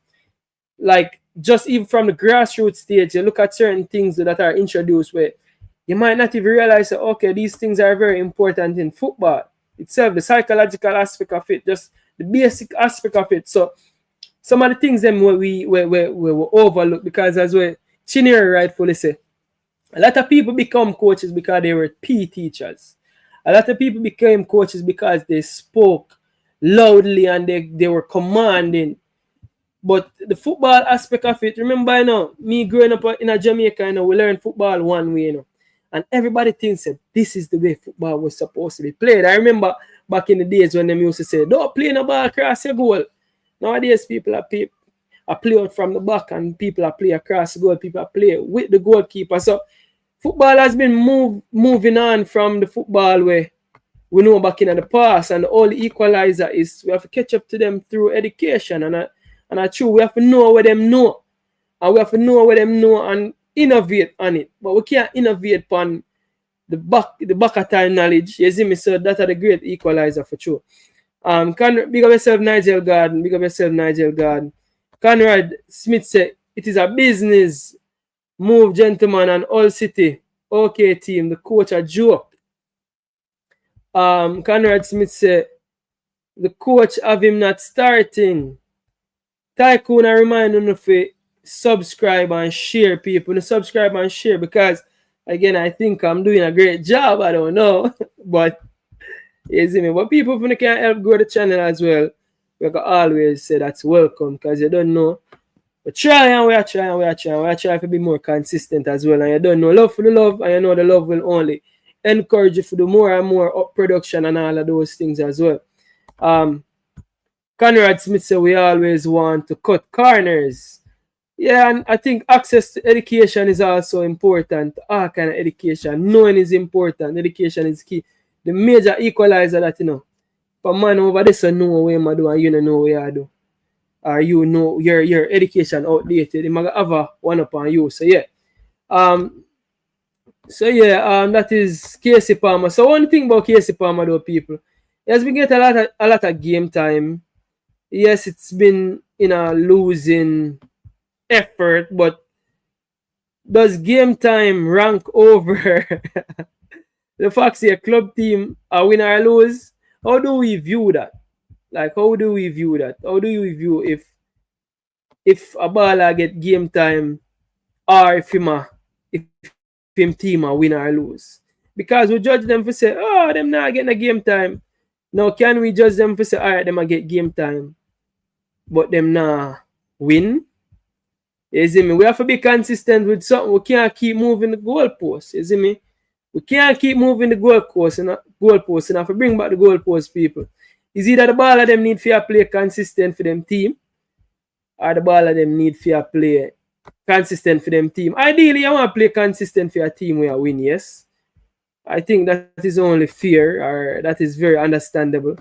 like just even from the grassroots stage, you look at certain things that are introduced where you might not even realize that, okay, these things are very important in football itself, the psychological aspect of it, just the basic aspect of it. So some of the things them we overlook, because as well, Chineri rightfully say, a lot of people become coaches because they were PE teachers. A lot of people became coaches because they spoke loudly and they were commanding. But the football aspect of it, remember, me growing up in a Jamaica, we learned football one way, and everybody thinks that this is the way football was supposed to be played. I remember back in the days when them used to say, don't play no ball across your goal. Nowadays, people are play out from the back, and people are play across the goal, people are play with the goalkeeper. So football has been moving on from the football where we know back in the past, and the only equalizer is we have to catch up to them through education, and I true we have to know what them know, and we have to know what them know and innovate on it. But we can't innovate on the back of time knowledge. You see me, so that are the great equalizer for sure. Big up yourself, Nigel Garden. Big up yourself, Nigel Garden. Conrad Smith said, it is a business move, gentlemen, and all city. Okay, team, the coach a joke. Conrad Smith said, the coach have him not starting. Tycoon, I remind you to subscribe and share, people. To subscribe and share, because, again, I think I'm doing a great job. I don't know. But, you see me. But people, if you can help grow the channel as well, we can always say that's welcome, because you don't know. But try, and we are trying to be more consistent as well. And you don't know, love for the love, and you know the love will only encourage you to do more and more up production and all of those things as well. Conrad Smith said we always want to cut corners. Yeah, and I think access to education is also important. All kind of education. Knowing is important. Education is key. The major equalizer that, for man over there so know what you do and you don't know what you do. Or you know your education outdated. You might have one up on you. So yeah. That is Casey Palmer. So one thing about Casey Palmer though, people, he has been getting a lot of game time. Yes, it's been in a losing effort, but does game time rank over the fact that a club team are win or lose? How do we view that? Like, how do we view that? How do you view if a baller get game time, or if him team a win or lose? Because we judge them for say, them not getting a game time. Now, can we judge them for say, all right, them a get game time, but them not win? You see me? We have to be consistent with something. We can't keep moving the goalposts. You see me? We can't keep moving the goalposts and have to bring back the goalposts, people. Is either the ball of them need to play consistent for them team, or the ball of them need to play consistent for them team. Ideally, you want to play consistent for your team where you win, yes. I think that is only fair, or that is very understandable.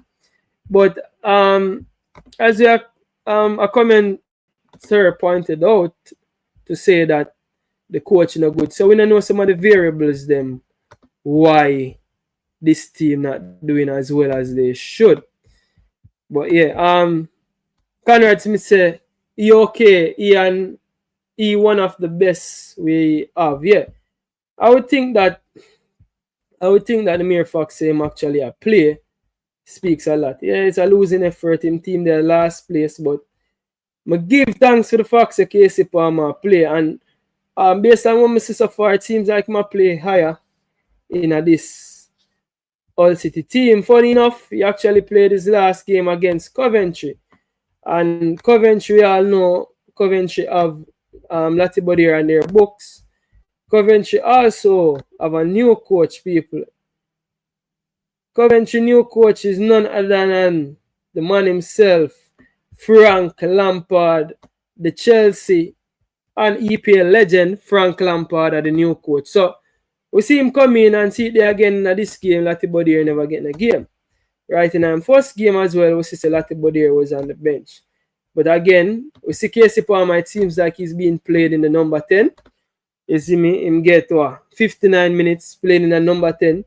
But as a commentator pointed out, to say that the coach no good. So we don't know some of the variables them why this team not doing as well as they should. But yeah, Conrad Smith say he okay, he one of the best we have. Yeah. I would think that the mere fact say him actually a play speaks a lot. Yeah, it's a losing effort in team their last place, but I give thanks to the fact that Casey Palmer play, and based on what I see so far, it seems like my play higher in this All City team. Funny enough, he actually played his last game against Coventry, and Coventry, all know Coventry have Lati Bodir on their books. Coventry also have a new coach, people. Coventry new coach is none other than the man himself, Frank Lampard, the Chelsea and EPL legend. Frank Lampard are the new coach. So we see him come in and see it there again in this game. Lati Bodir never getting a game. Right in the first game as well, we see Lati Bodir was on the bench. But again, we see Casey Palmer, it seems like he's being played in the number 10. You see me, him get 59 minutes playing in the number 10.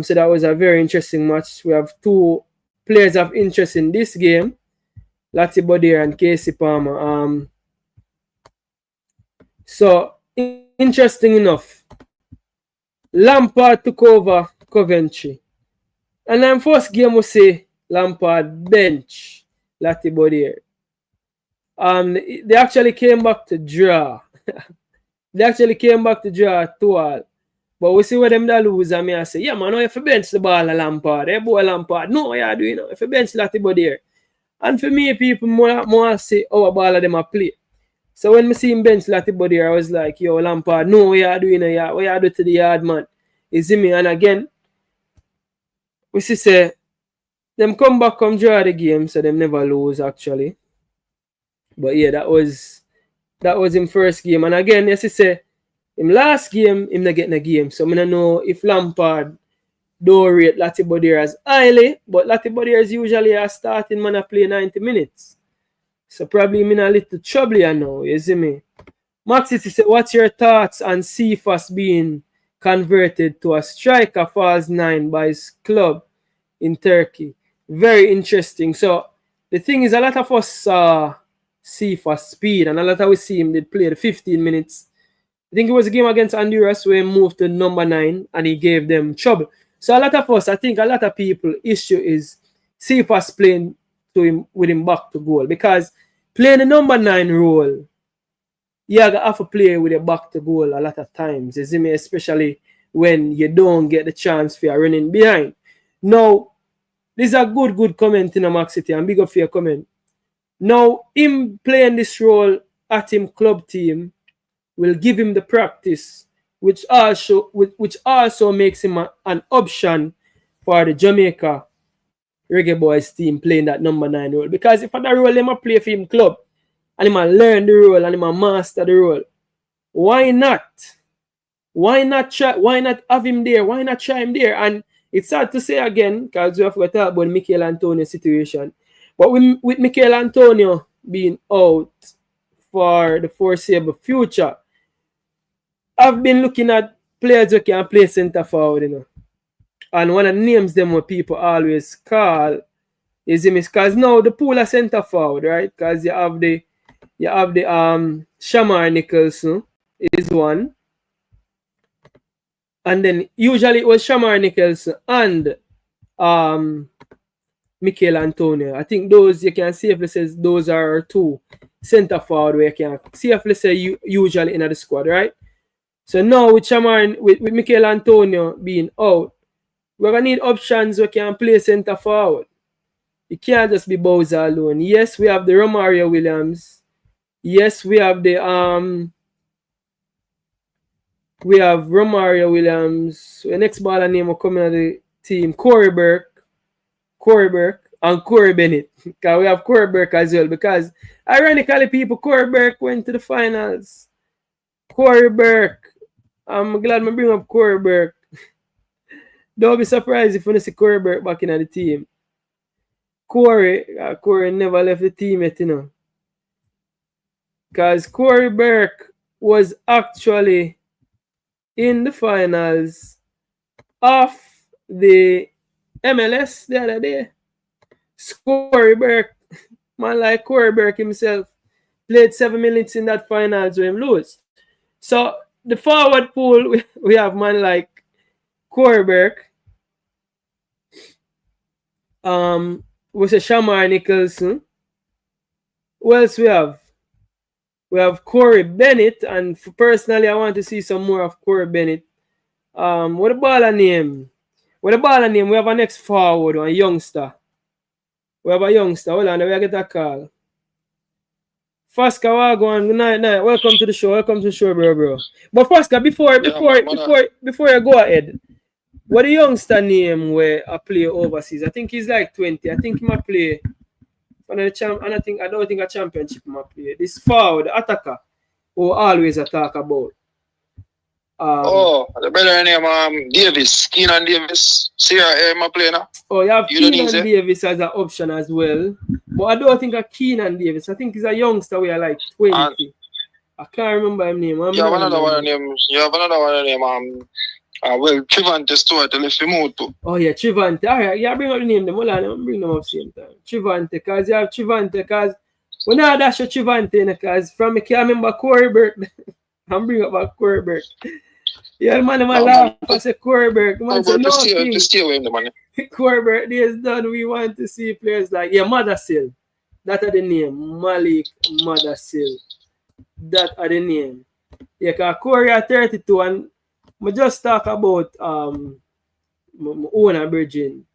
So that was a very interesting match. We have two players of interest in this game, Lati Bodir and Casey Palmer. So interesting enough, Lampard took over Coventry. And then first game we see Lampard bench Lati Bodir. They actually came back to draw. They actually came back to draw 2-2. But we see where them that lose, and I say, yeah, man, if you bench the ball of Lampard, boy Lampard, no, what you do, if you bench Lati Bodir. And for me, people more say, oh, a ball of them a play. So when I see him bench Latibody, I was like, yo, Lampard, no, what you doing a yard? What you do to the yard, man? You see me? And again, we see say, them come back, come draw the game, so them never lose, actually. But yeah, that was him first game. And again, yes, he say, him last game, him not getting a game. So I don't know if Lampard don't rate Latibody as highly, but Latibody is usually a starting man to play 90 minutes. So probably I'm in a little trouble here now, you see me? Maxi said, what's your thoughts on Cephas being converted to a striker false 9 by his club in Turkey? Very interesting. So the thing is, a lot of us saw Cephas speed, and a lot of we see him did play the 15 minutes. I think it was a game against Honduras where he moved to number 9 and he gave them trouble. So a lot of us, I think a lot of people issue is Cephas playing to him with him back to goal, because playing the number 9 role, you have to play with your back to goal a lot of times, you see me, especially when you don't get the chance for your running behind. Now, this is a good comment in a Max City, and big up for your comment. Now, him playing this role at him club team will give him the practice, which also makes him an option for the Jamaica Reggae Boyz team playing that number 9 role. Because if that role him play for him club and him learn the role and him master the role, why not? Why not have him there? Why not try him there? And it's hard to say again, because we have to talk about Michail Antonio situation. But with Michail Antonio being out for the foreseeable future, I've been looking at players who can play centre forward, you know. And one of the names them what people always call is him, because now the pool of centre forward, right? Because you have the Shamar Nicholson is one. And then usually it was Shamar Nicholson and Michail Antonio. I think those you can safely say those are two centre forward where you can safely say usually in the squad, right? So now with Shamar, with Michail Antonio being out, we're gonna need options we can play centre forward. It can't just be Boyz alone. Yes, we have the Romario Williams. Yes, we have the Romario Williams. The next baller name will come in the team, Corey Burke, and Corey Bennett. Because we have Corey Burke as well. Because ironically, people, Corey Burke went to the finals. Corey Burke. I'm glad I bring up Corey Burke. Don't be surprised if you see Corey Burke back in the team. Corey never left the team yet, you know. Because Corey Burke was actually in the finals of the MLS the other day. Corey Burke, man like Corey Burke himself, played 7 minutes in that finals where him lose. So the forward pool, we have man like Corey Burke, was a Shamar Nicholson. Who else we have? We have Corey Bennett, and personally, I want to see some more of Corey Bennett. What the baller name? We have a next forward, a youngster. We have a youngster. Hold on, we get a call. Fasca, Wagwan, good night. Welcome to the show, bro. But Fasca, before you go ahead, what the youngster name where I play overseas? I think he's like 20. I think he might play. And I don't think a championship might play. This forward attacker who always attack about. The brother name Davis, Keenan Davis. See my play now. Oh, you have Keenan Davis as an option as well. But I don't think a Keenan Davis. I think he's a youngster where like 20. I can't remember his name. You have another one name. Well, Trivante Stewart, left him out too. Oh yeah, Trivante. Alright, yeah, bring up the name. Bring them up same time. Trivante, because you have Trivante, because when I dash a Trivante, because from me can't remember Corey Burke. I'm bring up about Corey Burke. Yeah, man, laugh. I say Corey Burke. Man, say no thing. Stay away the money. Corey Burke is done. We want to see players like Mothersill. That are the name. Malik Mothersill. That are the name. Yeah, because Corey are 32 and I just talk about my own Virgin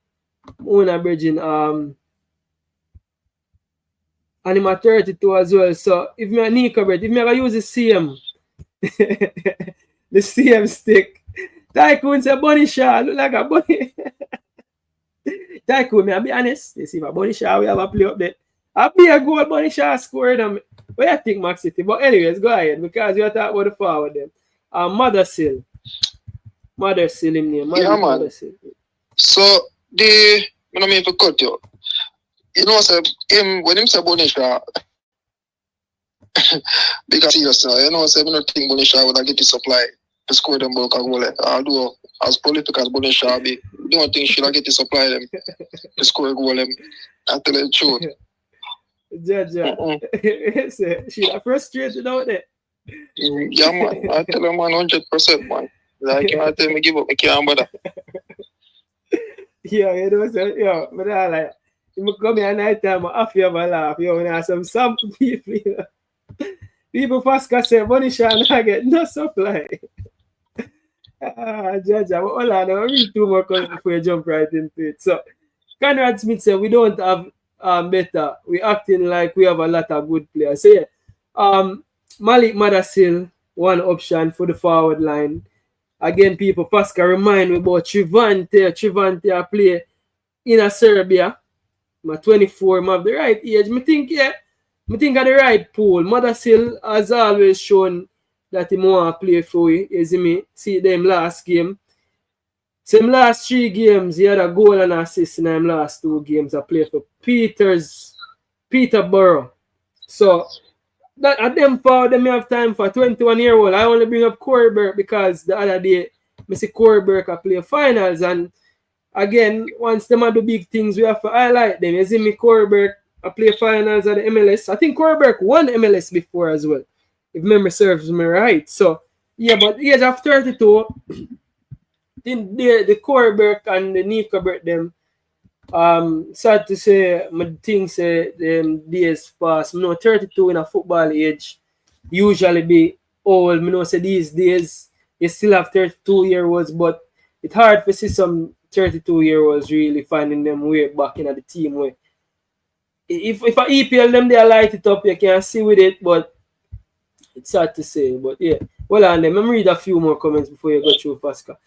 and him a 32 as well. So if me a Neco bet, if me a use the same the same stick, Tycoon say Bunny Shaw look like a bunny. Tycoon, me I be honest. You see my Bunny Shaw, we have a play up there. I be a goal Bunny Shaw scored them. What you think, Max City? But anyways, go ahead because you are talking about the forward them. Mother Sill in name. Yeah, man. Mother Sill. So I don't mean to cut you. You know, say him when him say Bonisha, because serious now. You know, say I don't think Bonisha would get the supply to score them bulk of goal. Although as prolific as Bonisha be, don't think she'll get the supply them to score a goal them. I tell you the truth. Jaja. She frustrated out there. Yeah, man. I tell him, man, 100%, man. Like, I tell me, give up, I can't bother. Yeah, you know, so, yo, but I like, you come here at night time, I feel my laugh, yo, when I have some people, you know. People fast say, Bunny Shaw, I get no supply. Jaja, but hold on, I read 2 more comments before you jump right into it. So, Conrad Smith said, we don't have better. We acting like we have a lot of good players. So, yeah, Malik Madasil, one option for the forward line. Again, people, Pascal remind me about Trivante play in Serbia. I'm 24, I have the right age. I think at the right pool. Madasil has always shown that he want to play for you. You see me? See them last game. Some last 3 games, he had a goal and assist in them last 2 games. I played for Peterborough. So, that at them for them have time for 21-year-old. I only bring up Corey Burke because the other day I see Corey Burke play finals, and again once them do big things we have to highlight them. You see me, Corey Burke play finals at the MLS. I think Corey Burke won MLS before as well, if memory serves me right. So yeah, but the age of 32, the Corey Burke and the Neco Burke them. Sad to say, my thing say them days pass. I know 32 in a football age usually be old. I know say these days you still have 32-year-olds, but it's hard to see some 32-year-olds really finding them way back in the team way. If I EPL them they light it up, you can see with it, but it's sad to say. But yeah, well on them. Let me read a few more comments before you go through, Pascal.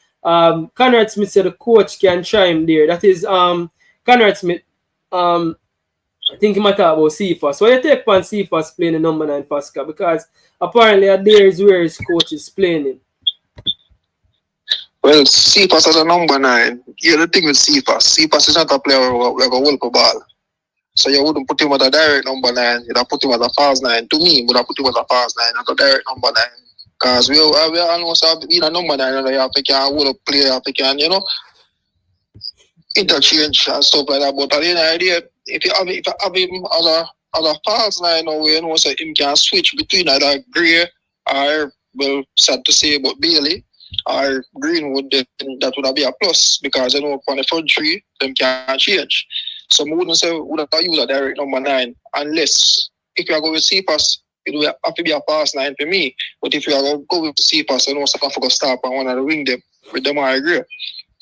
Conrad Smith said the coach can chime there. That is Conrad Smith, I think he might talk about Cephas. So you take on Cephas playing the number 9 Pascal because apparently there is where his coach is playing him. Well, Cephas as a number 9, yeah, the thing with Cephas is not a player who have a hold the ball. So you wouldn't put him as a direct number 9, you'd have put him as a false 9. To me, would have put him as a false 9, not a direct number 9. Because we almost have been a number 9, and you have to hold a player, you have to, you know, interchange and stuff like that. But at the end of the day, if you have him as a false 9, or you know, so him can switch between either Gray or, well, sad to say about Bailey or Greenwood, then that would be a plus because you know on the front 3 them can change. So I wouldn't say would have use a direct number 9 unless if you are going with Cephas, it will have to be a pass 9 for me. But if you are going to go with Cephas, you know, so I forgot stop and one of the wing them with them I agree.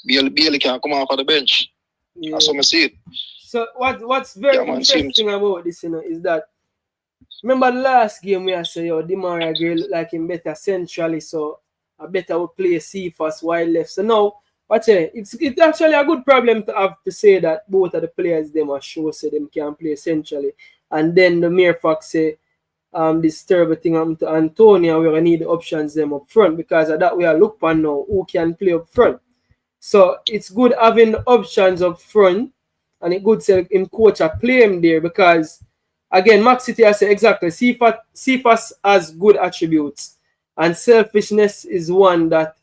Bailey can come off of the bench. Yeah. That's what I see it. So what's very interesting about this, you know, is that remember the last game we had say, yo, Demar Gray look like him better centrally, so I better will play Cephas wide left. So now, it's actually a good problem to have to say that both of the players them are sure say them can play centrally. And then the mere fact say this terrible thing happened to Antonio, we're gonna need the options them up front because of that we are look for now who can play up front. So it's good having the options up front, and it's good to him coach a play him there because again, Max City has said exactly Cephas has good attributes, and selfishness is one that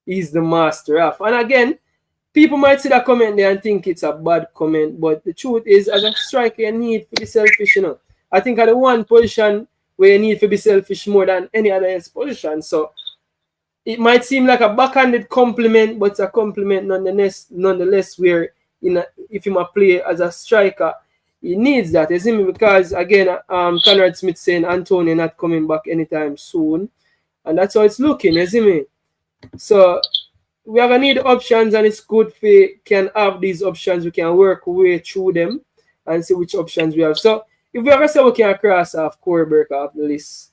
he's the master of. And again, people might see that comment there and think it's a bad comment, but the truth is, as a striker, you need to be selfish, you know. I think at the one position where you need to be selfish more than any other position. So it might seem like a backhanded compliment, but it's a compliment nonetheless where if you play as a striker, he needs that, you see me? Because again, Conrad Smith saying Antonio not coming back anytime soon. And that's how it's looking, you see me? So we are gonna need options, and it's good if we can have these options. We can work way through them and see which options we have. So if we ever say we can cross off Corberg off the list,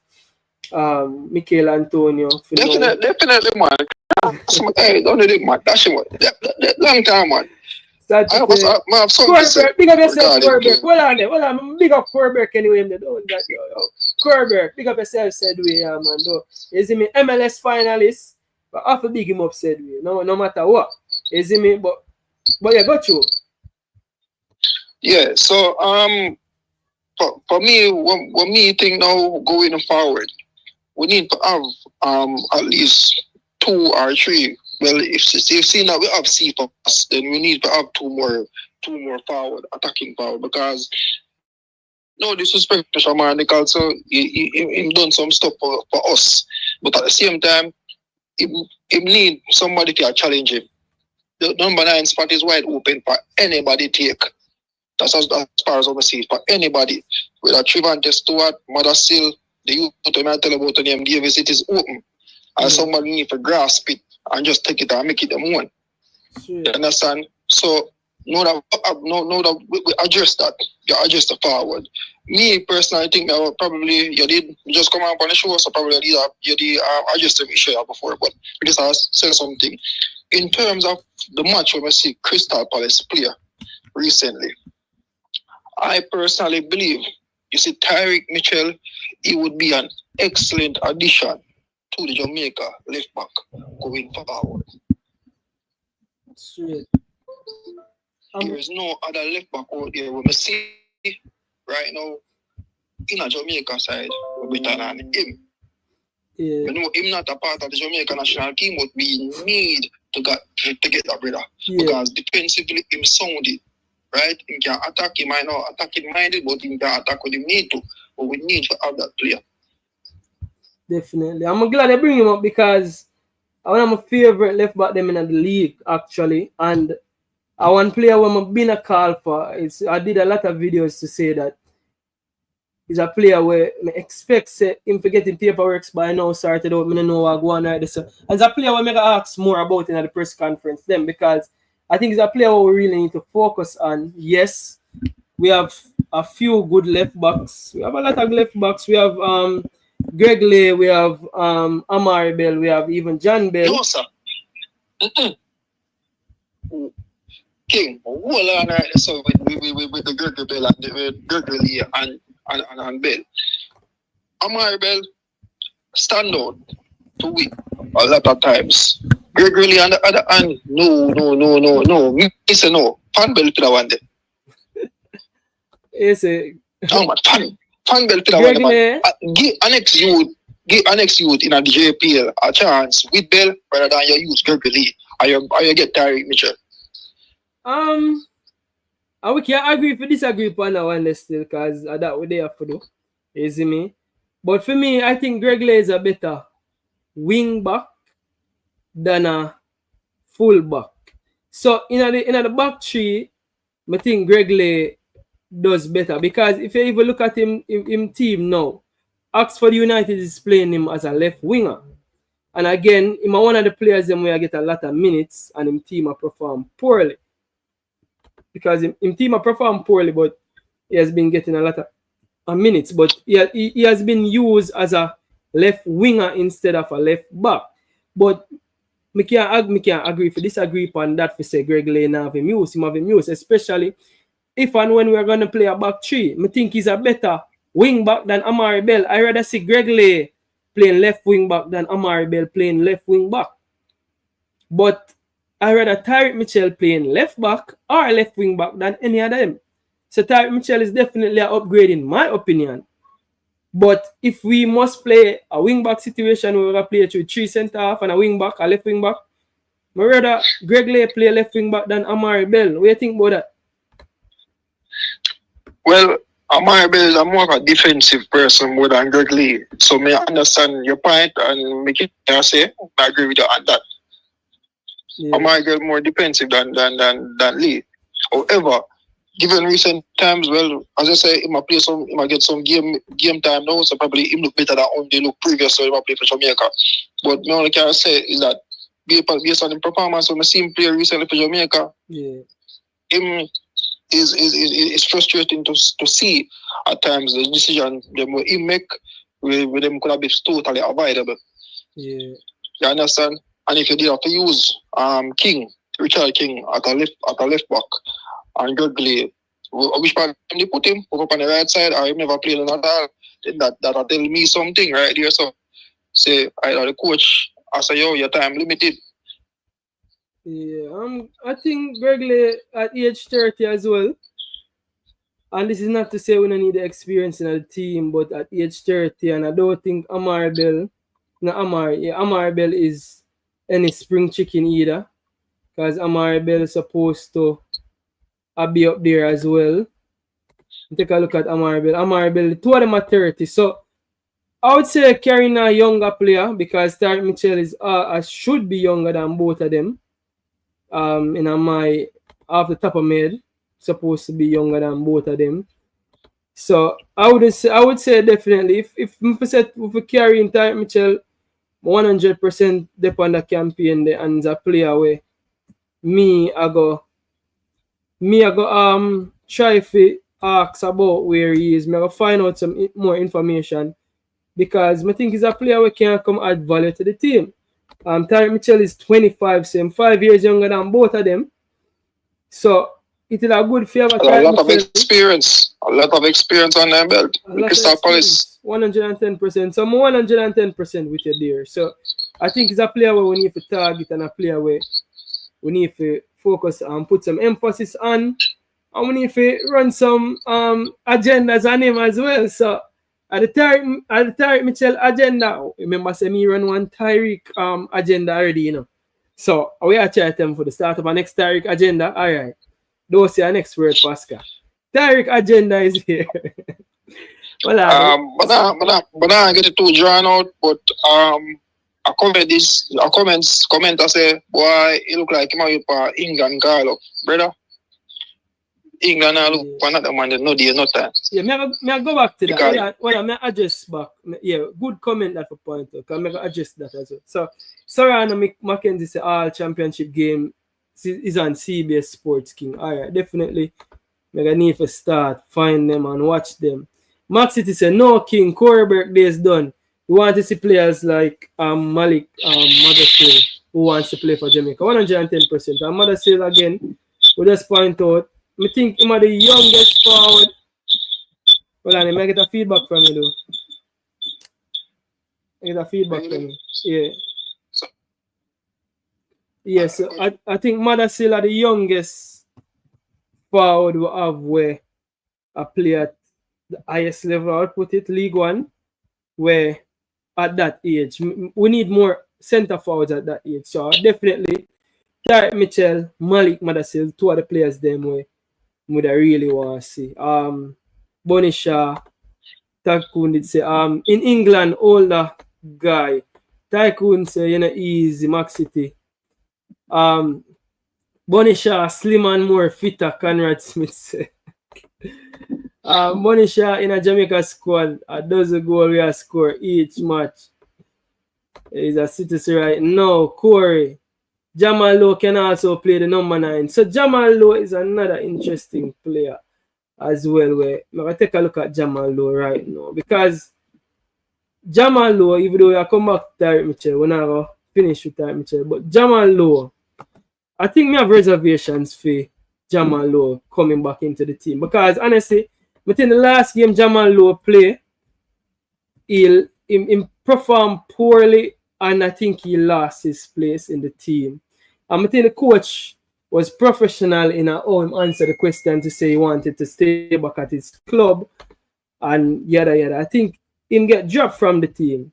Michail Antonio. Definitely, man. Hey, don't do it, man. That's it, long time, man. I have something to say. Corberg, big up yourself, Corberg. Hold on, big up Corberg anyway. Don't that, yo. Corberg, big up yourself, said we, yeah, man. Though, you see me, MLS finalist, but I have to big him up, said we. No matter what. You see me, but yeah, got you. Yeah, so for me, what me think now going forward, we need to have at least 2 or 3. Well, if you see now we have C for us, then we need to have two more forward, attacking forward, because no disrespect to Shamanical, so he done some stuff for us. But at the same time, he need somebody to challenge him. The number 9 spot is wide open for anybody to take. That's as far as I see, for anybody. Whether Trivante Stewart, Mothersill, the youth I tell about the name Davis, it is open. And somebody need to grasp it and just take it and make it them one. Sure. You understand? So know that we adjust that. You adjust the forward. Me personally, I think that probably you did just come up on the show, so probably you did adjust the issue before, but we just have to say something. In terms of the match when we see Crystal Palace play recently, I personally believe, you see, Tyreek Mitchell, he would be an excellent addition to the Jamaica left back going forward. Sweet. There is no other left back out there we see right now in a Jamaica side better than him. Yeah. You know, him not a part of the Jamaica national team, but we need to get that brother. Yeah. Because defensively him sounded. Right? He can attack, he might not attack it minded, but he can attack when he need to. But we need to have that player. Definitely. I'm glad they bring him up because I one of my favorite left back them in the league actually. And I one player when I've been a call for. I did a lot of videos to say that he's a player where I expect him to get in paperwork by now started out. I don't know what going on right there. So as a player I make ask more about in the press conference then because I think it's a player we really need to focus on. Yes, we have a few good left backs. We have a lot of left backs. We have Greg Lay, we have Amari Bell, we have even John Bell. No, sir. King, hold on right there, so with the Greg Bell and Greg Lay and Bell. Amari Bell stand out to win a lot of times. Gregory on the other hand, no. Me say no. Fan Bell to the one there. Yes, no, man, fan Bell to the one there. Give annex youth in a JPL a chance with Bell rather than you use Gregory or you get Tyreek Mitchell. And we can agree if we disagree upon that one still, because that what they have to do. You see me? But for me, I think Greg Lay is a better wing back than a full back. So in the back three, I think Greg Lay does better because if you even look at him team now, Oxford United is playing him as a left winger. And again, he's one of the players them where I get a lot of minutes and him team are perform poorly. Because him team are perform poorly, but he has been getting a lot of minutes. But he has been used as a left winger instead of a left back. But I can't agree if disagree upon that for say Greg Lay have him use, especially if and when we're gonna play a back three. I think he's a better wing back than Amari Bell. I rather see Greg Lay playing left wing back than Amari Bell playing left wing back. But I rather Tyreek Mitchell playing left back or left wing back than any of them. So Tyreek Mitchell is definitely an upgrade in my opinion. But if we must play a wing back situation where we play through 3 centre half and a wing back, a left wing back, I rather Greg Lay play left wing back than Amari Bell. What do you think about that? Well, Amari Bell is more of a defensive person more than Greg Lay. So may I understand your point and make it say I agree with you on that. Yeah. Amari Bell more defensive than Lee. However, given recent times, well, as I say, he might get some game time now, so probably he look better than they look previous, so he might play for Jamaica. But my only can say is that based on the performance of my team player recently for Jamaica, yeah, him is frustrating to see at times the decision them he make with them could have been totally avoidable. Yeah. You understand? And if you did have to use Richard King at a left back and Gregory, which part they put him over on the right side or he never played on that, then that'll tell me something right there. So say either the coach I say yo, your time limited. Yeah, I think Gregory at age 30 as well. And this is not to say we don't need the experience in the team, but at age 30, and I don't think Amar Bell is any spring chicken either. Because Amar Bell is supposed to be up there as well. Take a look at Amar Bell. Amar Bell, two of them are 30. So I would say carrying a younger player because Tariq Mitchell is should be younger than both of them. Off the top of my head, supposed to be younger than both of them. So I would say definitely if we carry in Tariq Mitchell 100% depend on the campaign there and the player way. I go try to ask about where he is. I go find out some more information because I think he's a player who can come add value to the team. Tariq Mitchell is 25, so I'm 5 years younger than both of them. So it is a good favor. A lot of experience on their belt. Crystal Palace. 110%. So I'm 110% with you there. So I think it's a player where we need to target and a player where we need to focus and put some emphasis on. And we need to run some agendas on him as well. So at the Tariq Mitchell agenda, remember say me run one Tariq agenda already, you know. So we are trying them for the start of our next Tariq agenda. All right. Those are our next word, Pascal. Tariq agenda is here. But I get it too drawn out. But I comment I say, boy, it look like him out England call up, brother. England I look for another man that no day, no time. Yeah, may I go back to that. May I adjust back. Yeah, good comment that for point out. Because I adjust that as well. So Sorana Mackenzie say all championship game is on CBS Sports King. Alright, definitely. I need to start, find them and watch them. Max City say no King, Corey birthday is done. We want to see players like Malik Motherfield who wants to play for Jamaica. 110%. And Motherfield again, we just point out. I think him are the youngest forward. Hold on, I get a feedback from you though. I get a feedback from you. Yeah. Yeah, so I think Motherfield are the youngest forward we have where I play at the highest level, I would put it, League One, where at that age, we need more centre forwards at that age. So definitely, Tariq Mitchell, Malik Motherfield, two of the players them where I really want to see. Bonisha, Tycoon did say, in England, older guy. Tycoon say, easy, Max City. Bonisha, slim and more fitter, Conrad Smith say. Bonisha in a Jamaica squad, a dozen goal we have score each match. He's a citizen right now. Corey. Jamal Lowe can also play the number 9. So Jamal Lowe is another interesting player as well. Where I'm going to take a look at Jamal Lowe right now. Because Jamal Lowe, even though I come back to Tariq Mitchell, we're not going to finish with Tariq Mitchell. But Jamal Lowe, I think we have reservations for Jamal Lowe coming back into the team. Because honestly, within the last game Jamal Lowe played, he performed poorly. And I think he lost his place in the team. I think the coach was professional in how he answered the question to say he wanted to stay back at his club and yada yada. I think him get dropped from the team,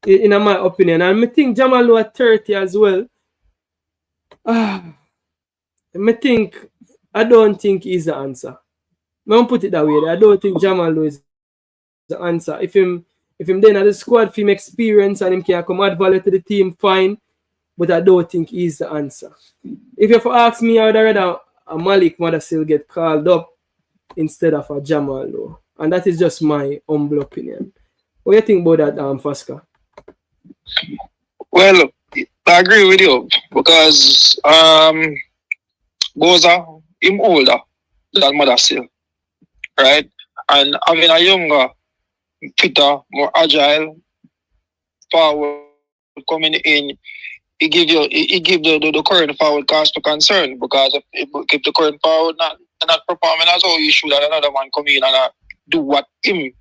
in my opinion. And I think Jamal Lowe at 30 as well. I don't think he's the answer. I don't put it that way. I don't think Jamal Lowe is the answer. If him then at the squad for him experience and him can come add value to the team, fine. But I don't think he's the answer. If you ask me, I would rather a Malik Motherfield get called up instead of a Jamal Lowe. And that is just my humble opinion. What do you think about that, Fasca? Well, I agree with you because Boza, him older than Madasil, right? And having a younger, fitter, more agile forward coming in, it give the current forward cause for concern because if the current forward not performing as how you should, and another man come in and do what him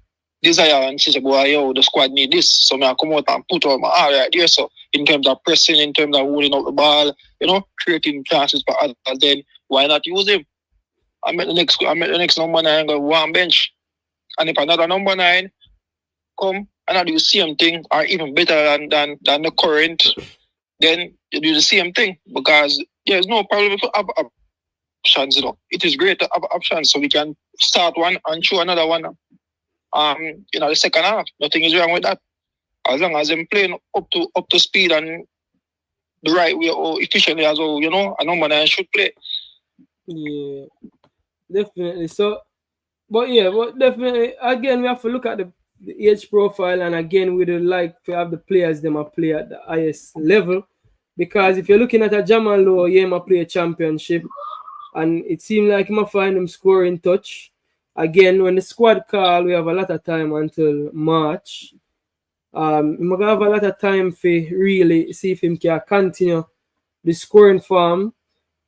desire and she say, boy, yo, the squad need this. So I come out and put all my all right there. So in terms of pressing, in terms of holding up the ball, creating chances for others, then why not use him? I met the next number 9 go one bench. And if another number 9 come and I do the same thing or even better than the current, then you do the same thing because there's no problem to have options, It is great to have options so we can start one and show another one. The second half. Nothing is wrong with that. As long as I'm playing up to speed and the right way or efficiently as well, a number 9 should play. Yeah, definitely. So, but definitely, again, we have to look at the age profile, and again, we would like to have the players them play at the highest level, because if you're looking at a Jamal Lowe, might play a championship, and it seemed like he might find him scoring touch. Again, when the squad call, we have a lot of time until March. We're going to have a lot of time for really see if him can continue the scoring form.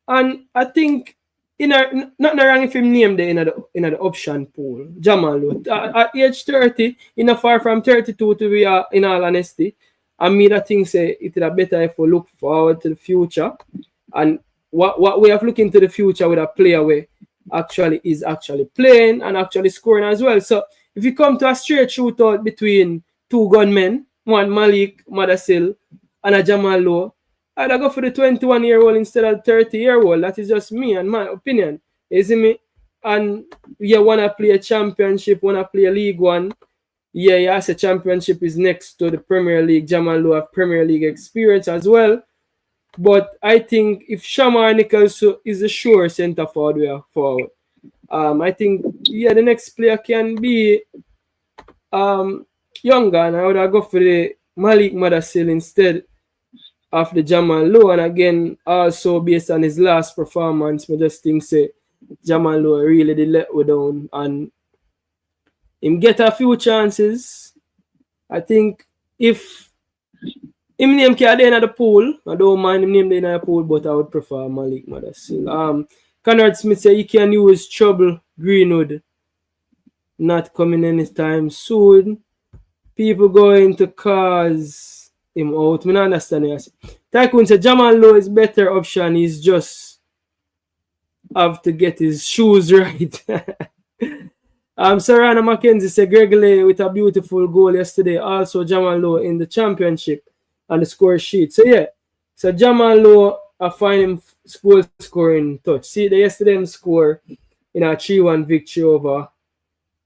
And I think not wrong if him named in the option pool, Jamal Lowe. At age 30, in a far from 32 to be in all honesty. I mean, I think say it is better if we look forward to the future. And what we have looked into the future with a player where is actually playing and actually scoring as well. So if you come to a straight shootout between two gunmen, one Malik Madasil and a Jamal Lowe, I'd go for the 21-year-old instead of 30-year-old. That is just me and my opinion. You see me? And you want to play a championship, want to play a League One. Yeah, yes, a championship is next to the Premier League. Jamal Lowe have Premier League experience as well. But I think if Shamar Nichols is a sure centre forward, I think the next player can be younger, and I would go for the Malik Madasil instead of the Jamal Lowe. And again, also based on his last performance, I just think say Jamal Lowe really did let we down, and him get a few chances. I think if him name can in the pool, I don't mind him name in the pool, but I would prefer Malik Madasil. Conrad Smith said he can use Trouble Greenwood not coming anytime soon. People going to cause him out. I don't understand it. Tycoon said Jamal Lowe is better option. He's just have to get his shoes right. Sarana McKenzie said Gregory with a beautiful goal yesterday. Also Jamal Lowe in the championship on the score sheet. So Jamal Lowe, I find him scoring touch. See, yesterday him score in a 3-1 victory over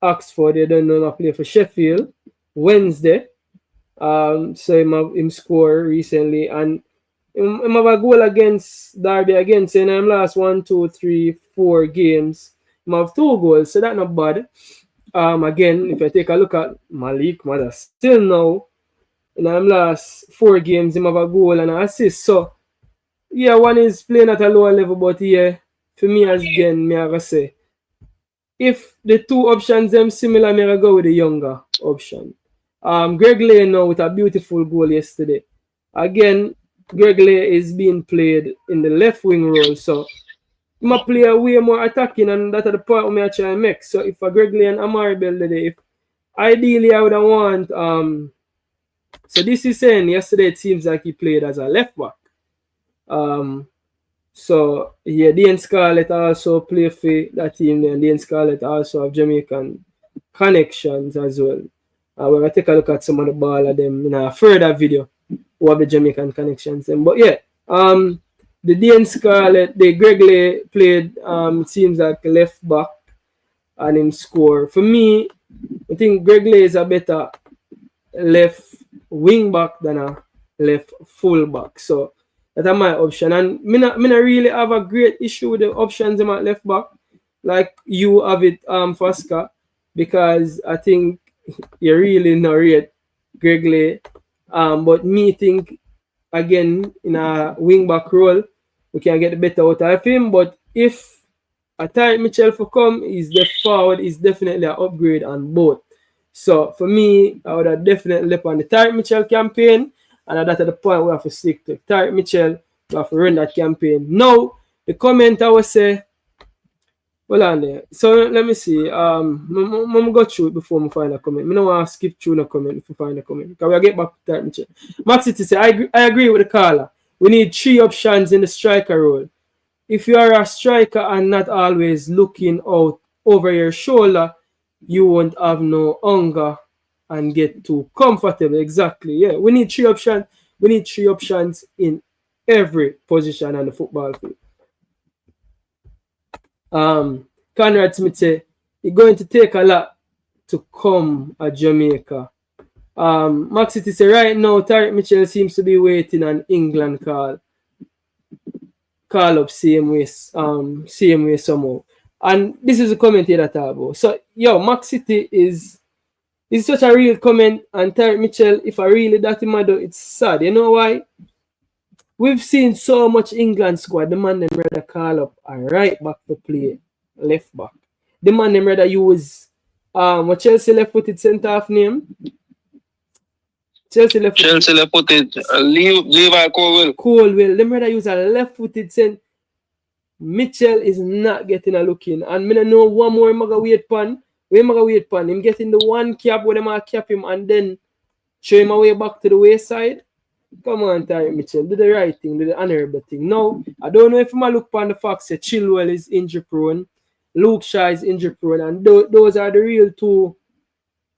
Oxford. They don't know how to play for Sheffield Wednesday. So him score recently, and him have a goal against Derby again. So in him last 1, 2, 3, 4 games, him have 2 goals. So that's not bad. Again, if I take a look at Malik Madasil still now, in him last 4 games, him have a goal and an assist. So one is playing at a lower level, but for me as again, me I gotta say, if the 2 options them similar, me I go with the younger option. Greg Lane now with a beautiful goal yesterday. Again, Greg Lane is being played in the left wing role, so he might play a way more attacking, and that's the point we try to make. So if a Greg Lane and Amari Bell today, if ideally I would want so this is saying yesterday it seems like he played as a left back. So Dean Scarlett also play for that team, and Dean Scarlett also have Jamaican connections as well. We're going to take a look at some of the ball of them in a further video who have the Jamaican connections. But the Dean Scarlett, the Gregory played, it seems like left back and him score. For me, I think Gregory is a better left wing back than a left full back. So that's my option. And me not really have a great issue with the options in my left back like you have it, Fasca, because I think you really not rate Gregory. But me think again in a wing back role we can get the better out of him. But if Tyreek Mitchell for come is the forward is definitely an upgrade on both. So for me, I would have definitely left on the Tyreek Mitchell campaign, and that's at the point we have to stick to Tyreek Mitchell. We have to run that campaign. Now, the comment I would say, hold on there. So let me see. I'm go through it before I find a comment. I don't want to skip through the comment if we find a comment. Because we'll get back to Tyreek Mitchell. Max City say, I agree with the caller. We need 3 options in the striker role. If you are a striker and not always looking out over your shoulder, you won't have no hunger and get too comfortable. Exactly. Yeah. We need 3 options. We need 3 options in every position on the football field. Conrad Smith say it's going to take a lot to come at Jamaica. Max City say right now Tyreek Mitchell seems to be waiting on England call up same way somehow. And this is a comment here that I have. So Max City is such a real comment, and Tyreek Mitchell, if I really that him do, it's sad. You know why? We've seen so much England squad. The man them rather call up a right back to play left back. The man them rather use what Chelsea left footed centre half name. Chelsea left footed Levi Colwell. Colwell. Them rather use a left footed centre. Mitchell is not getting a look in. And I don't know one more maga wait pan. Where maga wait pan. Him getting the one cap where them cap him and then show him away back to the wayside. Come on, Tyreek Mitchell. Do the right thing, do the honorable thing. Now, I don't know if I look upon the facts that Chilwell is injury prone, Luke Shaw is injury prone, and those are the real 2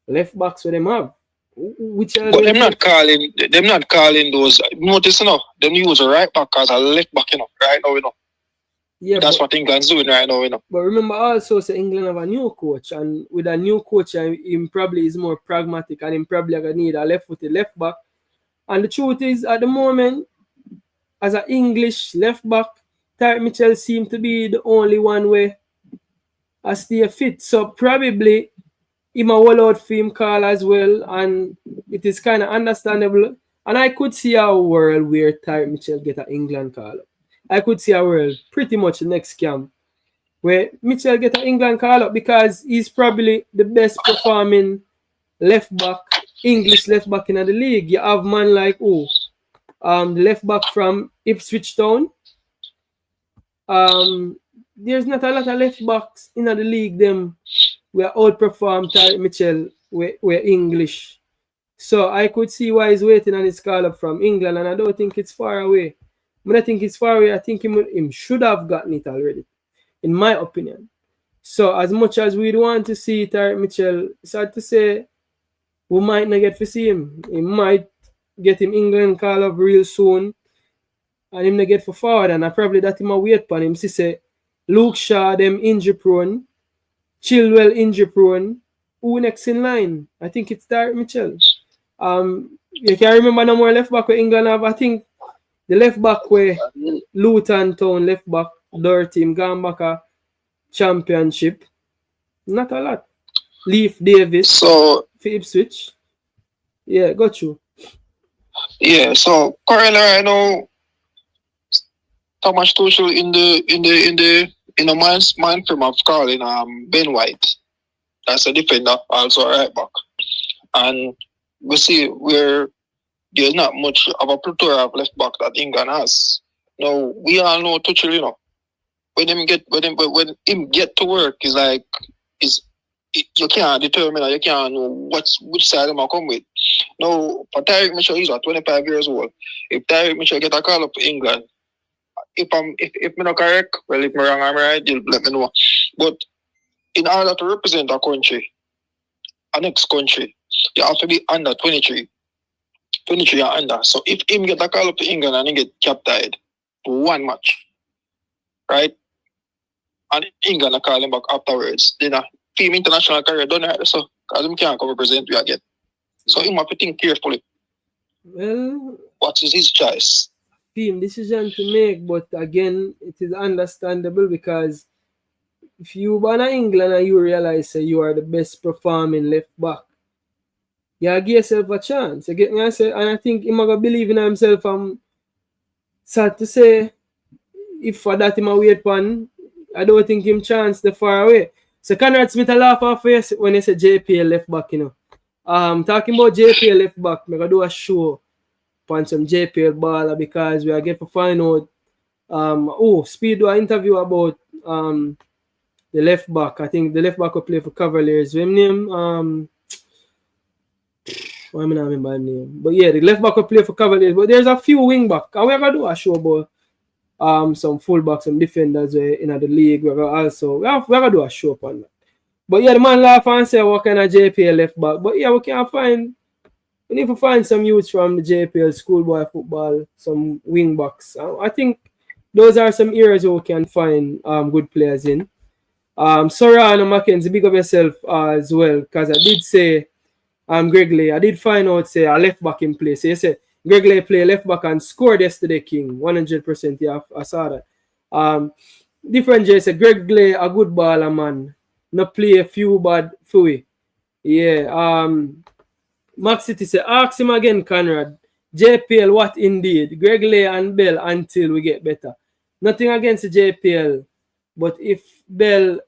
left backs where them have. Which are but them not calling those. Notice enough, them use a right back as a left back, right now, Yeah, that's what England's doing right now, But remember also, England have a new coach, and with a new coach, him probably is more pragmatic, and him probably gonna need a left-footed left back. And the truth is, at the moment, as an English left back, Tyreek Mitchell seems to be the only one where I stay fit. So probably him a wall out for him call as well, and it is kind of understandable. And I could see a world where Tyreek Mitchell get an England call up. I could see a world pretty much the next camp where Mitchell get an England call up because he's probably the best performing left back, English left back in the league. You have man like the left back from Ipswich Town. There's not a lot of left backs in the league them where outperform Tyreek Mitchell we're English. So I could see why he's waiting on his call up from England, and I don't think it's far away. When I think it's far away, I think him should have gotten it already, in my opinion. So as much as we'd want to see Tyreek Mitchell, sad to say, we might not get to see him. He might get him England call up real soon, and him not get for forward. And I probably that him a wait for him. See say Luke Shaw them injury prone, Chilwell injury prone. Who next in line? I think it's Tyreek Mitchell. You can remember no more left back where England have. I think the left back where Luton Town left back their team gone back a championship. Not a lot. Leaf Davis. So for Ipswich. Yeah, got you. Yeah, so currently right now Thomas Tuchel in the mind frame of calling Ben White. That's a defender, also a right back. And we see where there's not much of a plethora of left back that England has. Now we all know Tuchel, when him get to work is like you can't determine or you can't know which side I'm gonna come with. Now for Tyreek Mitchell, he's 25 years old. If Tyreek Mitchell get a call up for England, if I'm not correct, well, if I'm wrong, I'm right, you'll let me know. But in order to represent a country, a next country, you have to be under 23. 23 and under. So if him get a call up to England and he get captured for one match, right? And England call him back afterwards, then a team international career done right, so because him can't come represent you again. So he have to think carefully. Well, what is his choice? Team decision to make, but again, it is understandable because if you born in England and you realize you are the best performing left back, you give yourself a chance. You get me? And I think he might believe in himself. Sad to say, if for that he might wait on, I don't think him chance the far away. So Conrad Smith a laugh off face when he say JPL left back, you know. Talking about JPL left back, I'm gonna do a show on some JPL baller because we are going to find out Speed do an interview about the left back. I think the left back will play for Cavaliers. His name why am I not remember his name? But yeah, the left back will play for Cavaliers. But there's a few wing back. And we're gonna do a show about some fullbacks, some defenders in the league. We're gonna do a show upon that. But yeah, the man laugh and say what kind of JPL left back. But yeah, we need to find some youths from the JPL schoolboy football, some wing backs. I think those are some areas where we can find good players in. Sorano Mackenzie, big up yourself as well, because I did say Greg Lay. I did find out say a left back in play. So you say Greg Lay play left back and scored yesterday, King. 100%. Yeah, I saw that. Different J say Greg Lay a good baller, man. No play a few bad fui. Yeah. Max City say ask him again, Conrad. JPL what indeed? Greg Lay and Bell until we get better. Nothing against the JPL, but if Bell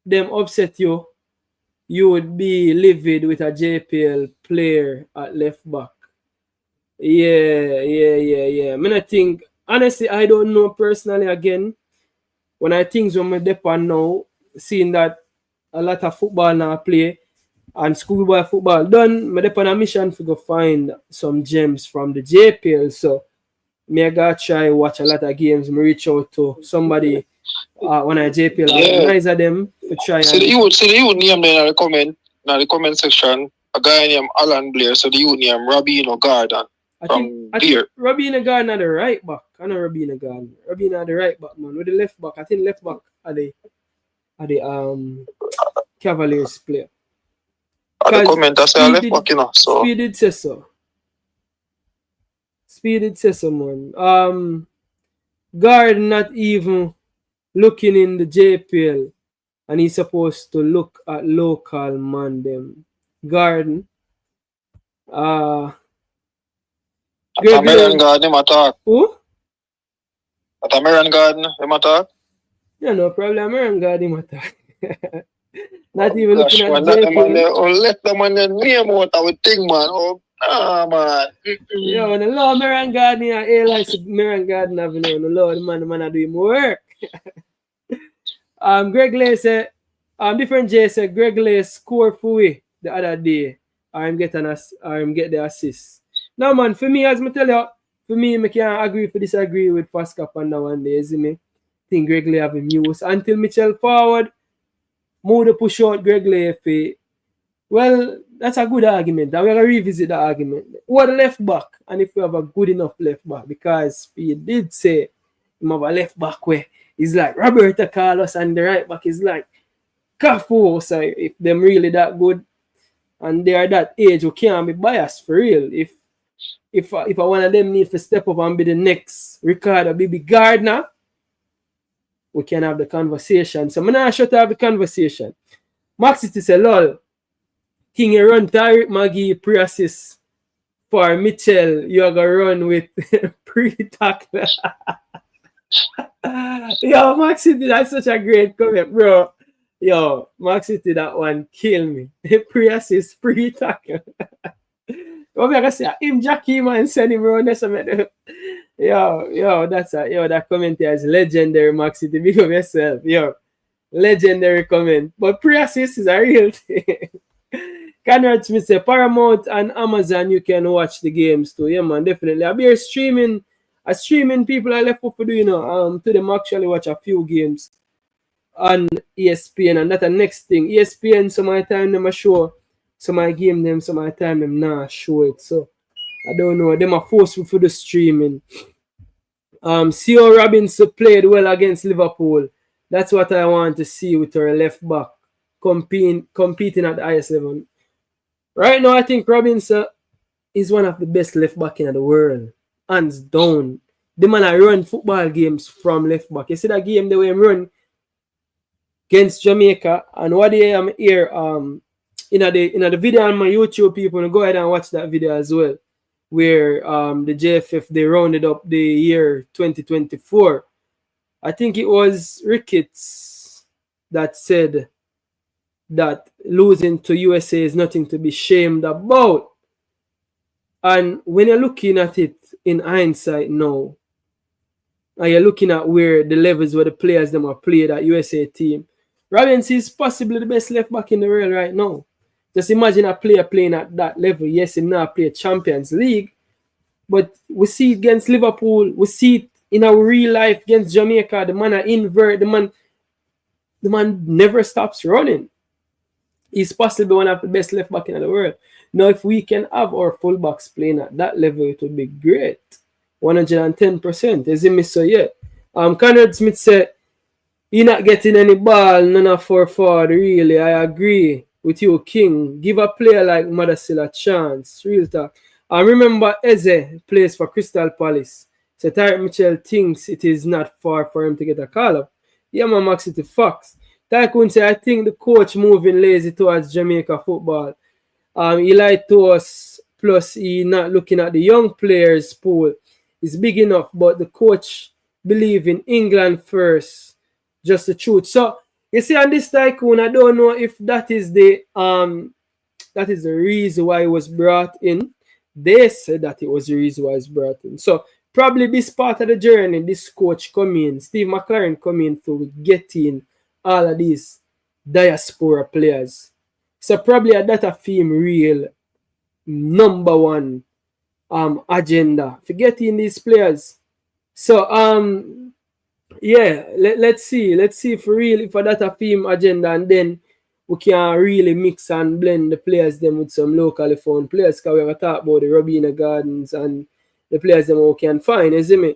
them upset you, you would be livid with a JPL player at left back. Yeah. I mean, I think, honestly, I don't know personally again. When I think when I depend now, seeing that a lot of football now play and schoolboy football done, I depend on a mission to go find some gems from the JPL. So, I gotta try watch a lot of games. I reach out to somebody when I JPL organizer them to try. So the youth name then in the comment section a guy named Alan Blair. So the youth name Robino Garden from Blair. Robino Garden at the right back. I know Robino Garden. Robino at the right back, man. With the left back, I think left back are the Cavaliers player. At the comment I say left back, you know. So Speed did say so. Man. Guard not even looking in the JPL, and he's supposed to look at local man them. Garden. American Garden, them attack. Who? At American Garden, them attack. Yeah, no problem. American Garden attack. Not even looking at the JPL. Let them on the name out of the thing, man. Oh, man. Yo, the Lord American Garden here, A-Lice American Garden Avenue. The Lord, the man are doing more work. Greg Lay said, different J said Greg Lay scored for we the other day. I'm get the assist. Now, man, for me, as I tell you, for me, I can't agree for disagree with Pascal Panda one day, isn't me? I think Greg Lay have him use until Mitchell forward. Move the push out Greg Lay. Well, that's a good argument. And we're going to revisit the argument. What left back? And if we have a good enough left back, because he did say he have a left back where he's like Roberto Carlos and the right back is like Cafu. So if them really that good and they are that age, we can't be biased for real. If one of them need to step up and be the next Ricardo Bibi Gardner, we can have the conversation. So I'm not sure to have the conversation. Max City say, lol, King you run Tyreek Magee pre-assist for Mitchell. You are going to run with pre-tackle. Yo, Max City, that's such a great comment, bro. Yo, Max City, that one kill me. Pre-assist, pre-tackle. What am I going to say? Him Jackie, man, send him around. Yo, that comment here is legendary, Max City. Big of yourself. Yo, legendary comment. But pre-assist is a real thing. Conrad Smith say Paramount and Amazon you can watch the games too. Yeah, man, definitely. I'll be streaming people I left up to do, you know, to them actually watch a few games on ESPN, and that's the next thing. ESPN, some of my time them a show, some of my game them, some of my time them not show it. So I don't know. Them are forceful for the streaming. C.O. Robinson played well against Liverpool. That's what I want to see with our left back competing at the highest level. Right now, I think Robinson is one of the best left back in the world. Hands down. The man I run football games from left back. You see that game the way I run against Jamaica, and what I am here in the video on my YouTube, people go ahead and watch that video as well, where the JFF they rounded up the year 2024. I think it was Ricketts that said that losing to USA is nothing to be shamed about. And when you're looking at it in hindsight now, and you're looking at where the levels where the players them are played at USA team, Robinson is possibly the best left back in the world right now. Just imagine a player playing at that level. Yes, he now play Champions League, but we see it against Liverpool. We see it in our real life against Jamaica. The man are invert. The man never stops running. He's possibly one of the best left back in the world. Now, if we can have our fullbacks playing at that level, it would be great. 110%. As you miss so yeah. Conrad Smith said, "You're not getting any ball, none of our forward, really. I agree with you, King. Give a player like Madasil a chance." Real talk. I remember Eze plays for Crystal Palace. So Tyreek Mitchell thinks it is not far for him to get a call up. Yeah, man, Max it to Fox. Tycoon say, "I think the coach moving lazy towards Jamaica football. He lied to us, plus he not looking at the young players pool. It's big enough, but the coach believe in England first. Just the truth." So you see on this Tycoon, I don't know if that is the reason why he was brought in. They said that it was the reason why he was brought in. So probably this part of the journey, this coach come in, Steve McLaren come in for getting all of these diaspora players. So probably that a theme real number one agenda for getting these players. So yeah, let's see for real if that a theme agenda, and then we can really mix and blend the players them with some locally found players, because we have talked about the Robina Gardens and the players them we can find, you see me?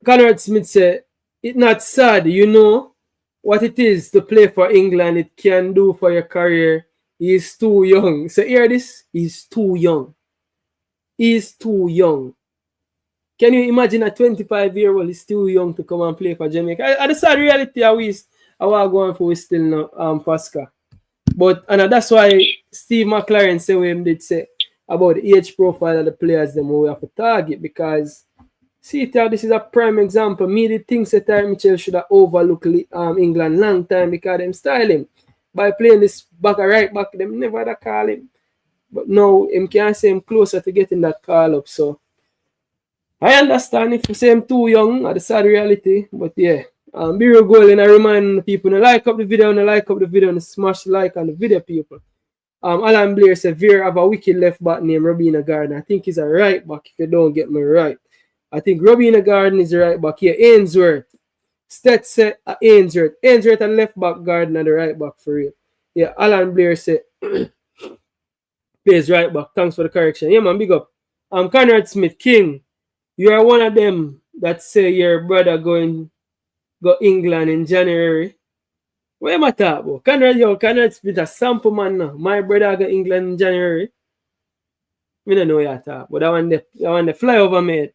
Conrad Smith said, "It's not sad, you know what it is to play for England, it can do for your career. He's too young." So hear this? He's too young. He's too young. Can you imagine a 25-year-old is too young to come and play for Jamaica? The sad reality I want going for we still not Pascal. But and that's why Steve McLaren said what he did say about the age profile of the players them we have to target, because see this is a prime example. Me the things that Michail should have overlooked England long time because them style him. By playing this back or right back, them never had a call him. But now him can say him closer to getting that call up. So I understand if you say I'm too young, that's the sad reality. But yeah, be real goal and I remind people to like up the video and smash the like on the video, people. Alan Blair said Veer have a wicked left back named Robina Garden. I think he's a right back if you don't get me right. I think Robina Garden is the right back here. Ainsworth. Stet said Ainsworth. Ainsworth and left back, Garden and the right back for real. Yeah, Alan Blair said plays right back. Thanks for the correction. Yeah, man, big up. Conrad Smith, King. You are one of them that say your brother go England in January. What am I talking about? Conrad Smith a sample man now. My brother go England in January. I don't know what you're talking about. But that one the flyover mate.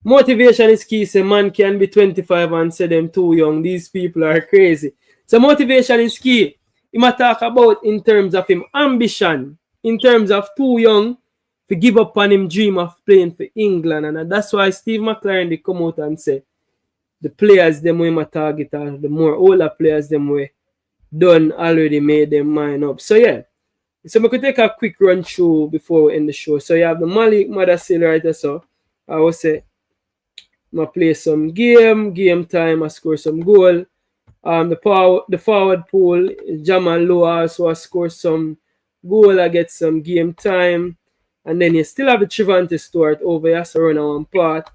Motivation is key. Say man can be 25 and say them too young. These people are crazy. So motivation is key. He might talk about in terms of him ambition, in terms of too young to give up on him dream of playing for England. And that's why Steve McLaren they come out and say the players them we might target are the more older players them we done already made them mind up. So yeah. So we could take a quick run through before we end the show. So you have the Malik Madasil right there. So I will say I play some game time, I score some goal. The forward pool, Jamal Loa also I score some goal, I get some game time. And then you still have the Trevante Stewart over here, so run on one part.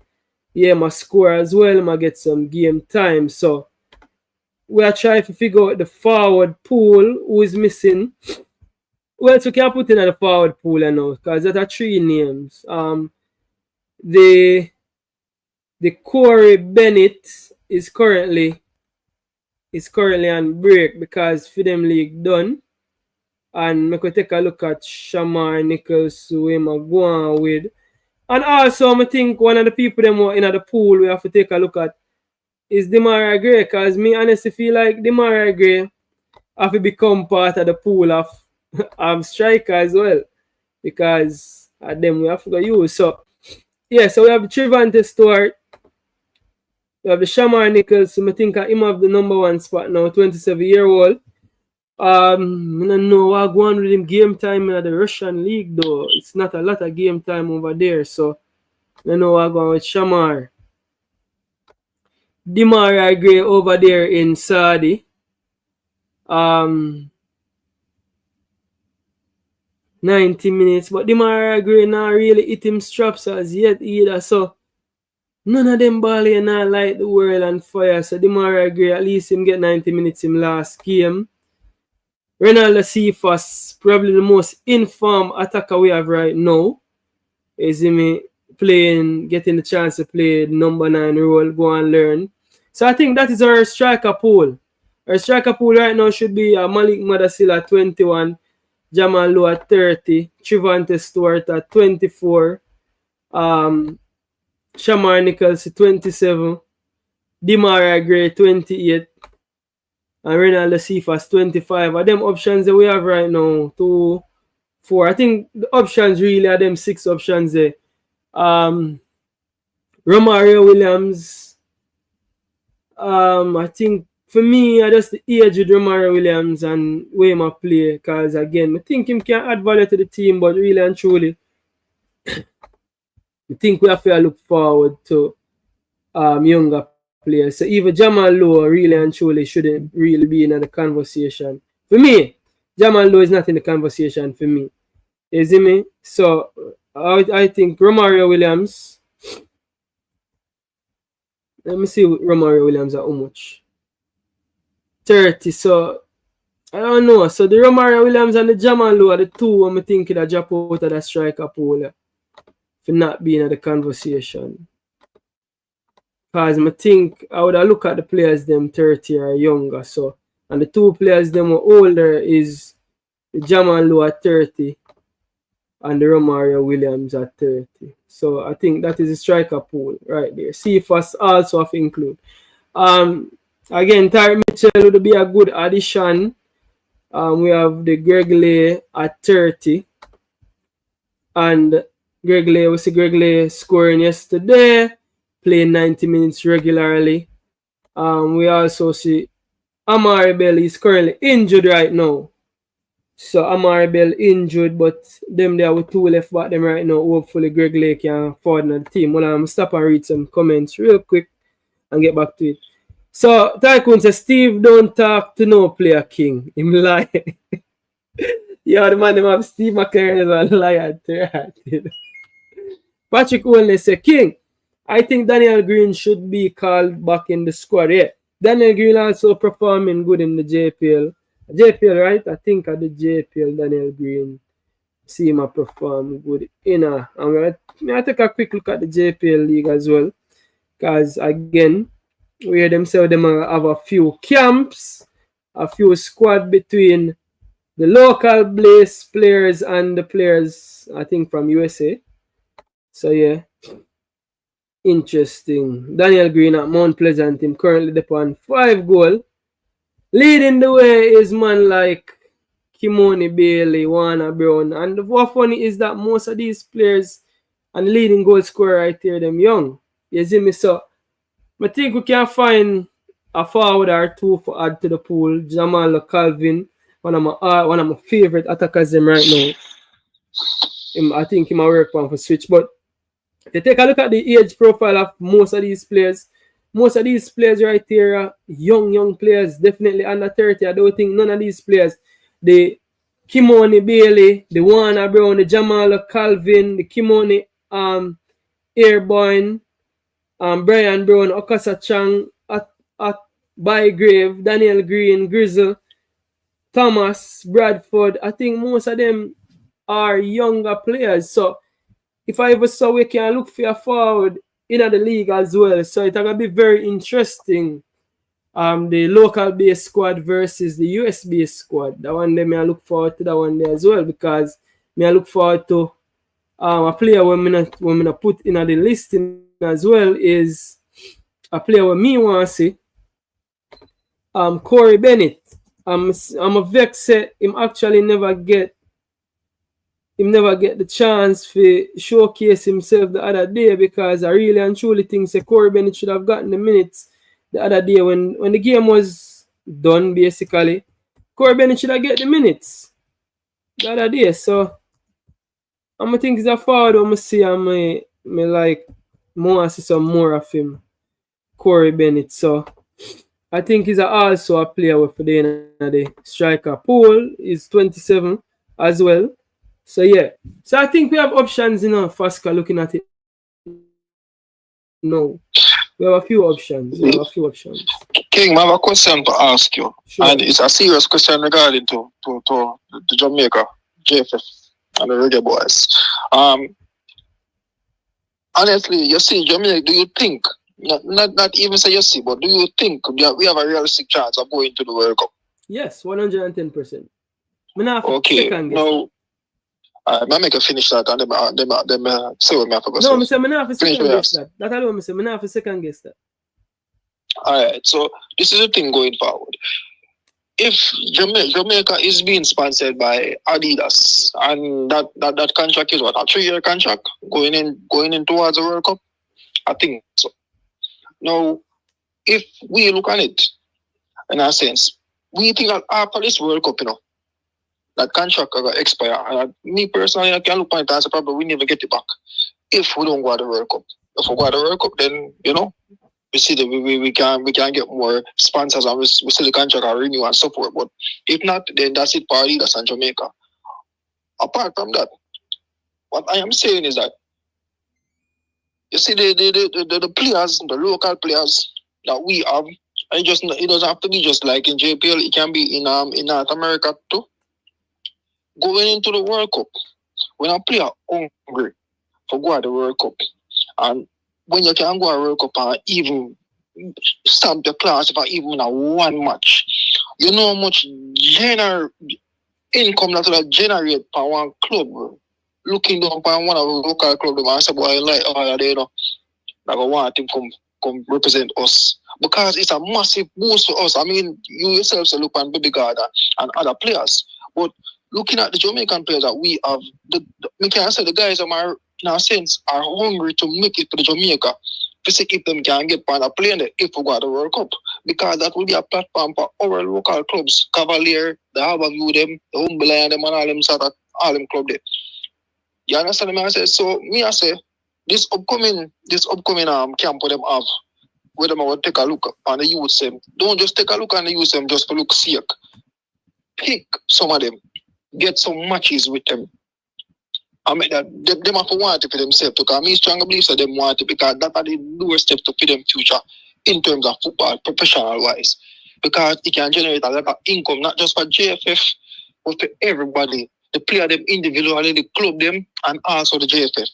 Yeah, my score as well, I get some game time. So we are trying to figure out the forward pool who is missing. Well, so we can put in the forward pool now, because there are 3 names. The Corey Bennett is currently on break because Freedom League done. And we could take a look at Shamar Nichols, who I'm going with. And also, I think one of the people them in the pool we have to take a look at is Demarai Gray, because me honestly feel like Demarai Gray have to become part of the pool of striker as well, because them we have to go use. So yeah, so we have Trevante Stewart, We have the Shamar Nichols. I think him have the number 1 spot now, 27-year-old. I don't know what go on with him game time in the Russian league though. It's not a lot of game time over there, so I don't know what go on with Shamar. Demarai Gray over there in Saudi. 90 minutes, but Demarai Gray not really hit him straps as yet either, so none of them ball here not light the world on fire. So Demarai Gray, at least him get 90 minutes in last game. Ronaldo Cephas, probably the most informed attacker we have right now. Is him playing, getting the chance to play the number 9 role, go and learn. So I think that is our striker pool. Our striker pool right now should be Malik Madasil at 21, Jamal Lowe at 30, Trevante Stewart at 24, Shamar Nichols at 27, Demarai Gray 28, and Ronaldo Cephas 25. Are them options that we have right now? 2, 4. I think the options really are them 6 options there. Romario Williams. I think for me, I just the age with Romario Williams and way my play, because again, I think him can add value to the team, but really and truly, I think we have to look forward to younger players. So even Jamal Lowe really and truly shouldn't really be in the conversation. For me, Jamal Lowe is not in the conversation for me. You see me? So I think Romario Williams. Let me see Romario Williams at how much. 30. So I don't know. So the Romario Williams and the Jamal Lowe are the two I'm thinking that drop out of the striker pool for not being in the conversation. Because I think I would have look at the players them 30 or younger. So and the 2 players them were older is the Jamal Lowe at 30 and the Romario Williams at 30. So I think that is a striker pool right there. Cephas also have include. Again, Tyre Mitchell would be a good addition. We have the Reggae at 30. And Reggae, we see Reggae scoring yesterday, playing 90 minutes regularly. We also see Amari Bell is currently injured right now. So Amari Bell injured, but them there with 2 left back them right now. Hopefully Greg Lake can forward the team. Well, I'm stop and read some comments real quick and get back to it. So Tycoon says Steve don't talk to no player king. Him lie. Yeah, the man them have Steve McLaren as a liar. Patrick Owen say King. I think Daniel Green should be called back in the squad. Yeah. Daniel Green also performing good in the JPL. JPL, right? I think at the JPL, Daniel Green see him perform good. I'm going to take a quick look at the JPL league as well. Because again, we hear them say them have a few camps, a few squad between the local Blaze players and the players, I think, from USA. So yeah, interesting. Daniel Green at Mount Pleasant, him currently upon 5 goals. Leading the way is man like Kimoni Bailey, Warner Brown. And what funny is that most of these players and leading goal scorer right here, them young. You see me? So I think we can find a forward or 2 for add to the pool. Jamal Calvin, one of my favorite attackers them right now. I think he might work on for switch. But if you take a look at the age profile of most of these players right here are young players, definitely under 30. I don't think none of these players, the Kimoni Bailey, the Warner Brown, the Jamal Calvin, the Kimoni Airborne, Brian Brown, Okasa Chang, at Bygrave, Daniel Green, Grizzle, Thomas, Bradford. I think most of them are younger players. So if I ever saw we can look for a forward in the league as well. So it's going to be very interesting. The local base squad versus the US base squad. That one there, I look forward to that one there as well, because I look forward to a player when I put in the listing as well is a player with me want to see. Corey Bennett. I'm a vex him actually never get him never get the chance to showcase himself the other day, because I really and truly think Corey Bennett should have gotten the minutes the other day when the game was done, basically. Corey Bennett should have get the minutes the other day. So I'm gonna think it's a forward I'm gonna see, and me like more see some more of him, Corey Bennett. So I think he's also a player with the end of the striker. Paul is 27 as well. So yeah. So I think we have options, Fasca, looking at it. No. We have a few options. King, I have a question to ask you. Sure. And it's a serious question regarding to the Jamaica, JFF, and the Reggae Boys. Honestly, you see, Jamaica, do you think, not even say you see, but do you think we have a realistic chance of going to the World Cup? Yes, 110%. Okay, now, I make a finish that, and them say what I have to go. No, I say I have to second guess that. That alone, I say I have to second guess that. Alright, so this is the thing going forward. If Jamaica is being sponsored by Adidas, and that contract is what, a 3-year contract going in towards the World Cup? I think so. Now, if we look at it in a sense, we think that after this World Cup, that contract will expire. And me personally, I can look at it and say probably we never get it back if we don't go to the World Cup. If we go to the World Cup, then we see that we can get more sponsors, and we see the contract and renew and support. But if not, then that's it for Adidas and Jamaica. Apart from that, what I am saying is that you see the players, the local players that we have, and it doesn't have to be just like in JPL, it can be in North America too. Going into the World Cup, when a player hungry for go to the World Cup, and when you can go to the World Cup and even stamp the class for even in a one match, you know how much income that will generate for one club. Looking down upon one of the local clubs, and say, boy, like, I want him come represent us. Because it's a massive boost for us. I mean, you yourself look on Baby God and other players. But looking at the Jamaican players that we have, we can say the guys in a sense are hungry to make it to the Jamaica to see if them can get on a plane if we go to the World Cup. Because that will be a platform for our local clubs, Cavaliers, the Harborview them, the Humble and them, and all them club there. You understand me? I say, so me I say this upcoming camp for them have, where them will take a look on the youth them. Don't just take a look on the youth them just for look sake. Pick some of them, get some matches with them. I mean that them have to want it for themselves, because me strongly believe that them want it, because that are the doorstep to feed them future in terms of football, professional wise. Because it can generate a lot of income, not just for JFF, but for everybody. The player them individually, the club them, and also the JFF.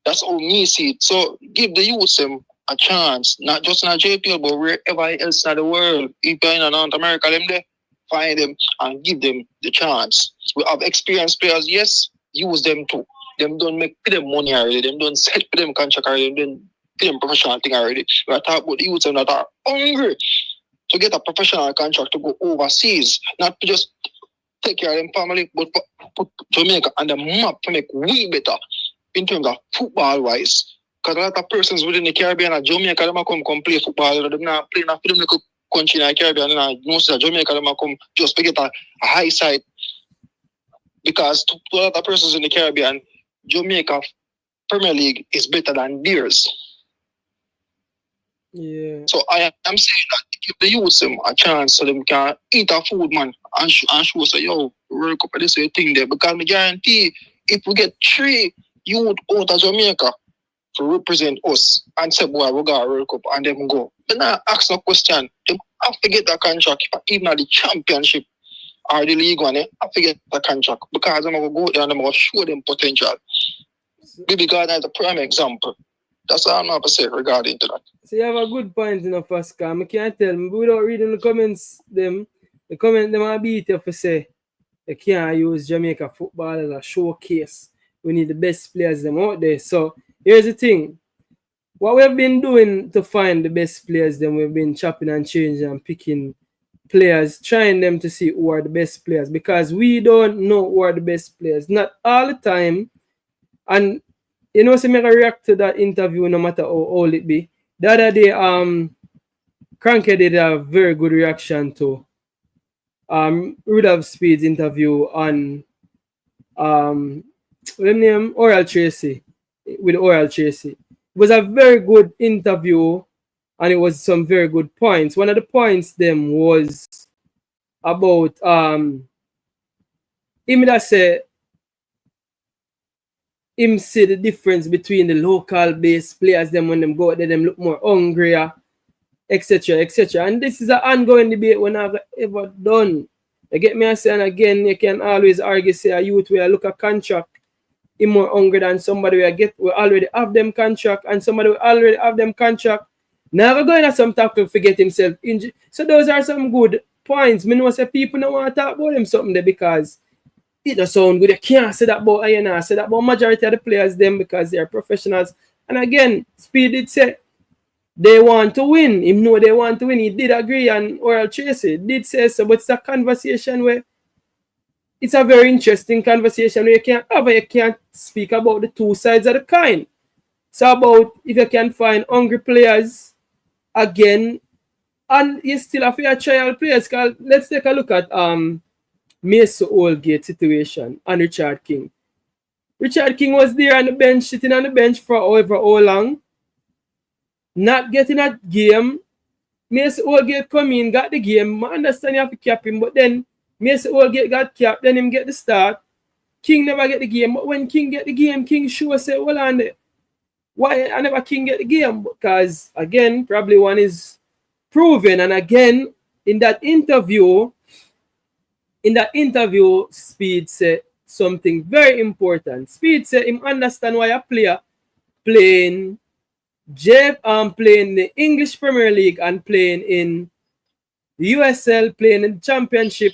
That's how me see it. So give the youth them a chance, not just in a JPL, but wherever else in the world. If you're in North America, them there, find them and give them the chance. We have experienced players, yes, use them too. Them don't make them money already, them don't set for them contract already, them don't pay them professional thing already. We are talking about the youth that are hungry to get a professional contract to go overseas, not to just take care of them family, but put Jamaica on the map to make we better in terms of football wise. Because a lot of persons within the Caribbean and Jamaica, them come play football, they're not playing a film like country in the Caribbean, and most of Jamaica, them come just to get a high side. Because to a lot of persons in the Caribbean, Jamaica Premier League is better than theirs. Yeah. So I am saying that give the youth them a chance so them can eat a food, man, and show say, yo, World Cup this thing there. Because I guarantee if we get 3 youth out of Jamaica to represent us and say, boy, we got a World Cup, and them go. Then I ask no question. They have to get that contract, even at the championship or the league one, have to get the contract. Because I'm going to go there and I'm going to show them potential. Baby God is a prime example. That's all I'm going to say regarding to that. So you have a good point, Pascal. I can't tell me without reading the comments, the comment them are beat you for say they can't use Jamaica football as a showcase. We need the best players them out there. So here's the thing. What we've been doing to find the best players, then we've been chopping and changing and picking players, trying them to see who are the best players, because we don't know who are the best players. Not all the time. And you know, so I react to that interview no matter how old it be. The other day, Cranky did a very good reaction to Rudolph Speed's interview on what name? Oral Tracy, with Oral Tracy. It was a very good interview, and it was some very good points. One of the points them was about him that say him see the difference between the local based players, them when them go out there, them look more hungrier, etc. etc. And this is an ongoing debate when I've ever done. You get me? I say, and again, you can always argue, say a youth where look at contract, him more hungry than somebody we already have them contract, and somebody we already have them contract. Never going at some tackle forget himself injured. So those are some good points. Me know say people don't want to talk about them something there because it does sound good. You can't say that about Ayana, say that about majority of the players them because they are professionals. And again, Speed did say they want to win. Him know they want to win. He did agree, and Oral Tracy did say so, but it's a conversation where it's a very interesting conversation where you can't speak about the two sides of the coin. So about if you can find hungry players again, and you still have your trial players. Cause let's take a look at Messi Oldgate situation and Richard King. Richard King was there on the bench, sitting on the bench for however how long, not getting a game. Messi Oldgate come in, got the game. I understand you have to cap him, but then Messi Oldgate got capped, then him get the start. King never get the game, but when King get the game, King sure say, well, on there. Why I never King get the game? Because again, probably one is proven. And again, in that interview, Speed said something very important. Speed said him understand why a player playing the English Premier League and playing in the USL, playing in the championship,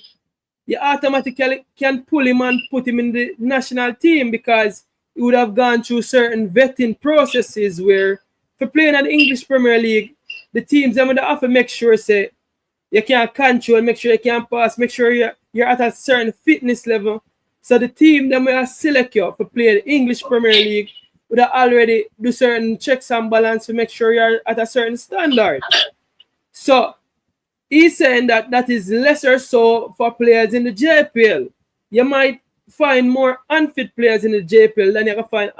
you automatically can pull him and put him in the national team because he would have gone through certain vetting processes where for playing in the English Premier League, the teams them would have to make sure say you can control, make sure you can pass, make sure you're at a certain fitness level. So the team them will select you for play the English Premier League would have already do certain checks and balance to make sure you're at a certain standard. So he's saying that is lesser so for players in the JPL. You might find more unfit players in the JPL than you can find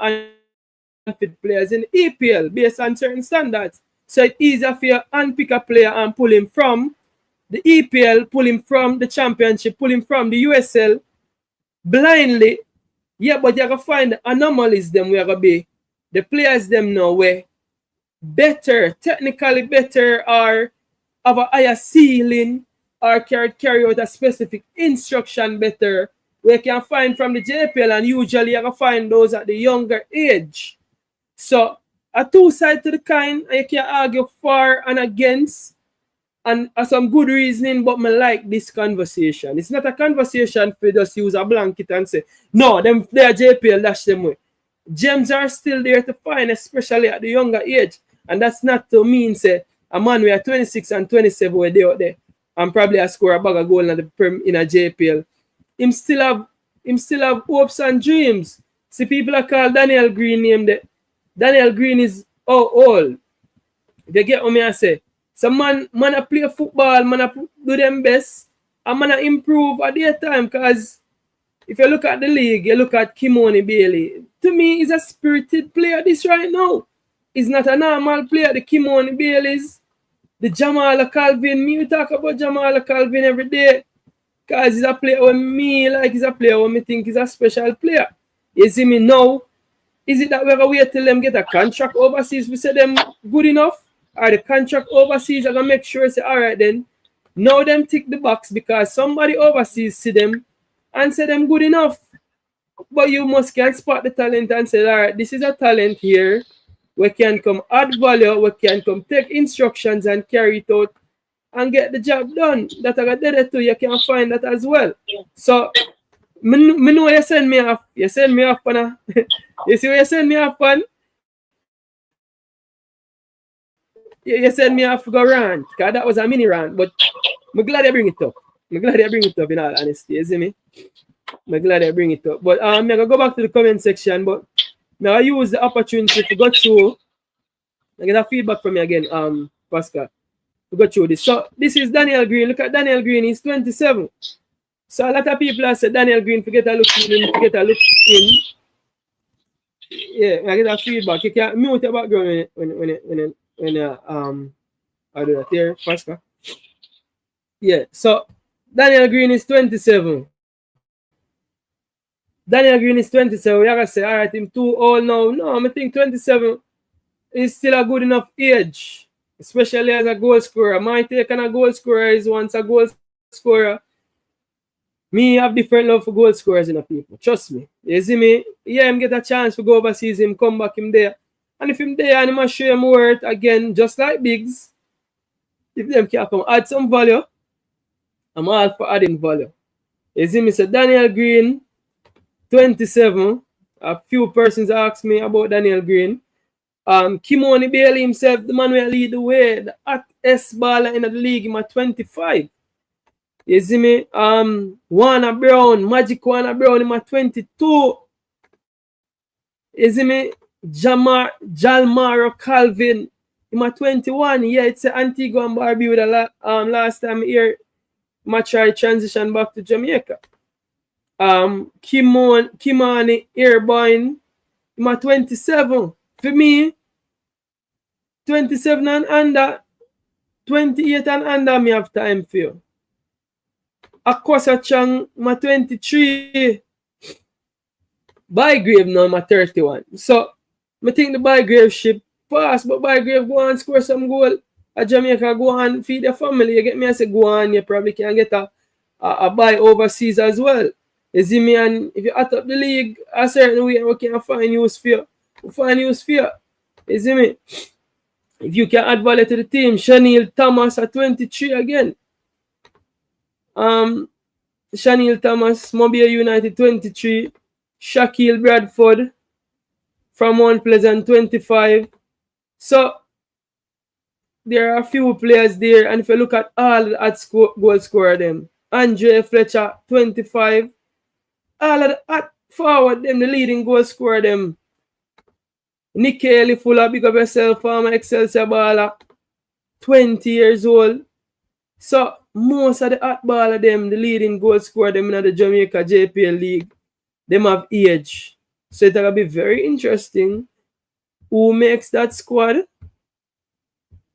unfit players in the EPL based on certain standards. So it's easier for you to unpick a player and pull him from the EPL, pull him from the championship, pull him from the USL blindly. Yeah, but you can find the anomalies them where going to be the players them now where better, technically better, or have a higher ceiling or carry out a specific instruction better, we can find from the JPL, and usually you can find those at the younger age. So a two side to the coin, and you can argue for and against, and some good reasoning, but I like this conversation. It's not a conversation for just use a blanket and say, no, them they are JPL, dash them way. Gems are still there to find, especially at the younger age. And that's not to mean say a man we are 26 and 27 where they out there and probably a score a bag of goal in a JPL. Him still have hopes and dreams. See, people are called Daniel Green name that. Daniel Green is old. They get what me I say. So man a play football, man a do them best, and man a improve at their time. Because if you look at the league, you look at Kimoni Bailey. To me, he's a spirited player this right now. He's not a normal player. The Kimoni Baileys, the Jamal Calvin. Me talk about Jamal Calvin every day. Because he's a player with me like he's a player who me think he's a special player. You see me now? Is it that we're going to wait till them get a contract overseas? We say them good enough? Or the contract overseas are going to make sure say, all right then, now them tick the box because somebody overseas see them and say them good enough. But you must can spot the talent and say, all right, this is a talent here. We can come add value. We can come take instructions and carry it out and get the job done. That I got there too. You can find that as well. So, me know you send me off. You send me off, pana. You see what you send me off, pan? You send me off to go rant. Because that was a mini rant. But I'm glad I bring it up. I'm glad I bring it up in all honesty, you see me? I'm glad I bring it up. But I'm gonna go back to the comment section, but now I use the opportunity to go through. I get a feedback from you again, Pascal. To go through this. So this is Daniel Green. Look at Daniel Green, he's 27. So a lot of people have said Daniel Green forget a look in, forget a look in. Yeah, I get a feedback. You can mute your background when I do that here, Pascal. Yeah, so Daniel Green is 27. Daniel Green is 27. We gotta say, all right, him too old now. No, I think 27 is still a good enough age, especially as a goal scorer. My take on a goal scorer is once a goal scorer, me have different love for goal scorers in the people. Trust me. You see me? Yeah, him get a chance to go overseas, him come back, him there. And if him there and him show him worth again, just like Biggs, if them can come add some value, I'm all for adding value. You see me? So Daniel Green, 27. A few persons asked me about Daniel Green. Kimoni Bailey himself, the man will lead the way, the hottest baller in the league, him at 25. You see me? Warner Brown, Magic Warner Brown, him at 22. You see me? Jalmaro Calvin, him at 21. Yeah, it's Antigua and Barbuda. Last time here, I tried transition back to Jamaica. Kimani Airborne, him at 27. For me, 27 and under, 28 and under, me have time for you. Akwasa Chang, my 23. Bygrave now, my 31. So, I think the Bygrave ship pass, but Bygrave go and score some goal. At Jamaica, go and feed the family. You get me? I say go on, you probably can get a buy overseas as well. You see me? And if you add up the league a certain way, we can find use for you. We find use for you. You see me? If you can add value to the team, Shanil Thomas at 23 again. Shanil Thomas, Mobile United 23. Shaquille Bradford from Mount Pleasant 25. So there are a few players there, and if you look at all the goal scorer them, Andre Fletcher 25. All of the at forward them, the leading goal scorer them. Nikhil Fuller, big up yourself, former Excelsior baller, 20 years old. So most of the hot baller them, the leading goal scorer them in the Jamaica JPL League, them have age. So it's gonna be very interesting who makes that squad.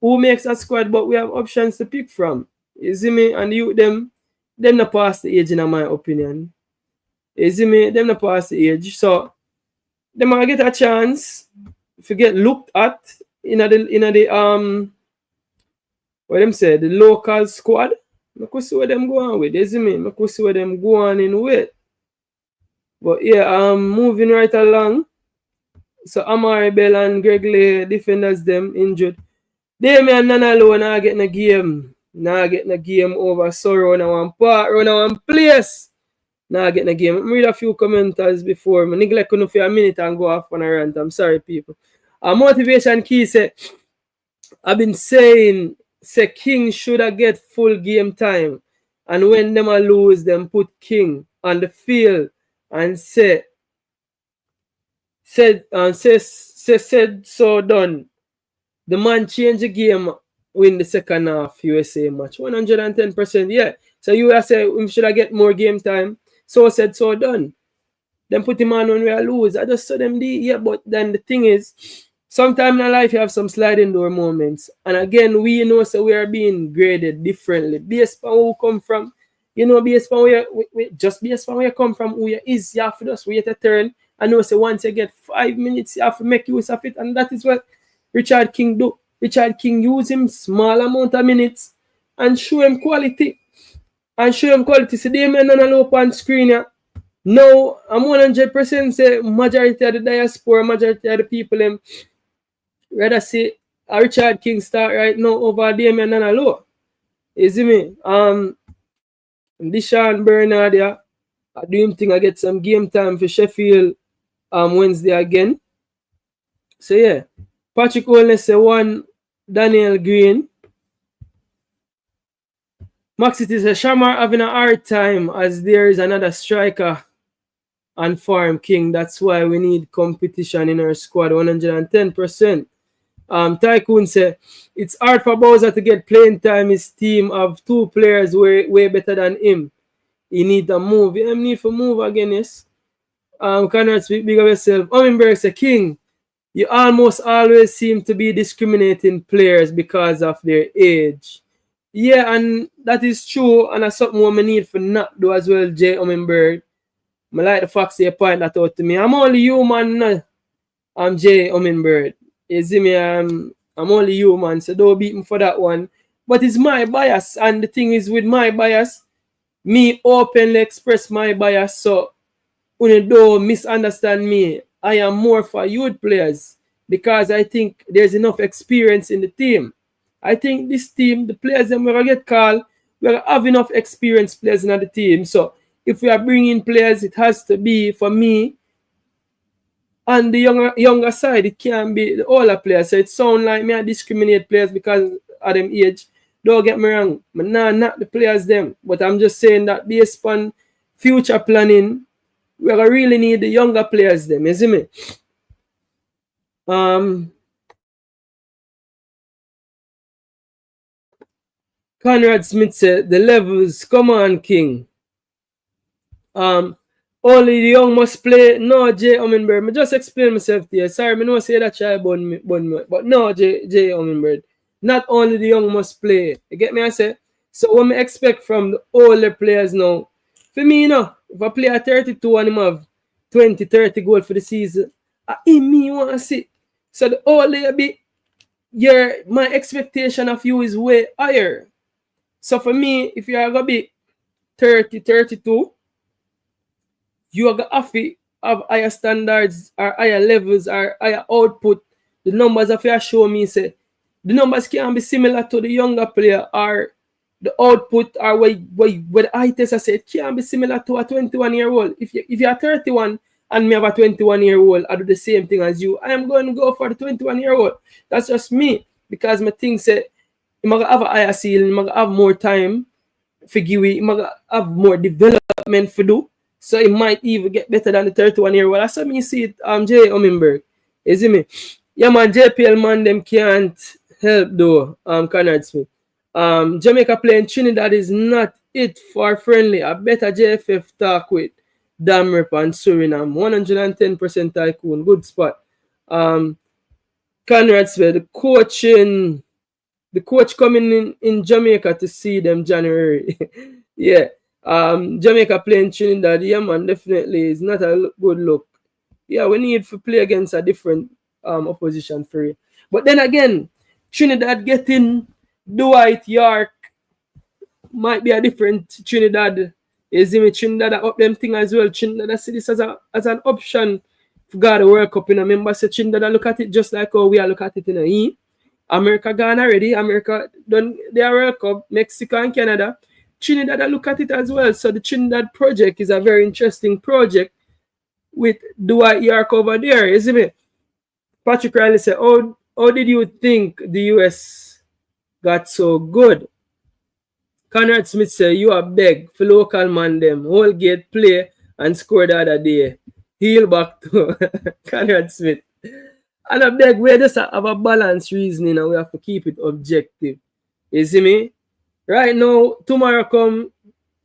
But we have options to pick from. You see me? And you them not past the age in my opinion. You see me? Them not past the age. So they might get a chance if you get looked at in the what them say, the local squad. I could see what them go on with. You see me? I could see what them go on in with. But yeah, moving right along. So Amari Bell and Greg Lay, defenders them injured. Damian Nanalo not getting a game. Not getting a game over Sorrow in one part, run one place. Not getting a game. I read a few commenters before. I neglect enough for a minute and go off on a rant. I'm sorry, people. Motivation Key said, I've been saying, say King should have get full game time. And when them a lose, them put King on the field and said so done. The man change the game, win the second half USA match. 110%, yeah. So you will say we should have get more game time. So said, so done. Then put him on when we are lose. I just saw them yeah, but then the thing is, sometimes in life you have some sliding door moments. And again, we know so we are being graded differently. Based on who come from, you know, based on where just based on where you come from, who you is, you have to just wait a turn. I know so once you get 5 minutes, you have to make use of it. And that is what Richard King do. Richard King use him small amount of minutes and show him quality. See Damian Nanalo on screen here. Now, I'm 100% say majority of the diaspora, majority of the people them rather see Richard King start right now over Damian Nanalo. You see me? Deshaun Bernard here. I do him think I get some game time for Sheffield Wednesday again. So yeah. Patrick Holness say one Daniel Green. Max, it is a Shamar having a hard time as there is another striker on Farm King. That's why we need competition in our squad, 110%. Tycoon said, it's hard for Bowser to get playing time. His team of 2 players way better than him. He need to move. He need to move again, yes. Cannot speak big of yourself. Omenberg said, King, you almost always seem to be discriminating players because of their age. Yeah, and that is true, and that's something we need for not do as well, Jay Omenberg. I like the fact you point that out to me. I'm only human, I'm Jay Omenberg. You see me, I'm only human, so don't beat me for that one. But it's my bias, and the thing is with my bias, me openly express my bias, so when you don't misunderstand me, I am more for youth players because I think there's enough experience in the team. I think this team, the players that we're going to get called, we're going to have enough experienced players in the team. So if we are bringing players, it has to be, for me, on the younger side. It can't be the older players. So it sounds like me I discriminate players because of them age. Don't get me wrong. I'm not the players them. But I'm just saying that based on future planning, we're going to really need the younger players them. You see me? Conrad Smith said, the levels, come on, King. Only the young must play. No, Jay Omenberg. I just explain myself to you. Sorry, I know say that try bun me. But no, Jay Omenberg. Not only the young must play. You get me? I say. So what I expect from the older players now, for me, you know, if I play at 32 and him have 20, 30 goals for the season, me want to see. So the older you be, my expectation of you is way higher. So for me, if you are going to be 30, 32, you are going to have higher standards or higher levels or higher output. The numbers of you show me, say, the numbers can be similar to the younger player or the output or where the eye test I say it can be similar to a 21-year-old. If you are 31 and me have a 21-year-old, I do the same thing as you. I am going to go for the 21-year-old. That's just me because my thing say, you might have a higher ceiling, you might have more time for give you might have more development for do. So it might even get better than the 31-year-old. That's how me see it. Jay Omenberg. You see me? Yeah, man, JPL man, them can't help though. Conrad Smith. Jamaica playing Trinidad is not it for friendly. I better JFF talk with Damrep and Suriname. 110% Tycoon. Good spot. Conrad Smith, the coach coming in Jamaica to see them January. Yeah. Jamaica playing Trinidad, yeah man, definitely is not a good look. Yeah, we need to play against a different opposition for it. But then again, Trinidad getting Dwight York might be a different Trinidad. You see me, Trinidad up them thing as well. Trinidad I see this as an option for God the World Cup. You know, remember say Trinidad I look at it just like how we are look at it in a America gone already. America done their World Cup. Mexico and Canada. Trinidad, I look at it as well. So the Trinidad project is a very interesting project with Dwight York over there, isn't it? Patrick Riley said, how did you think the US got so good? Conrad Smith said, you are beg for local man them. Whole gate play and score the other day. Heel back to Conrad Smith. And I beg, we just have a balanced reasoning and we have to keep it objective. You see me? Right now, tomorrow come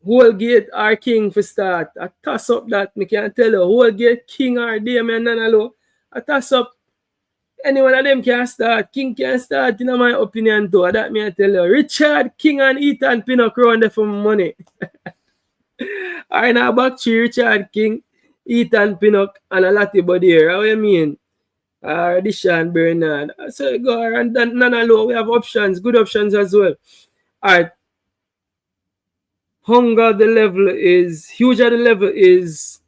whole gate or King for start. I toss up that, me can tell you, whole gate King or Damien Nanalo. I toss up, any one of them can start. King can start, in my opinion too. That me I tell you. Richard, King and Ethan Pinnock round there for money. Alright, now back to Richard, King, Ethan Pinnock, and a lot of body here. How you mean? Dishan Bernard. So go and Nanalo, we have options, good options as well. Alright. Hunger the level is huger the level is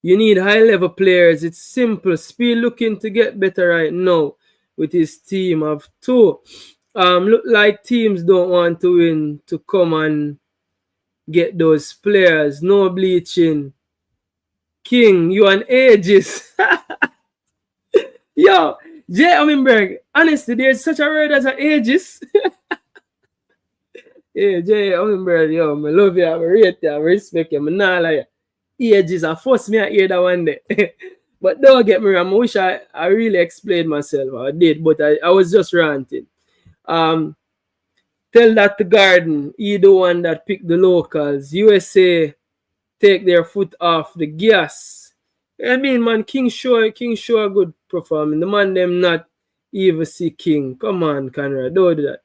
you need high level players. It's simple. Speed looking to get better right now with his team of 2. Look like teams don't want to win to come and get those players. No bleaching. King, you an ages. Yo, Jay Omenberg, honestly, there's such a word as an ages. Yeah, Jay, brother, yo, I love you, I rate you, I respect you, I not like age is a force me I hear that one day. But don't get me wrong, I wish I really explained myself. I did, but I was just ranting. Um, Tell that to Garden, he the one that picked the locals. USA take their foot off the gas. I mean, man, King show a good performance. The man them not even see King. Come on, Conrad, don't do that.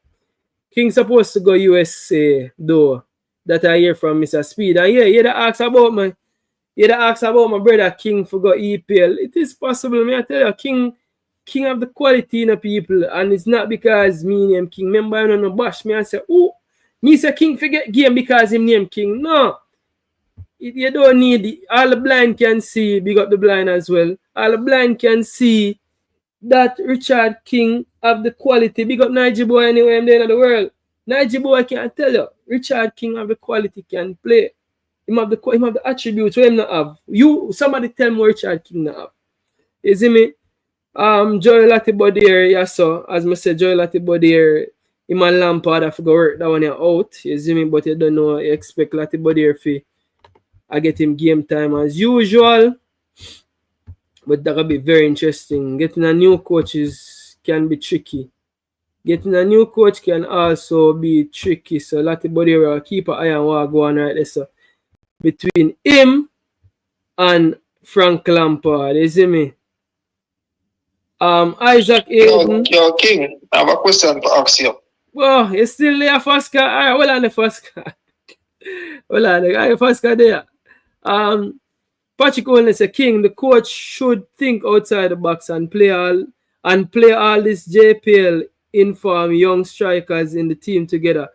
King supposed to go USA though. That I hear from Mr. Speed. And yeah, you ask about my brother King for go EPL. It is possible, me I tell you, King have the quality in the people, and it's not because me name King. Remember, I don't know bash me and say, oh, me say King forget game because him name King. No. You don't need it. All the blind can see, big up the blind as well. All the blind can see that Richard King have the quality. Big up Niger boy anywhere in the world. Niger boy can tell you, Richard King have the quality, can play. Him have the attributes where him not have. Somebody tell me Richard King not have. You see me? Joy Latibodier, yes, so as I said, Joy Latibodier, him and Lampard have to go work that one out. You see me? But you don't know, you expect Latibodier fee. I get him game time as usual. But that will be very interesting. Getting a new coach can be tricky. Getting a new coach can also be tricky. So Latibody will keep an eye on what going on right there. So between him and Frank Lampard, you see me? Isaac Aiden. Yo, King, I have a question to ask you. Well, you still there, Fasca? Alright, well on the Fasca. Well on the Fasca there. Patrick only said, King, the coach should think outside the box and play all this JPL inform young strikers in the team together.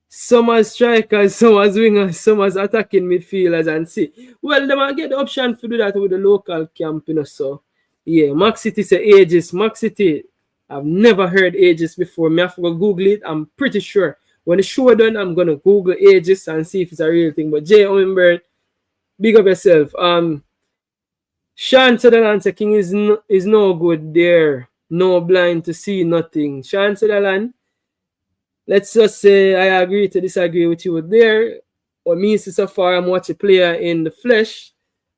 Some as strikers, some as wingers, some as attacking midfielders, and see. Well, they might get the option to do that with the local camp, you know. So yeah, Max City say Aegis. Max City, I've never heard Aegis before. Me have to go Google it. I'm pretty sure. When the show done, I'm gonna Google Aegis and see if it's a real thing. But Jay Owenberg, big up yourself. Sean Sutherland said King is no good there. No blind to see nothing. Sean Sutherland, let's just say I agree to disagree with you there. What means so far I'm watching player in the flesh.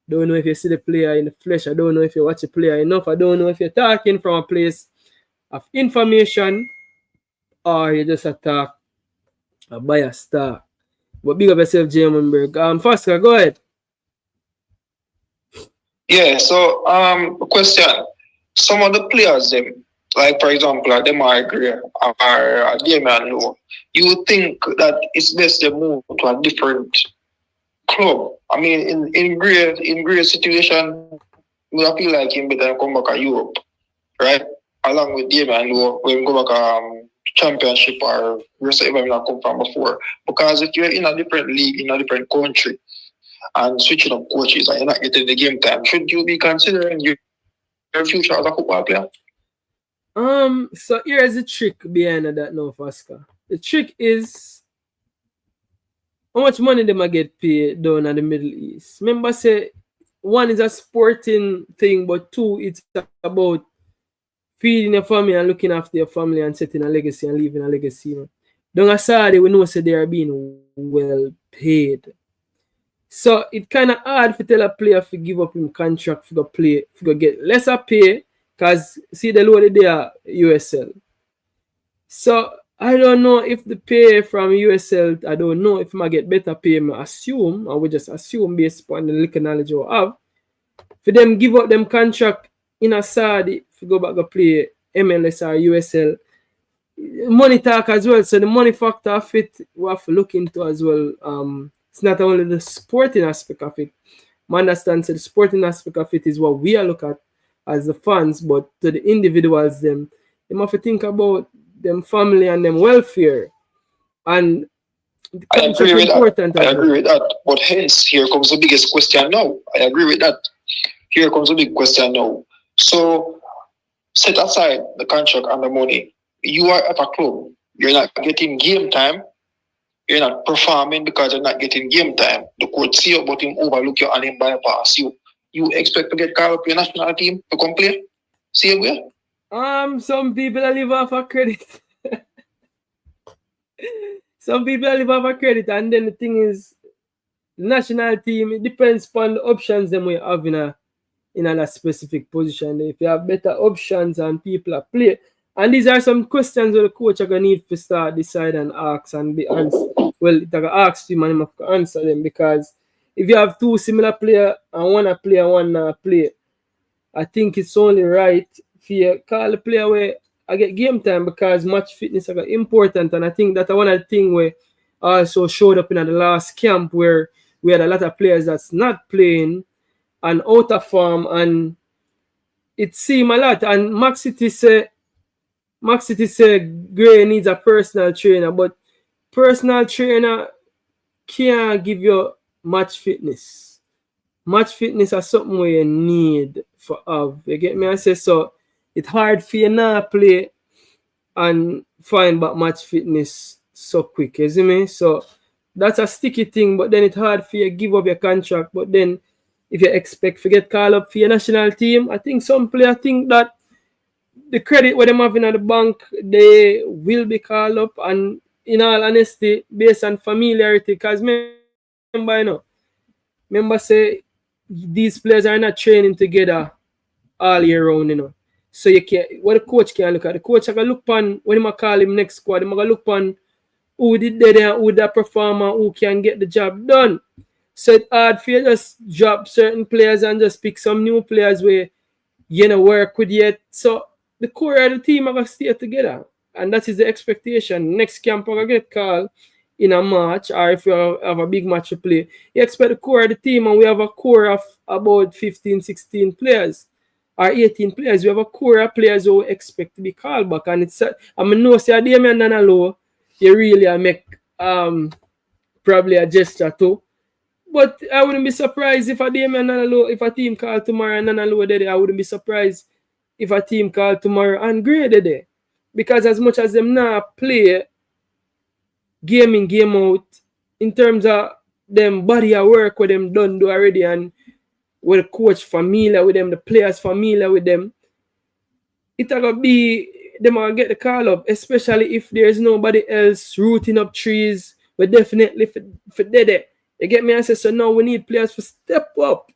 Don't know if you see the player in the flesh. I don't know if you watch a player enough. I don't know if you're talking from a place of information or you just attack a bias talk. But big up yourself, Jamonberg. Faster, go ahead. Yeah, so question. Some of the players them, like for example, like Demar Gray or Damian Lowe, you would think that it's best to move to a different club. I mean, in Gray's situation, we feel like him better come back to Europe, right? Along with Damian Lowe, when go back championship or wherever you come from before. Because if you're in a different league, in a different country, and switching up coaches and you're not getting the game time, should you be considering your future as a football player? So here's the trick behind that now, Fasca. The trick is how much money they might get paid down in the Middle East. Remember, say one is a sporting thing, but two, it's about feeding your family and looking after your family and setting a legacy and leaving a legacy. Down in Saudi, we know say they are being well paid. So it kind of hard to tell a player to give up his contract to go play, to go get lesser pay, because see the lower they are USL. So I don't know if the pay from USL, I don't know if I get better pay, I assume, I would just assume based upon the little knowledge I have. For them give up them contract in a Saudi, to go back to play MLS or USL, money talk as well. So the money factor of it, we have to look into as well. It's not only the sporting aspect of it. I understand so the sporting aspect of it is what we are looking at as the fans, but to the individuals, them have to think about them family and them welfare. And I agree with that. I agree with that. But hence, here comes the biggest question now. I agree with that. Here comes the big question now. So, set aside the contract and the money. You are at a club. You're not getting game time. You're not performing because you're not getting game time. The coach see you, but him overlook you and him bypass you. You expect to get called up your national team to come play? See you where? Some people live off of credit. Some people have a credit, and then the thing is, the national team, it depends upon the options them we have in a specific position. If you have better options and people are play. And these are some questions that the coach are gonna need to start decide and ask and be answered. Well, they gonna ask him and him have to answer them, because if you have two similar players and one a play and one not play, I think it's only right for you call the player where I get game time, because match fitness are important. And I think that's one of the things where also showed up in the last camp, where we had a lot of players that's not playing and out of form, and it seemed a lot. And Max City say Gray needs a personal trainer, but personal trainer can't give you match fitness. Match fitness is something where you need for have. You get me? I say so. It's hard for you not play and find back match fitness so quick. You see me? So that's a sticky thing. But then it's hard for you to give up your contract. But then if you expect to get called up for your national team, I think some players think that the credit what them having at the bank, they will be called up. And in all honesty, based on familiarity, because remember say these players are not training together all year round. So you can't, what the coach can look at. The coach can look on when he call him next squad, he can look on who did there, who that performer, who can get the job done. So it's hard for you just drop certain players and just pick some new players where you know work with yet. So the core of the team are going to stay together. And that is the expectation. Next camp are going to get called in a match, or if you have a big match to play, you expect the core of the team, and we have a core of about 15, 16 players or 18 players. We have a core of players who expect to be called back. And it's I mean, no, say Damian Nanalo, you really make probably a gesture too. But I wouldn't be surprised if a Damian Nanalo, if a team called tomorrow and Nanalo there, I wouldn't be surprised if a team called tomorrow and Gray there. Because as much as them not play game in, game out, in terms of them body of work what them done do already, and with the coach familiar with them, the players familiar with them, it's gonna be them gonna get the call up, especially if there's nobody else rooting up trees. We definitely for there. You get me? I say so now we need players to step up.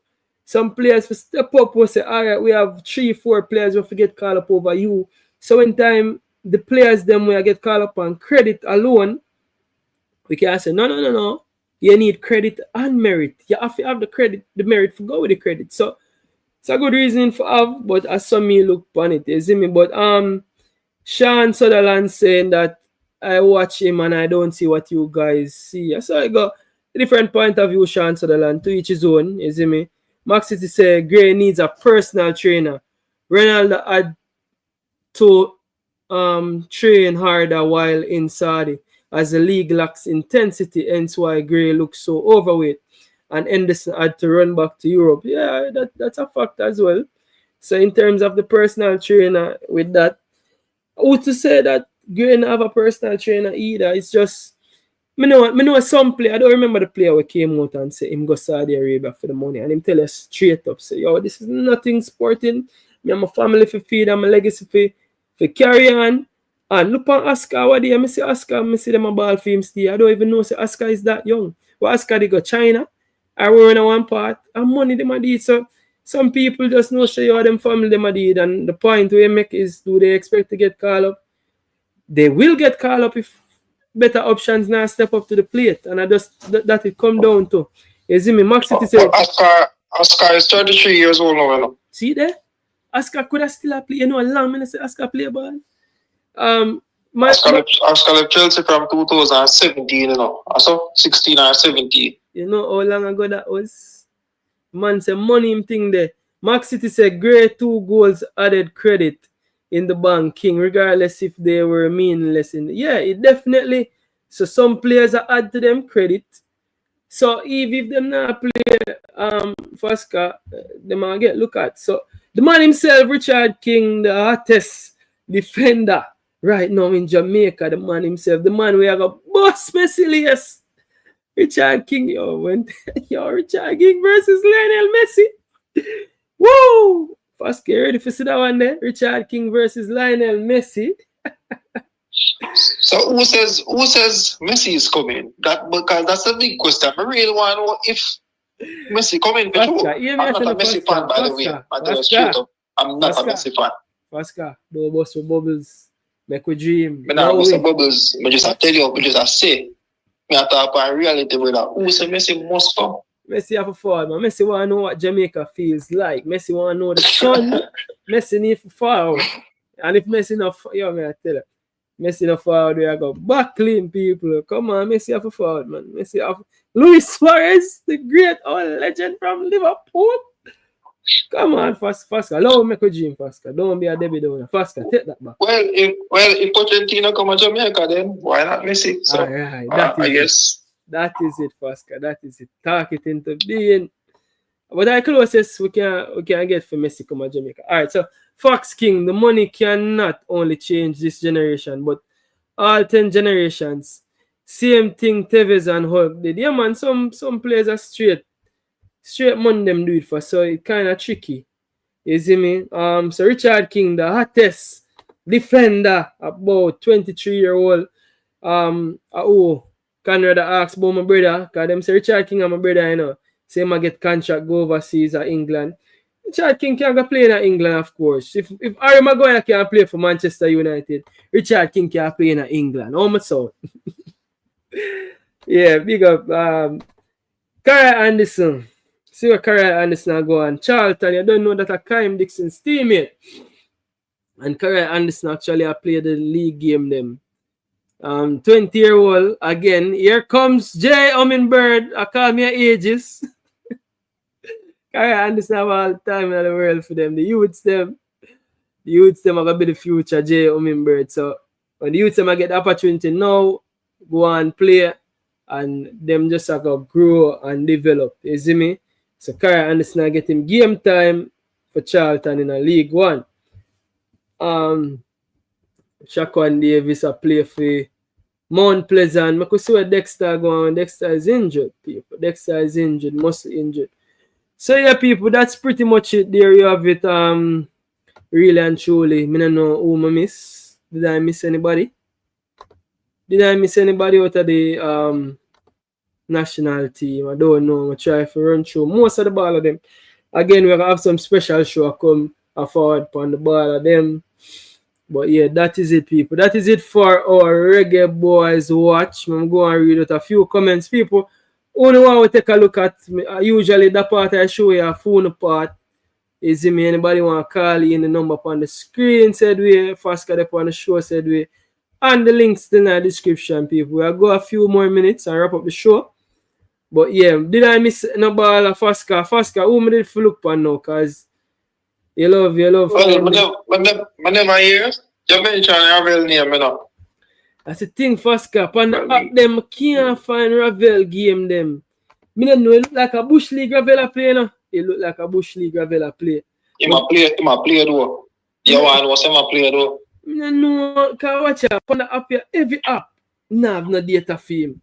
Some players to step up will say, all right, we have 3-4 players who get called up over you. So in time the players them will get called up on credit alone, we can say no. You need credit and merit. You have to have the credit, the merit to go with the credit. So it's a good reason for have, but as some me look on it, you see me. But Sean Sutherland saying that I watch him and I don't see what you guys see. So I got a different point of view, Sean Sutherland, to each his own, you see me. Max City say Gray needs a personal trainer. Ronaldo had to train harder while in Saudi, as the league lacks intensity, hence why Gray looks so overweight. And Henderson had to run back to Europe. Yeah, that's a fact as well. So in terms of the personal trainer with that, I would to say that Gray didn't have a personal trainer either. It's just, I know some player, I don't remember the player who came out and said him go Saudi Arabia for the money, and him tell us straight up, say, yo, this is nothing sporting. Me and my family for feed and my legacy for carry on. And look on Oscar, what do you see Oscar? I see them a ball for him still. I don't even know say Oscar is that young. But Oscar they go China, I run on one part, and money them a did. So some people just know show you how them family them a did. And the point we make is, do they expect to get called up? They will get called up if better options now step up to the plate. And I just that it come down to. You see me, Max City say Oscar is 33 years old now. See there? Oscar could have still play. You know, a long minute say Oscar play ball. Oscar left Chelsea from 2017, so 16 or 17. You know how long ago that was? Man say money him thing there. Max City said great 2 goals added credit in the bank, King, regardless if they were meaningless. Yeah, it definitely. So some players are add to them credit. So if them not play for Oscar, they might get look at. So the man himself, Richard King, the hottest defender right now in Jamaica, the man himself, the man we have a boss Messi, yes. Richard King, Richard King versus Lionel Messi. Woo! First, get ready for see that one there. Richard King versus Lionel Messi. So who says Messi is coming? That because that's a big question. I really want to know if Messi coming for sure. I'm not a Messi fan, by the way. I tell you straight up. I'm not a Messi fan. Fasca, don't bust for bubbles. Make we dream. Me not bust for bubbles. Me just tell you, me just say. Me talk about reality, brother. Who say Messi must come? Messi have a fall, man. Messi want to know what Jamaica feels like. Messi want to know the sun. Messi need to fall. And if Messi not, yo, me I tell you, Messi not forward, we go back clean, people. Come on, Messi have a forward, man. Messi have Luis Suarez, the great old legend from Liverpool. Come on, Fasca. Allow me to dream, Fasca. Don't be a Debbie Downer. Fasca, take that back. Well, if Pochettino come to Jamaica, then why not Messi? So, right. I guess. That is it, Fasca. That is it. Talk it into being. But the closest we can get for Messi come to Jamaica. All right, so Fox King, the money cannot only change this generation, but all 10 generations. Same thing Tevez and Hulk did. Yeah, man, some players are straight money them do it for, so it's kind of tricky. You see me? So Richard King, the hottest defender, about 23-year-old. Conrad asked about my brother, because them say Richard King and my brother, you know. Say I get contract go overseas at England. Richard King can go play in England, of course. If Harry Maguire can play for Manchester United, Richard King can play in England. Oh my soul. Yeah, big up. Kaheim Anderson. See what Kaheim Anderson go on. Charlton, you don't know that a Kaheim Dixon's teammate. And Kaheim Anderson actually played the league game them. 20-year-old again. Here comes Jay Hummingbird. I call me ages. Kaheim Anderson have all the time in the world for them. The youths them are gonna be the future Jay Hummingbird. So when the youths them get the opportunity now, go and play, and them just have to grow and develop. You see me? So Kaheim Anderson get him game time for Charlton in a League One. Shaquan Davis play for Mount Pleasant. I could see where Dexter going. Dexter is injured, people. Dexter is injured, mostly injured. So yeah, people, that's pretty much it. There you have it. Really and truly. I don't know who I miss. Did I miss anybody? Did I miss anybody out of the national team? I don't know. I try to run through most of the ball of them. Again, we're gonna have some special show come forward on the ball of them. But yeah, that is it, people. That is it for our Reggae Boys watch. I'm going to read out a few comments, people. Only want to take a look at usually that part I show you a phone part. Is it me? Anybody want to call in the number on the screen? Said we fast got up on the show. Said we, and the links in the description, people. We'll go a few more minutes and wrap up the show. But yeah, did I miss no ball of Fasca? Fasca, who me did look on now? Cause you love. Well, I never hear. You mentioned Ravel name, you know. That's the thing, Fasca. On the app, them can't find Ravel game them. Me don't know. It look like a Bush League Ravel play, no. It look like a Bush League Ravel play. He might play though. You want to say he play though? Me don't know. Cause watch out. On the app here, every app, have no data for him.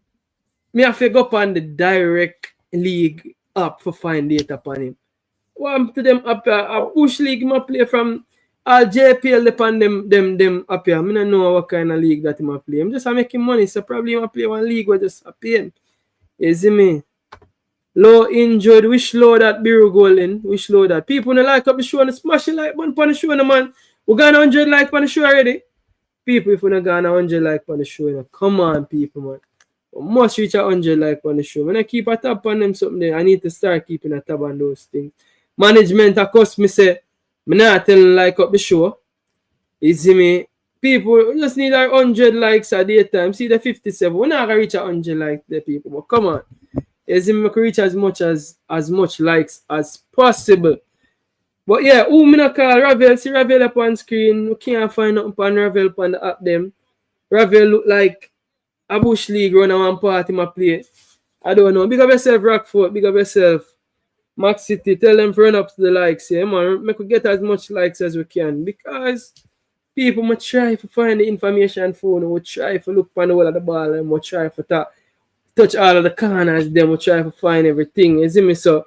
Me have to go up on the direct league app for find data upon him. What to them up here? A Bush League might play from all JPL upon them up here. I don't know what kind of league that he might play. I'm just making money, so probably he might play one league where just pay him. You see me? Low injured, wish low that Biro Golden, wish low that. People don't like up the show and smash it like one on the show, man. We got 100 like on the show already. People, if we don't got 100 like on the show, you know, come on, people, man. We must reach 100 like on the show. When I keep a tab on them something there, I need to start keeping a tab on those things. Management, of course, me say, me not tell them like up the show. You see me? People just need 100 likes at the time. See the 57. We're not gonna reach 100 likes there, people. But come on. You see me? I can reach as much likes as possible. But yeah, who me not call Ravel? See Ravel up on screen. We can't find nothing on Ravel on the app them. Ravel look like a Bush League run one party my play. I don't know. Big up yourself, Rockford. Big up yourself. Max City, tell them to run up to the likes. Yeah, man. Make we get as much likes as we can. Because people must try to find the information phone. We try to look on the wall of the ball and we try to touch all of the corners. Then we try to find everything. You see me? So,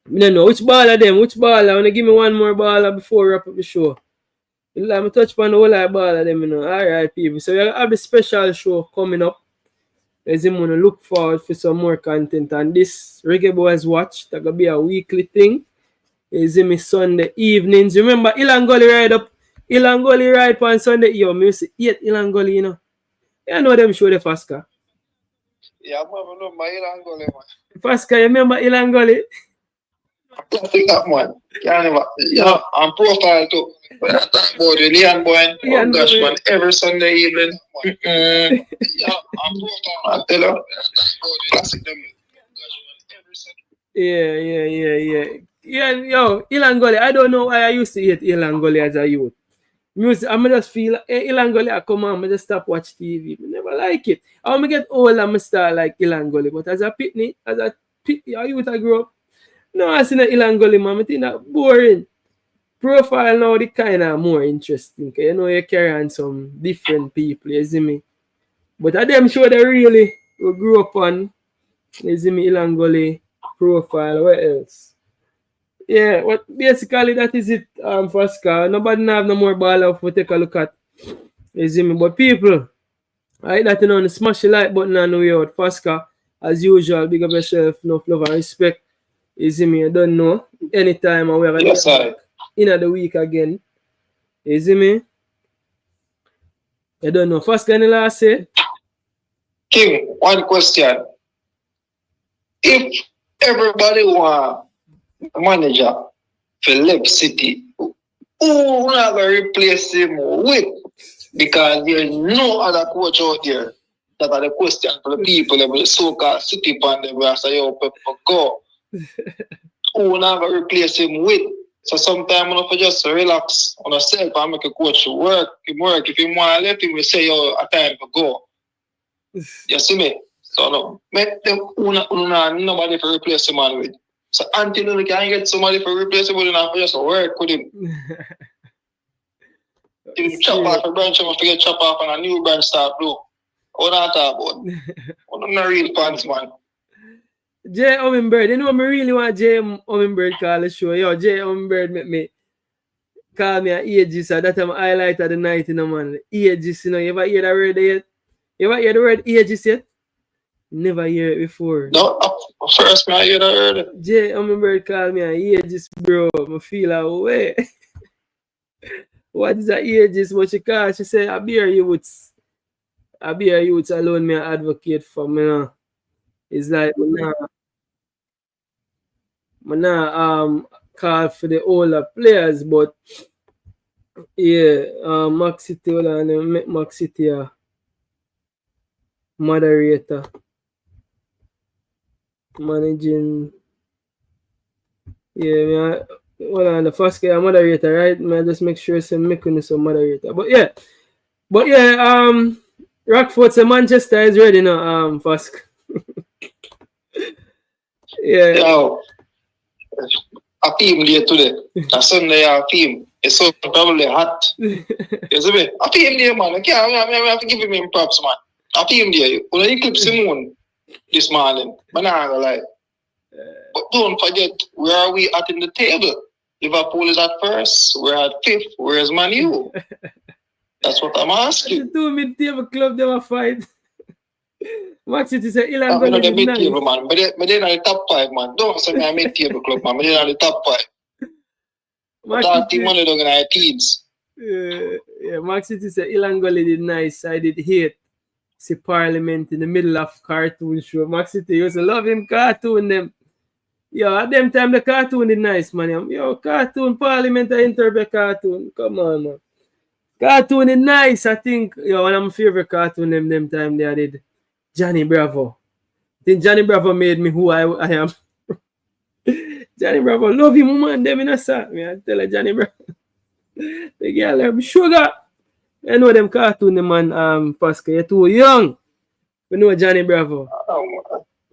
I don't know which ball of them. Which ball? I want to give me one more ball before we wrap up the show. I'm touch upon the whole lot ball of them, you know. Alright, people. So we have the special show coming up. As you want to look forward for some more content. And this Reggae Boys Watch, that gonna be a weekly thing. Is in me Sunday evenings. Remember Ilangoli ride on Sunday. Yo, me used to eat Ilangoli, you know. You know them show the Fasca. Yeah, I know my Ilangoli, man. Fasca, you remember Ilangoli? I think that man. Yeah, I'm profile too. When I talk about the Leon boy, oh gosh, man, every Sunday evening. Yeah, I'm profile. I tell you, classic them. Yeah. Yeah, yo, Ilangoli. I don't know why I used to eat Ilangoli as a youth. Music, I just feel Ilangoli, I come on, I just stop watch TV. I never like it. I when I get old, I start like Ilangoli. But as a youth I grew up, no, I see the Ilangoli, man. I think that boring. Profile now, the kind of more interesting. You know, you carry on some different people, you see me. But I them sure they really we grew up on, you see me, Ilangoli profile. What else? Yeah, what basically that is it for Scar. Nobody have no more ball off we take a look at. You see me? But people, I that you know, smash the like button on the way out. Fasca, as usual, big up yourself, enough love and respect. You see me? I don't know. Anytime I have a in the week again. You see me? I don't know. Fasca, any last say? King, one question. If everybody want manager for Lep City, who not gonna replace him with? Because there's no other coach out there. That are the question for the people that will so-called city pan them where say, yo, people go. Who not gonna replace him with? So sometimes you have to just relax on yourself and make a coach work. If you want to let him, we say, yo, a time to go. You see me? So no, make them nobody to replace him man with. So until you can get somebody to replace him with, you have to just work with him. If you chop off a branch, you have to get chop off and a new branch start blue. What I talk about? What are the real fans, man? Jay Hummingbird, you know what I really want Jay Hummingbird call the show? Yo, Jay Hummingbird make me call me an aegis, so that time I highlight of the night, you know, man. Aegis, you know, you ever hear that word yet? You ever hear the word aegis yet? Never hear it before. No, first man, I hear that word. Jay Hummingbird call me an aegis, bro. I feel away. What is that aegis? What she call? She say, I be a youths alone, me advocate for me, you know. It's like I now call for the older players, but yeah, Max City and make Max City a moderator. Managing, yeah, on the first guy moderator, right? I just make sure some making a moderator. But yeah, Rockford's a Manchester is ready now, Fask. Yeah. Yo, a team day today. A Sunday a team. It's so probably hot. You see me? A team day, man. I have to give him props, man. A team day. When you eclipse the moon this morning, but not gonna lie. But don't forget, where are we at in the table? Liverpool is at first. We're at fifth. Where's Man U? That's what I'm asking. The two mid-table club they will fight. Max City say Ilan I'm not the mid-table, man. But they're not the top five, man. Don't say me a mid-table club, man. But they're not the top five. That team money don't get teams. Yeah, Max City say Ilangoli did nice. I did hate. See Parliament in the middle of cartoon show. Max City used to love him cartoon them. Yo, at them time the cartoon is nice, man. Yo, cartoon Parliament I interpret cartoon. Come on, man. Cartoon is nice. I think one of my favorite cartoon them time they did Johnny Bravo. I think Johnny Bravo made me who I am. Johnny Bravo love him, man. Them in a song. I tell her Johnny Bravo. The girl them sugar. I know them cartoon them man Pascal. You're too young. We know Johnny Bravo.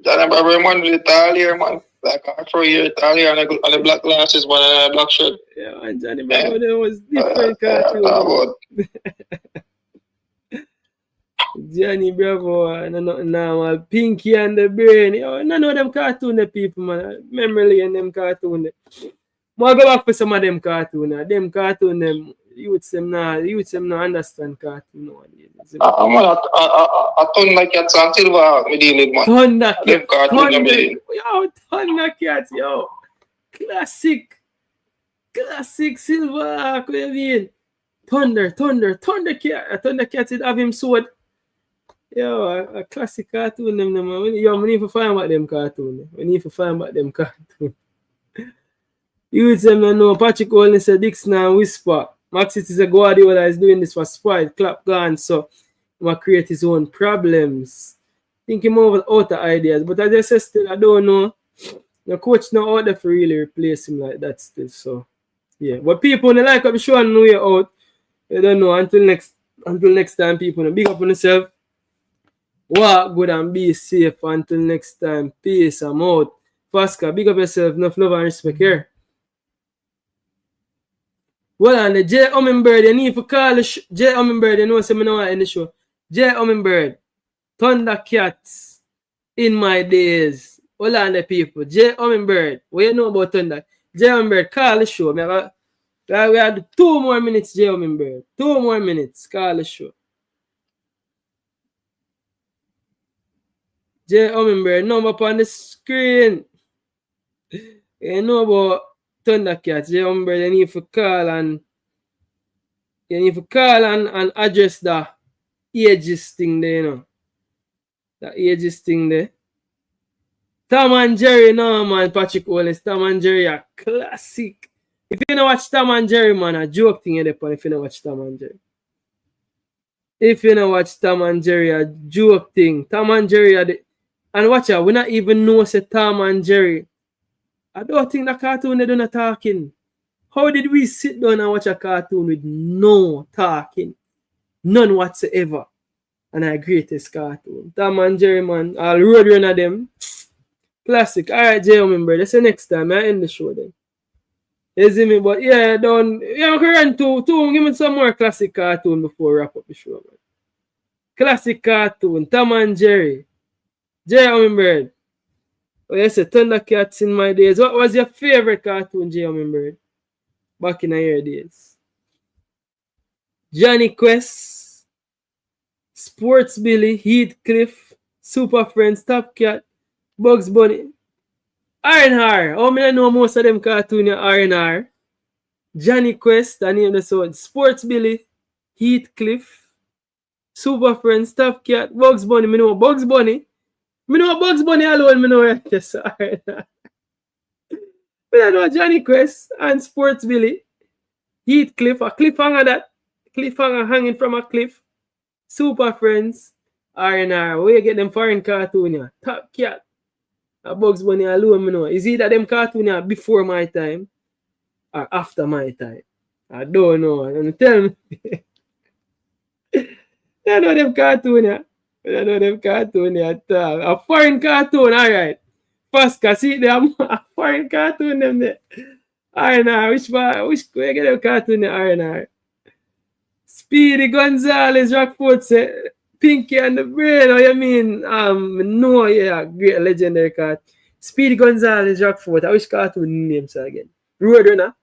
Johnny Bravo man with Italian man. Like for a year Italian on the black glasses, one and a black shirt. Yeah, and Johnny Bravo there was different cartoon. Johnny Bravo, nothing now. Pinky and the Brain. None of them cartoon the people, man. Memory and them cartoon. I go back for some of them cartoon. Them cartoon them Youths them not understand cartoon nowadays. Man, a Thundercats and Silverhawk me deal with, man. Them cartoon me deal. Thundercats, yo. Classic Silverhawk, what you mean? Thundercats it have him sword. Yo, a classic cartoon them, man. Yo, we need to find about them cartoon. Youths them don't know. Patrick only said Dixon and Whisper. Max it is a Guardiola is doing this for spite. Clap gone, so he might create his own problems. Think him over out of ideas. But I just say still, I don't know. The coach not out there for really replace him like that still. So yeah. But people they like up the show and know you out. You don't know until next time, people. Big up on yourself. Walk good and be safe until next time. Peace. I'm out. Pascal, big up yourself. Enough love and respect here. Well, and the J. Hummingbird, you need to call the J. Hummingbird, you know, so I know in the show. J. Hummingbird, Thundercats in my days. Well, and the people, J. Hummingbird, what you know about Thunder? J. Hummingbird, call the show. We have 2 more minutes, J. Hummingbird. 2 more minutes, call the show. J. Hummingbird, number up on the screen. You know about Thundercats, J. Hummingbird, you need to call and address the ages thing there, you know. The ages thing there. Tom and Jerry, no man, Patrick Owens. Tom and Jerry are classic. If you don't watch Tom and Jerry, man, a joke thing if you don't watch Tom and Jerry. If you don't watch Tom and Jerry, a joke thing. Tom and Jerry are the... And watch out, we not even know say Tom and Jerry. I don't think the cartoon they don't talking. How did we sit down and watch a cartoon with no talking? None whatsoever. And our greatest cartoon. Tom and Jerry, man. I'll road run of them. Classic. Alright, J. Remember. That's the next time. I end the show then. You see me? But yeah, don't. Yeah, I can run two. Give me some more classic cartoon before we wrap up the show, man. Classic cartoon. Tom and Jerry. J. Hummingbird. Oh, yes, Thundercats in my days. What was your favorite cartoon, J. Hummingbird? Back in your days. Johnny Quest, Sports Billy, Heathcliff, Super Friends, Top Cat, Bugs Bunny, R&R. How many know most of them cartoons are R&R? Johnny Quest, I name the sound. Sports Billy, Heathcliff, Super Friends, Top Cat, Bugs Bunny. Me know Bugs Bunny. Me know Bugs Bunny alone, me know yes, R&R. Me know Johnny Quest and Sports Billy, Heathcliff, a cliffhanger that. Cliffhanger hanging from a cliff. Super Friends, R&R. Where you get them foreign cartoon here? Top Cat. A Bugs Bunny alone, me know. Is either them cartoon here before my time or after my time? I don't know. And tell me. I know them cartoon here. I know them cartoon here at all. A foreign cartoon, alright. Pascal, see them a foreign cartoon them there. R&R. Which where you get them cartoon there, R&R? Speedy Gonzalez, Rockford say Pinky and the Brain. What you mean? No, yeah, great legendary cat. Speedy Gonzalez, Rockford. I wish cartoon names again. Roadrunner.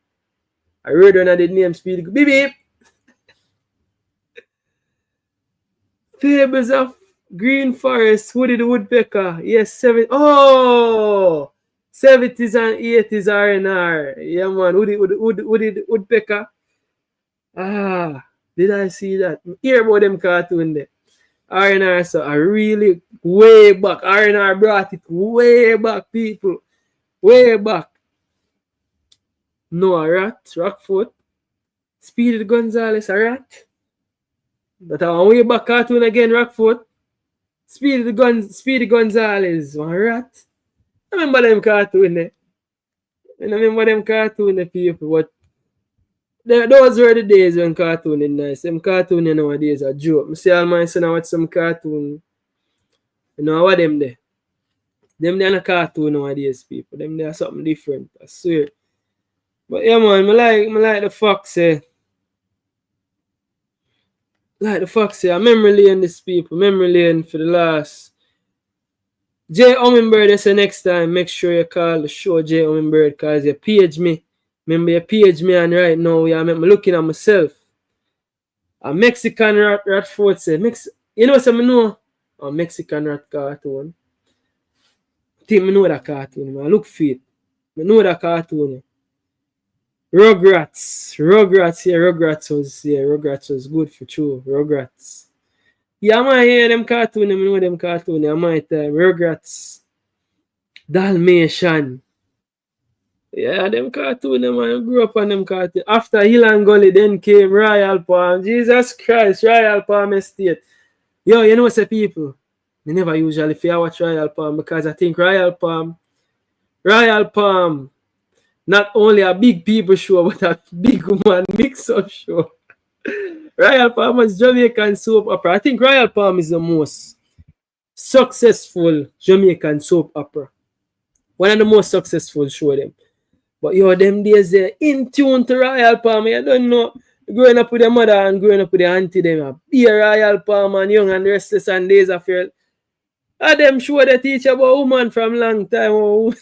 A Roadrunner did name Speedy. Beep beep. Fables of Green Forest, Woody the Woodpecker. Yes, 70s and 80s R&R. Yeah, man. Woody the Woodpecker. Ah. Did I see that? Hear about them cartoon there. R&R, so I really way back. R&R brought it way back, people. Way back. No, a rat, Rockfoot. Speedy Gonzalez, a rat. But a way back cartoon again, Rockfoot. Speedy Gonzalez, one rat. I remember them cartoon there. People, but those were the days when cartoon is nice. Them cartoon nowadays are joke. I see all my son watch some cartoon. You know what them there? Them they are not cartoon nowadays, people. Them they are something different. I swear. But yeah, man, I like the fox. Like the fox here. Memory lane this people. Memory lane for the last. J. Hummingbird, I say next time, make sure you call the show J. Hummingbird because you page me. Remember your page me and right now, yeah, I'm looking at myself. A Mexican rat foot say, you know some know a Mexican rat cartoon. I think I know that cartoon, man. I look for it. I know that cartoon. Rugrats. Rugrats was good for true. Rugrats. Yeah, I might hear them cartoon, I know them cartoon. I might Rugrats. Dalmatian. Yeah, them cartoon, them man grew up on them cartoon. After Hill and Gully, then came Royal Palm. Jesus Christ, Royal Palm Estate. Yo, you know say people, they never usually fear watch Royal Palm because I think Royal Palm, not only a big people show, but a big woman mix-up show. Royal Palm is Jamaican soap opera. I think Royal Palm is the most successful Jamaican soap opera. One of the most successful show them. But yo, them days they're in tune to Royal Palm. You don't know. Growing up with their mother and growing up with their auntie, them be a Royal Palm and Young and Restless and Days of Fear. And them show they teach about woman from long time. Oh.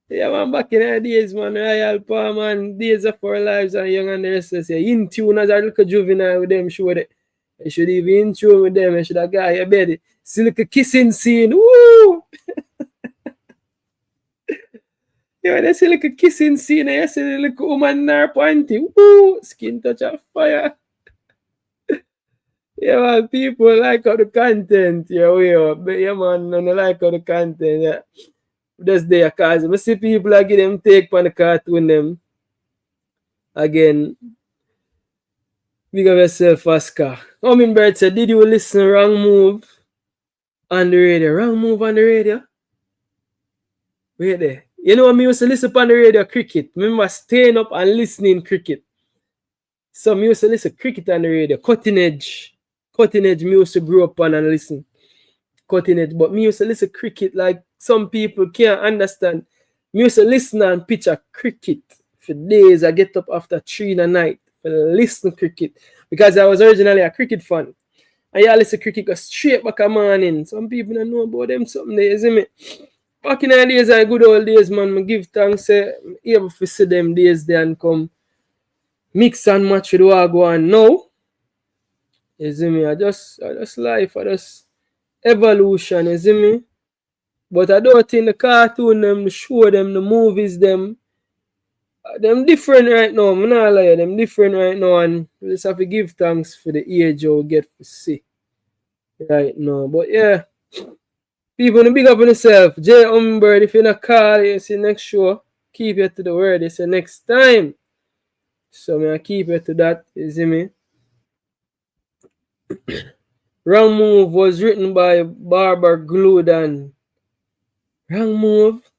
Yeah, man, back in the days, man, Royal Palm and Days of Our Lives and Young and Restless. Yeah, in tune as a little juvenile with them show that. You should even in tune with them. You should have got your bed. See like a kissing scene. Woo! Yeah, they see like a kissing scene. You see the little woman in her panty. Woo! Skin touch of fire. Yeah, man, people like how the content. Yeah, but yeah, man, none like how the content. Yeah. Just there, cause I see people like give them take on the cartoon them. Again, big of yourself, Oscar. Hummingbird said, did you listen to Wrong Move on the radio? Wrong Move on the radio? Wait there. You know, me used to listen on the radio cricket. Remember staying up and listening cricket. So me used to listen cricket on the radio. Cutting edge. Me used to grow up on and listen. Cutting edge. But me used to listen cricket like some people can't understand. Me used to listen and pitch a cricket for days. I get up after 3 in the night to listen to cricket. Because I was originally a cricket fan. And yeah, listen cricket go straight back a morning. Some people don't know about them something there, isn't it? Back in the days, are good old days, man. I give thanks, able to see them days there and come mix and match with what I go on now. You see me? I just life, I just evolution, you see me? But I don't think the cartoon, them, the show, them, the movies, them different right now. I'm not lie, them different right now, and we just have to give thanks for the age we get to see right now. But yeah. People, big up on yourself. J. Hummingbird, if you're not call, you see next show, keep it to the word. You say next time. So I keep it to that. You see me? Wrong Move was written by Barbara Gludan. Wrong Move?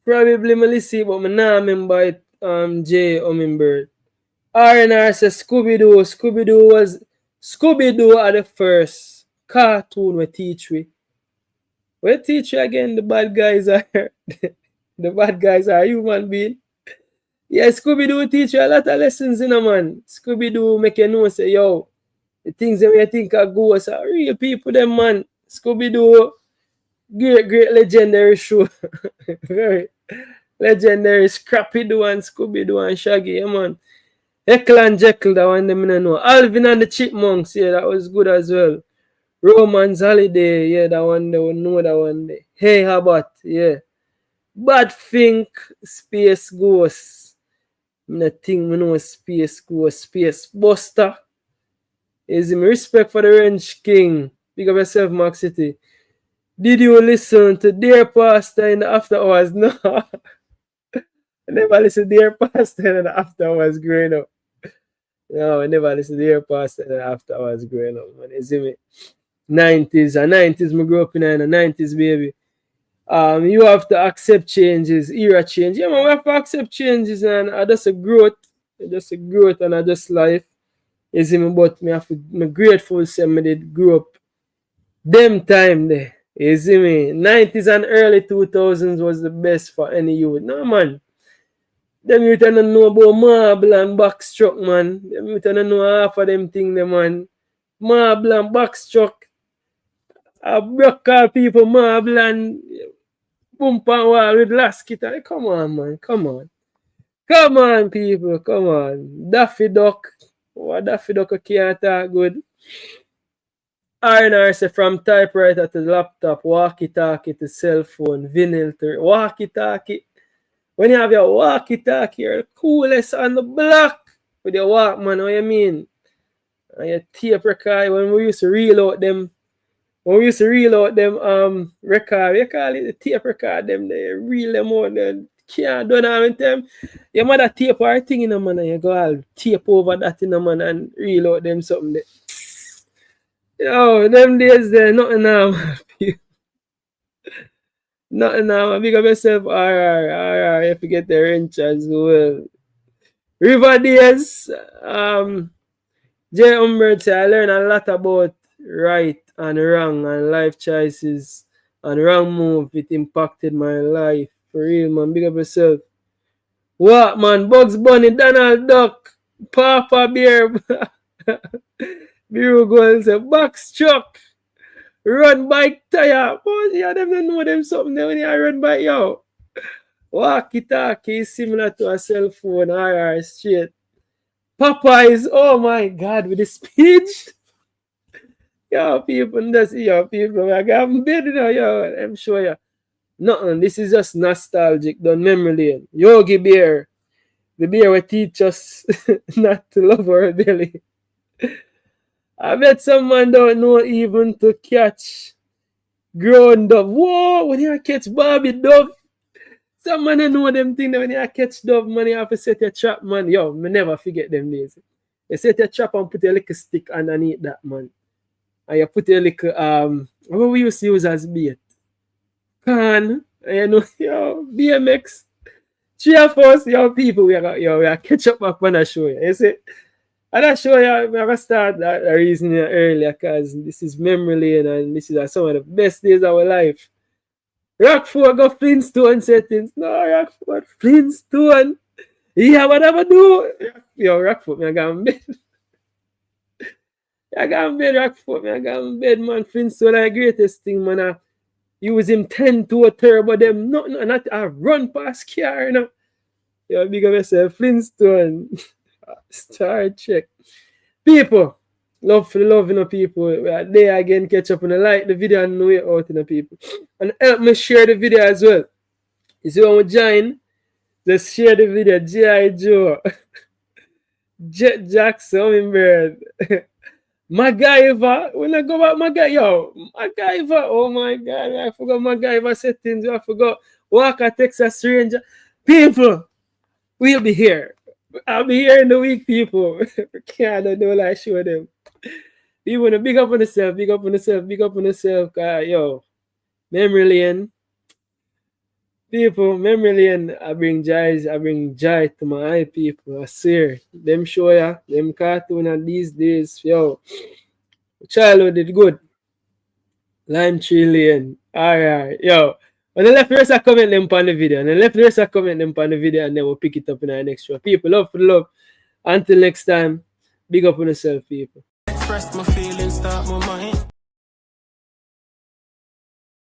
Probably Melissa, but I not remember it. J. Hummingbird. R&R says Scooby-Doo. Scooby-Doo are the first cartoon we teach we. We teach you again, the bad guys are human beings. Yeah, Scooby-Doo teach you a lot of lessons, you know, man. Scooby-Doo make you know, say, yo, the things that we think are ghosts are real people, them, man. Scooby-Doo, great legendary show. Very legendary. Scrappy-Doo and Scooby-Doo and Shaggy, yeah, man. Ekel and Jekyll, that one them I know. Alvin and the Chipmunks, yeah, that was good as well. Roman's Holiday, yeah, that one day, we know that one day. Hey, how about, yeah. Badfink, Space Ghost. I think we know Space Ghost, Space Buster. Is him respect for the Range King. Big up yourself, Mark City. Did you listen to Dear Pastor in the after hours? No. I never listened to Dear Pastor in the after hours growing up. No, I never listened to Dear Pastor in the after hours growing up, man. You see me? 90s, me grew up in the 90s, baby. You have to accept changes, era change. Yeah, man, we have to accept changes, and just a growth, and I just life. You see me, but me grateful say me did grow up them time there. You see me, 90s and early 2000s was the best for any youth. No, man. Them youth don't know about marble and backstroke, man. Them youth don't know half of them thing, man. Marble and backstroke. I broke all people marble and boom pan wall with last kit. Come on, man. Come on. Come on, people. Come on. Daffy Duck. What Daffy Duck can't talk good. R&R say from typewriter to laptop, walkie-talkie to cell phone, vinyl to walkie-talkie. When you have your walkie-talkie, you're the coolest on the block with your Walkman, what you mean? And your tape record, when we used to reload them record, you call it the tape record, them they reel them out, they can't do nothing with them. Your mother tape or thing in a man and you go all tape over that in a man and reload them something there. Yo, them days there, nothing now, man. Nothing now, man. Big up yourself, RR, if you get the wrench as well. River days, J. Humbert say, I learned a lot about right and wrong and life choices and wrong move. It impacted my life. For real, man. Big up yourself. What, man? Bugs Bunny, Donald Duck, Papa Bear. Bureau Gold say, box truck, run bike tire. Boy, yeah, them don't know them something when you run bike, yo. Walkie-talkie is similar to a cell phone, RR straight. Popeyes, oh my God, with the speech. Yo, people, I got them bed, you know, yo. I'm sure you. Nothing, this is just nostalgic, done memory lane. Yogi Bear, the bear will teach us not to love our belly. I bet someone don't know even to catch grown dove. Whoa, when you catch Bobby Dove, someone don't know them things when you catch dove, man, you have to set your trap, man. Yo, me never forget them days. You set your trap and put a little stick underneath that, man. And you put a little, what we used to use as bait? Can, you know, yo, BMX. 3 of us, yo, people, we are catch up back when I show you. You see? And I show you, I'm going to start that reason earlier because this is memory lane and this is some of the best days of our life. Rockford got Flintstone settings. No, Rockford, Flintstone. Yeah, whatever do. Yo, Rockford, me I got in bed. I got in bed, Rockford, me I got in bed, man. Flintstone are the greatest thing, man. I use him 10 to a turbo, them nothing, not I run past car, you know. Yo, big up yourself, Flintstone. Star Trek. People, love for the love, you know, people. We are there again, catch up and like the video and know it out, you know, people. And help me share the video as well. If you want to join, just share the video. G.I. Joe. Jet Jackson, Hummingbird. MacGyver. When I go back, MacGyver. Oh my God, I forgot MacGyver settings. I forgot Walker, Texas Ranger. People, we'll be here. I'll be here in the week, people. Can't do like show them. People wanna big up on yourself, big up on yourself, big up on yourself. Yo, memory lane. People, memory lane, I bring joy to my eye, people. I swear. Them show ya, them cartoon and these days, yo. Childhood did good. Lime Tree Lane. Alright, yo. When the left the rest of comment them on the video, and the left the rest of comment them on the video, and then we'll pick it up in our next show. People, love for the love. Until next time, big up on yourself, people. Express my feelings, start my mind.